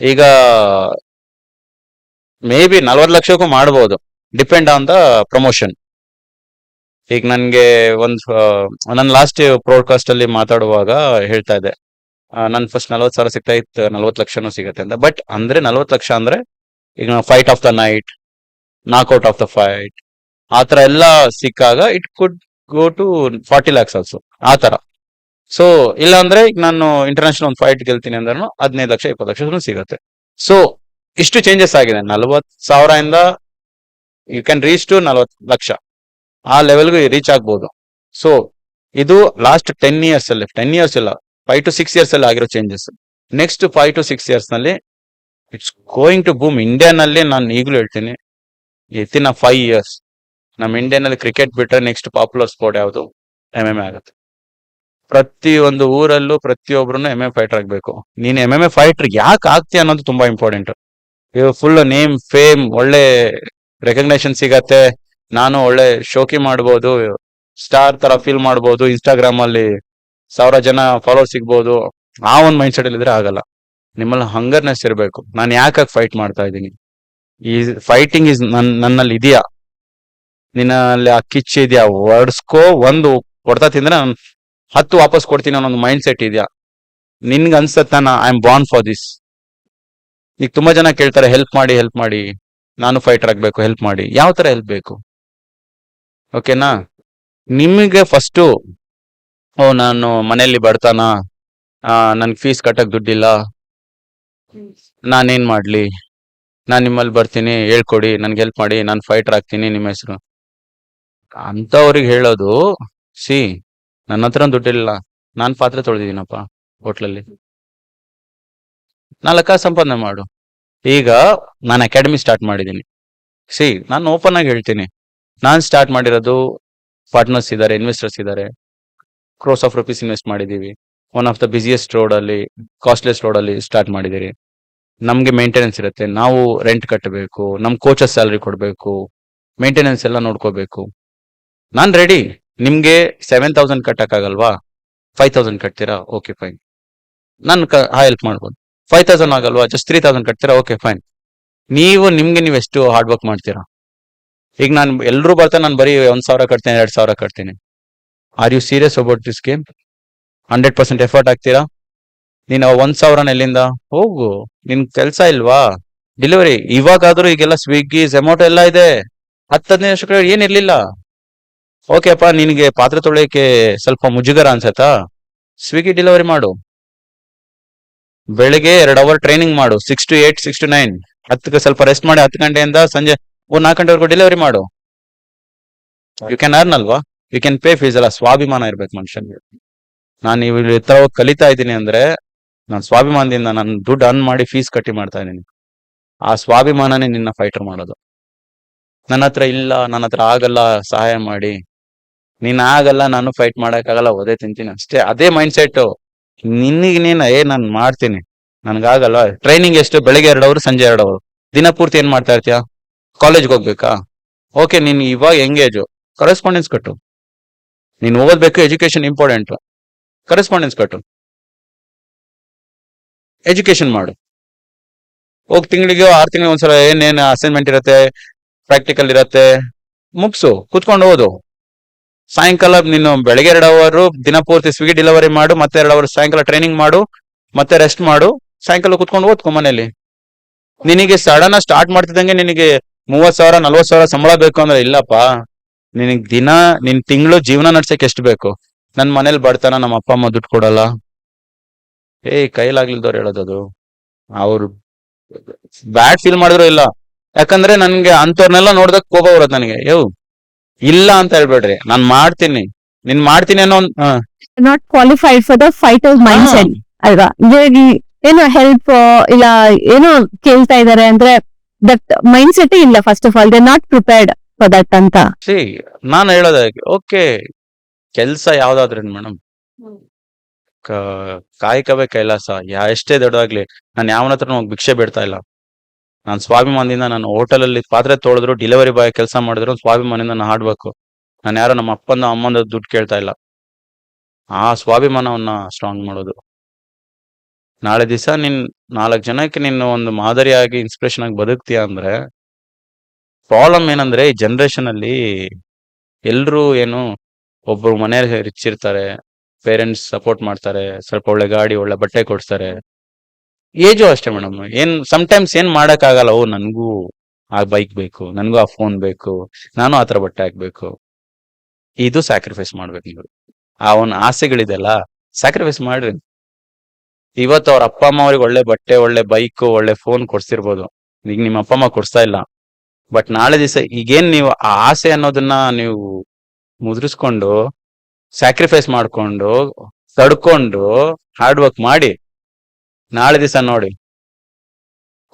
ಈಗ ಮೇ ಬಿ 40 ಲಕ್ಷಕ್ಕೂ ಮಾಡ್ಬೋದು, ಡಿಪೆಂಡ್ ಆನ್ ದ ಪ್ರಮೋಷನ್. ಈಗ ನನ್ಗೆ ನನ್ನ ಲಾಸ್ಟ್ ಬ್ರಾಡ್ಕಾಸ್ಟ್ ಅಲ್ಲಿ ಮಾತಾಡುವಾಗ ಹೇಳ್ತಾ ಇದ್ದೆ, ನನ್ ಫಸ್ಟ್ 40,000 ಸಿಗ್ತಾ ಇತ್ತು, 40 ಲಕ್ಷನೂ ಸಿಗತ್ತೆ ಅಂತ. ಬಟ್ ಅಂದ್ರೆ 40 ಲಕ್ಷ ಅಂದ್ರೆ ಈಗ fight of the night, knockout of the fight, ಆತರ ಎಲ್ಲ ಸಿಕ್ಕಾಗ it could go to 40 lakhs also, ಆತರ. ಸೊ ಇಲ್ಲ ಅಂದ್ರೆ ಈಗ ನಾನು ಇಂಟರ್ನ್ಯಾಷನಲ್ ಒಂದು ಫೈಟ್ ಗೆಲ್ತೀನಿ ಅಂದ್ರೆ 15 ಲಕ್ಷ 20 ಲಕ್ಷ ಸಿಗತ್ತೆ. ಸೊ ಇಷ್ಟು ಚೇಂಜಸ್ ಆಗಿದೆ. 40,000 ಇಂದ you can reach to 40 lakh, ಆ ಲೆವೆಲ್ಗೂ ರೀಚ್ ಆಗ್ಬೋದು. ಸೊ ಇದು ಲಾಸ್ಟ್ 10 years ಅಲ್ಲಿ, 10 years ಇಲ್ಲ, 5 to 6 years ಅಲ್ಲಿ ಆಗಿರೋ ಚೇಂಜಸ್. ನೆಕ್ಸ್ಟ್ 5 to 6 years ನಲ್ಲಿ ಇಟ್ಸ್ ಗೋಯಿಂಗ್ ಟು ಬೂಮ್. ಇಂಡಿಯಾನಲ್ಲಿ ನಾನು ಈಗಲೂ ಹೇಳ್ತೀನಿ, ಇತ್ತಿನ 5 years ನಮ್ಮ ಇಂಡಿಯಾನಲ್ಲಿ ಕ್ರಿಕೆಟ್ ಬಿಟ್ರೆ ನೆಕ್ಸ್ಟ್ ಪಾಪ್ಯುಲರ್ ಸ್ಪೋರ್ಟ್ ಯಾವುದು? MMA ಆಗುತ್ತೆ. ಪ್ರತಿಯೊಂದು ಊರಲ್ಲೂ ಪ್ರತಿಯೊಬ್ರು MMA ಫೈಟರ್ ಆಗ್ಬೇಕು. ನೀನ್ MMA ಫೈಟರ್ ಯಾಕೆ ಆಗ್ತೀಯ ಅನ್ನೋದು ತುಂಬಾ ಇಂಪಾರ್ಟೆಂಟ್. ಫುಲ್ ನೇಮ್, ಫೇಮ್, ಒಳ್ಳೆ ರೆಕಗ್ನೇಷನ್ ಸಿಗತ್ತೆ, ನಾನು ಒಳ್ಳೆ ಶೋಕಿ ಮಾಡ್ಬೋದು, ಸ್ಟಾರ್ ತರ ಫೀಲ್ ಮಾಡ್ಬೋದು, ಇನ್ಸ್ಟಾಗ್ರಾಮ್ ಅಲ್ಲಿ 1000 ಜನ ಫಾಲೋವರ್ ಸಿಗ್ಬೋದು. ಆ ಒಂದು ಮೈಂಡ್ ಸೆಟ್ ಅಲ್ಲಿ ಇದ್ರೆ ಆಗಲ್ಲ. ನಿಮ್ಮಲ್ಲಿ ಹಂಗರ್ನೆಸ್ ಇರಬೇಕು. ನಾನು ಯಾಕಾಗಿ ಫೈಟ್ ಮಾಡ್ತಾ ಇದ್ದೀನಿ, ಈ ಫೈಟಿಂಗ್ ಇಸ್ ನನ್ನಲ್ಲಿ ಇದೆಯಾ, ನಿನ್ನಲ್ಲಿ ಆ ಕಿಚ್ ಇದೆಯಾ, ಹೊಡ್ಸ್ಕೋ, ಒಂದು ಕೊಡ್ತಾ ತಿಂದ್ರೆ ನಾನು 10 ವಾಪಸ್ ಕೊಡ್ತೀನಿ ಅನ್ನೋ ಒಂದು ಮೈಂಡ್ ಸೆಟ್ ಇದೆಯಾ, ನಿನ್ಗೆ ಅನ್ಸತ್ತ I am born for this. ಈಗ ತುಂಬಾ ಜನ ಕೇಳ್ತಾರೆ, ಹೆಲ್ಪ್ ಮಾಡಿ, ನಾನು ಫೈಟರ್ ಆಗ್ಬೇಕು, ಹೆಲ್ಪ್ ಮಾಡಿ. ಯಾವ ತರ ಹೆಲ್ಪ್ ಬೇಕು? ಓಕೆನಾ, ನಿಮಗೆ ಫಸ್ಟು ನಾನು ಮನೆಯಲ್ಲಿ ಬಡತನ, ನನ್ಗೆ ಫೀಸ್ ಕಟ್ಟಕ್ ದುಡ್ಡಿಲ್ಲ, ನಾನೇನ್ ಮಾಡ್ಲಿ, ನಾನ್ ನಿಮ್ಮಲ್ಲಿ ಬರ್ತೀನಿ, ಹೇಳ್ಕೊಡಿ, ನನ್ಗೆ ಹೆಲ್ಪ್ ಮಾಡಿ, ನಾನು ಫೈಟರ್ ಆಗ್ತೀನಿ, ನಿಮ್ಮ ಹೆಸರು ಅಂತವ್ರಿಗೆ ಹೇಳೋದು, ಸಿ ನನ್ನ ಹತ್ರ ದುಡ್ಡಿಲ್ಲ, ನಾನ್ ಪಾತ್ರೆ ತೊಳೆದಿದ್ದೀನಪ್ಪ ಹೋಟ್ಲಲ್ಲಿ, 4 ಕಾಸು ಸಂಪಾದನೆ ಮಾಡು. ಈಗ ನಾನು ಅಕಾಡೆಮಿ ಸ್ಟಾರ್ಟ್ ಮಾಡಿದ್ದೀನಿ. ಸಿ ನಾನು ಓಪನ್ ಆಗಿ ಹೇಳ್ತೀನಿ, ನಾನ್ ಸ್ಟಾರ್ಟ್ ಮಾಡಿರೋದು, ಪಾರ್ಟ್ನರ್ಸ್ ಇದ್ದಾರೆ, ಇನ್ವೆಸ್ಟರ್ಸ್ ಇದ್ದಾರೆ, ಕ್ರೋಸ್ ಆಫ್ ರುಪೀಸ್ ಇನ್ವೆಸ್ಟ್ ಮಾಡಿದೀವಿ. One of the busiest road ಅಲ್ಲಿ, ಕಾಸ್ಟ್ಲೆಸ್ ರೋಡ್ ಅಲ್ಲಿ ಸ್ಟಾರ್ಟ್ ಮಾಡಿದಿರಿ. ನಮ್ಗೆ ಮೇಂಟೆನೆನ್ಸ್ ಇರುತ್ತೆ, ನಾವು ರೆಂಟ್ ಕಟ್ಟಬೇಕು, ನಮ್ ಕೋಚಸ್ ಸ್ಯಾಲರಿ ಕೊಡ್ಬೇಕು, ಮೇಂಟೆನೆನ್ಸ್ ಎಲ್ಲ ನೋಡ್ಕೋಬೇಕು. ನಾನ್ ರೆಡಿ. ನಿಮ್ಗೆ 7,000 ಕಟ್ಟಕ್ಕಾಗಲ್ವಾ, 5,000 ಕಟ್ತೀರಾ, ಓಕೆ ಫೈನ್, ನಾನು ಹೆಲ್ಪ್ ಮಾಡ್ಬೋದು. 5,000 ಆಗಲ್ವಾ, ಜಸ್ಟ್ 3,000 ಕಟ್ತೀರಾ, ಓಕೆ ಫೈನ್. ನಿಮ್ಗೆ ಎಷ್ಟು ಹಾರ್ಡ್ ವರ್ಕ್ ಮಾಡ್ತೀರಾ? ಈಗ ನಾನು ಎಲ್ರು ಬರ್ತಾ ನಾನು ಬರೀ 1,000 ಕಟ್ತೀನಿ, 2,000 ಕಟ್ತೀನಿ. Are you serious about this game? 100% effort ಆಗ್ತೀರಾ? ನೀನು 1,000 ಎಲ್ಲಿಂದ ಹೋಗು, ನಿನ್ ಕೆಲ್ಸ ಇಲ್ವಾ? ಡೆಲಿವರಿ ಇವಾಗಾದ್ರೂ ಈಗೆಲ್ಲ ಸ್ವಿಗ್ಗಿ, ಝೊಮ್ಯಾಟೊ ಎಲ್ಲ ಇದೆ. 10-15 ವರ್ಷ ಏನಿರ್ಲಿಲ್ಲ. ಓಕೆ ಅಪ್ಪ, ನಿನಗೆ ಪಾತ್ರೆ ತೊಳೆಯಕ್ಕೆ ಸ್ವಲ್ಪ ಮುಜುಗರ ಅನ್ಸತ್ತಾ? ಸ್ವಿಗ್ಗಿ ಡೆಲಿವರಿ ಮಾಡು. ಬೆಳಿಗ್ಗೆ 2 ಅವರ್ ಟ್ರೈನಿಂಗ್ ಮಾಡು, 6 to 8, 6 to 9. 10ಕ್ಕೆ ಸ್ವಲ್ಪ ರೆಸ್ಟ್ ಮಾಡಿ, 10 ಗಂಟೆಯಿಂದ ಸಂಜೆ 4 ಗಂಟೆವರೆಗೂ ಡೆಲಿವರಿ ಮಾಡು. ಯು ಕ್ಯಾನ್ ಅರ್ನ್ ಅಲ್ವಾ, ಯು ಕ್ಯಾನ್ ಪೇ ಫೀಸ್. ಅಲ್ಲ, ಸ್ವಾಭಿಮಾನ ಇರ್ಬೇಕು ಮನುಷ್ಯನ್ಗೆ. ನಾನು ಈ ತರ ಕಲಿತಾ ಇದ್ದೀನಿ ಅಂದ್ರೆ ನಾನು ಸ್ವಾಭಿಮಾನದಿಂದ ನಾನು ದುಡ್ಡು ಅರ್ನ್ ಮಾಡಿ ಫೀಸ್ ಕಟ್ಟಿ ಮಾಡ್ತಾ ಇದ್ದೀನಿ. ಆ ಸ್ವಾಭಿಮಾನನೇ ನಿನ್ನ ಫೈಟರ್ ಮಾಡೋದು. ನನ್ನ ಹತ್ರ ಇಲ್ಲ, ನನ್ನ ಹತ್ರ ಆಗಲ್ಲ, ಸಹಾಯ ಮಾಡಿ. ನೀನ್ ಆಗಲ್ಲ, ನಾನು ಫೈಟ್ ಮಾಡಕ್ಕಾಗಲ್ಲ, ಒದೆ ತಿಂತೀನಿ ಅಷ್ಟೇ. ಅದೇ ಮೈಂಡ್ ಸೆಟ್. ನಿನ್ನಿಗೆ ನಾನ್ ಮಾಡ್ತೀನಿ, ನನ್ಗಾಗಲ್ಲ. ಟ್ರೈನಿಂಗ್ ಎಷ್ಟು? ಬೆಳಿಗ್ಗೆ 2 ಅವರ್, ಸಂಜೆ 2 ಅವರ್. ದಿನ ಪೂರ್ತಿ ಏನ್ ಮಾಡ್ತಾ ಇರ್ತೀಯ? ಕಾಲೇಜ್ಗೆ ಹೋಗ್ಬೇಕಾ? ಓಕೆ, ನೀನ್ ಇವಾಗ ಎಂಗೇಜು, ಕರೆಸ್ಪಾಂಡೆನ್ಸ್ ಕಟ್ಟು. ನೀನ್ ಓದ್ಬೇಕು, ಎಜುಕೇಶನ್ ಇಂಪಾರ್ಟೆಂಟ್, ಕರೆಸ್ಪಾಂಡೆನ್ಸ್ ಕಟ್ಟು, ಎಜುಕೇಶನ್ ಮಾಡು. ಹೋಗ್ ತಿಂಗಳಿಗೆ 6 ತಿಂಗಳಿಗೆ ಒಂದ್ಸಲ ಏನೇನ್ ಅಸೈನ್ಮೆಂಟ್ ಇರತ್ತೆ, ಪ್ರಾಕ್ಟಿಕಲ್ ಇರತ್ತೆ, ಮುಗ್ಸು, ಕುತ್ಕೊಂಡು ಓದು. ಸಾಯಂಕಾಲ ನೀನು ಬೆಳಗ್ಗೆ 2 ಅವರ್ ದಿನ ಪೂರ್ತಿ ಸ್ವಿಗ್ಗಿ ಡೆಲಿವರಿ ಮಾಡು, ಮತ್ತೆ 2 ಅವರ್ ಸಾಯಂಕಾಲ ಟ್ರೈನಿಂಗ್ ಮಾಡು, ಮತ್ತೆ ರೆಸ್ಟ್ ಮಾಡು. ಸಾಯಂಕಾಲ ಕುತ್ಕೊಂಡು ಓದ್ಕೊ ಮನೇಲಿ. ನಿನಗೆ ಸಡನ್ ಸ್ಟಾರ್ಟ್ ಮಾಡ್ತಿದ್ದಂಗೆ ನಿನಗೆ 30,000 40,000 ಸಂಬಳ ಬೇಕು ಅಂದ್ರೆ ಇಲ್ಲಪ್ಪ. ನಿನಗ್ ನಿನ್ ತಿಂಗಳು ಜೀವನ ನಡ್ಸಕ್ ಎಷ್ಟು ಬೇಕು? ನನ್ ಮನೇಲಿ ಬಡತನ, ನಮ್ಮ ಅಪ್ಪ ಅಮ್ಮ ದುಡ್ಡು ಕೊಡಲ್ಲ. ಕೈಲಾಗ್ಲಿಲ್ದವ್ರು ಹೇಳೋದದು. ಅವ್ರು ಬ್ಯಾಡ್ ಫೀಲ್ ಮಾಡಿದ್ರು ಇಲ್ಲ. ಯಾಕಂದ್ರೆ ನನ್ಗೆ ಅಂತವ್ರನ್ನೆಲ್ಲ ನೋಡ್ದಾಗ ಕೋಪ ಬರುತ್ತೆ ನನಗೆ. ಇಲ್ಲ ಅಂತ ಹೇಳ್ಬೇಡ್ರಿ, ನಾನ್ ಮಾಡ್ತೀನಿ, ನೀನ್ ಮಾಡ್ತೀನಿ ಅನ್ನೋ not qualified for the fighters mind set ಅಲ್ವಾ? ಇವಾಗ ಏನೋ ಹೆಲ್ಪ್ ಇಲ್ಲ ಏನೋ ಕೇಳ್ತಾ ಇದಾರೆ ಅಂದ್ರೆ ದಟ್ ಮೈಂಡ್ ಸೆಟ್ ಇಲ್ಲ. First of all they not prepared for that ಅಂತ. ನಾನು ಹೇಳೋದ ಓಕೆ, ಕೆಲ್ಸ ಯಾವ್ದಾದ್ರೇನ್ ಮೇಡಮ್, ಕಾಯಕವೇ ಕೈಲಾಸ. ಎಷ್ಟೇ ದೊಡ್ಡದಾಗ್ಲಿ, ನಾನು ಯಾವನ ಹತ್ರ ಹೋಗಿ ಭಿಕ್ಷೆ ಬೇಡ್ತಾ ಇಲ್ಲ. ನಾನು ಸ್ವಾಭಿಮಾನದಿಂದ, ನಾನು ಹೋಟೆಲ್ ಅಲ್ಲಿ ಪಾತ್ರೆ ತೊಳೆದ್ರು, ಡೆಲಿವರಿ ಬಾಯ್ ಕೆಲಸ ಮಾಡಿದ್ರು, ಸ್ವಾಭಿಮಾನದಿಂದ ನಾನು ಆಡ್ಬೇಕು. ನಾನು ಯಾರೋ ನಮ್ಮ ಅಪ್ಪನ ಅಮ್ಮನ ದುಡ್ಡು ಕೇಳ್ತಾ ಇಲ್ಲ. ಆ ಸ್ವಾಭಿಮಾನವನ್ನ ಸ್ಟ್ರಾಂಗ್ ಮಾಡೋದು. ನಾಳೆ ದಿವಸ ನೀನ್ 4 ಜನಕ್ಕೆ ನೀನು ಒಂದು ಮಾದರಿಯಾಗಿ, ಇನ್ಸ್ಪಿರೇಷನ್ ಆಗಿ ಬದುಕ್ತೀಯ ಅಂದ್ರೆ, ಪ್ರಾಬ್ಲಮ್ ಏನಂದ್ರೆ ಈ ಜನರೇಷನ್ ಅಲ್ಲಿ ಎಲ್ರು ಏನು, ಒಬ್ರು ಮನೆಯಲ್ಲಿ ರಿಚ್ ಇರ್ತಾರೆ, ಪೇರೆಂಟ್ಸ್ ಸಪೋರ್ಟ್ ಮಾಡ್ತಾರೆ, ಸ್ವಲ್ಪ ಒಳ್ಳೆ ಗಾಡಿ, ಒಳ್ಳೆ ಬಟ್ಟೆ ಕೊಡ್ತಾರೆ. ಏಜು ಅಷ್ಟೇ ಮೇಡಮ್. ಸಮ್ಟೈಮ್ಸ್ ಏನ್ ಮಾಡಕ್ ಆಗಲ್ಲ. ನನ್ಗೂ ಆ ಬೈಕ್ ಬೇಕು, ನನ್ಗೂ ಆ ಫೋನ್ ಬೇಕು, ನಾನು ಆತರ ಬಟ್ಟೆ ಹಾಕ್ಬೇಕು. ಇದು ಸ್ಯಾಕ್ರಿಫೈಸ್ ಮಾಡ್ಬೇಕು ನೀವು. ಅವನ ಆಸೆಗಳಿದೆಲ್ಲ ಸ್ಯಾಕ್ರಿಫೈಸ್ ಮಾಡ್ರಿ. ಇವತ್ತು ಅವ್ರ ಅಪ್ಪ ಅಮ್ಮ ಅವ್ರಿಗೆ ಒಳ್ಳೆ ಬಟ್ಟೆ, ಒಳ್ಳೆ ಬೈಕ್, ಒಳ್ಳೆ ಫೋನ್ ಕೊಡ್ಸಿರ್ಬೋದು. ಈಗ ನಿಮ್ಮ ಅಪ್ಪ ಅಮ್ಮ ಕೊಡ್ಸ್ತಾ ಇಲ್ಲ. ಬಟ್ ನಾಳೆ ದಿವಸ ಈಗೇನ್ ನೀವು ಆ ಆಸೆ ಅನ್ನೋದನ್ನ ನೀವು ಮುದ್ರಿಸ್ಕೊಂಡು, ಸ್ಯಾಕ್ರಿಫೈಸ್ ಮಾಡ್ಕೊಂಡು, ತಡ್ಕೊಂಡು, ಹಾರ್ಡ್ ವರ್ಕ್ ಮಾಡಿ, ನಾಳೆ ದಿವಸ ನೋಡಿ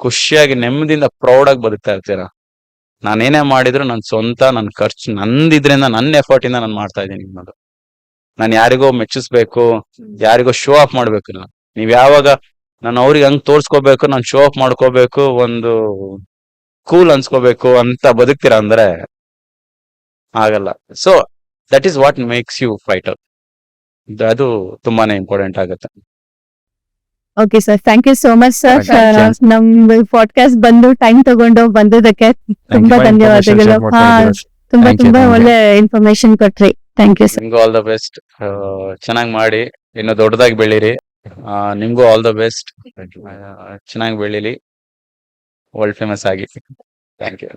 ಖುಷಿಯಾಗಿ, ನೆಮ್ಮದಿಯಿಂದ, ಪ್ರೌಡ್ ಆಗಿ ಬದುಕ್ತಾ ಇರ್ತೀರಾ. ನಾನೇನೇ ಮಾಡಿದ್ರು ನನ್ನ ಸ್ವಂತ, ನನ್ನ ಖರ್ಚು ನಂದಿದ್ರಿಂದ, ನನ್ನ ಎಫರ್ಟ್ ಇಂದ ನಾನು ಮಾಡ್ತಾ ಇದ್ದೀನಿ ಅನ್ನೋದು. ನಾನು ಯಾರಿಗೋ ಮೆಚ್ಚಿಸ್ಬೇಕು, ಯಾರಿಗೋ ಶೋ ಆಫ್ ಮಾಡ್ಬೇಕಿಲ್ಲ. ನೀವ್ ಯಾವಾಗ ನಾನು ಅವ್ರಿಗೆ ಹಂಗ್ ತೋರ್ಸ್ಕೋಬೇಕು, ನಾನು ಶೋ ಆಫ್ ಮಾಡ್ಕೋಬೇಕು, ಒಂದು ಕೂಲ್ ಅನ್ಸ್ಕೋಬೇಕು ಅಂತ ಬದುಕ್ತೀರಾ ಅಂದ್ರೆ ಆಗಲ್ಲ. So that is what makes you fighter. ಅದು ತುಂಬಾನೇ ಇಂಪಾರ್ಟೆಂಟ್ ಆಗುತ್ತೆ. Okay sir, thank you so much sir. ನಮ್ ಪಾಡ್ಕಾಸ್ಟ್ ಬಂದು ಟೈಮ್ ತಗೊಂಡು ಬಂದಿದ್ದಕ್ಕೆ ತುಂಬಾ ಧನ್ಯವಾದಗಳು. ತುಂಬಾ Thank you, ತುಂಬಾ thank you. ಒಳ್ಳೆ ಇನ್ಫಾರ್ಮೇಶನ್ ಕೊಟ್ರಿ. Thank you sir. ನಿಮ್ಗೂ ಆಲ್ ದ ಬೆಸ್ಟ್. ಚೆನ್ನಾಗಿ ಮಾಡಿ, ಇನ್ನು ದೊಡ್ಡದಾಗಿ ಬೆಳೀರಿ. ನಿಮ್ಗೂ ಆಲ್ ದ ಬೆಸ್ಟ್. ಚೆನ್ನಾಗಿ ಬೆಳೀಲಿ, ವರ್ಲ್ಡ್ ಫೇಮಸ್ ಆಗಿ. Thank you.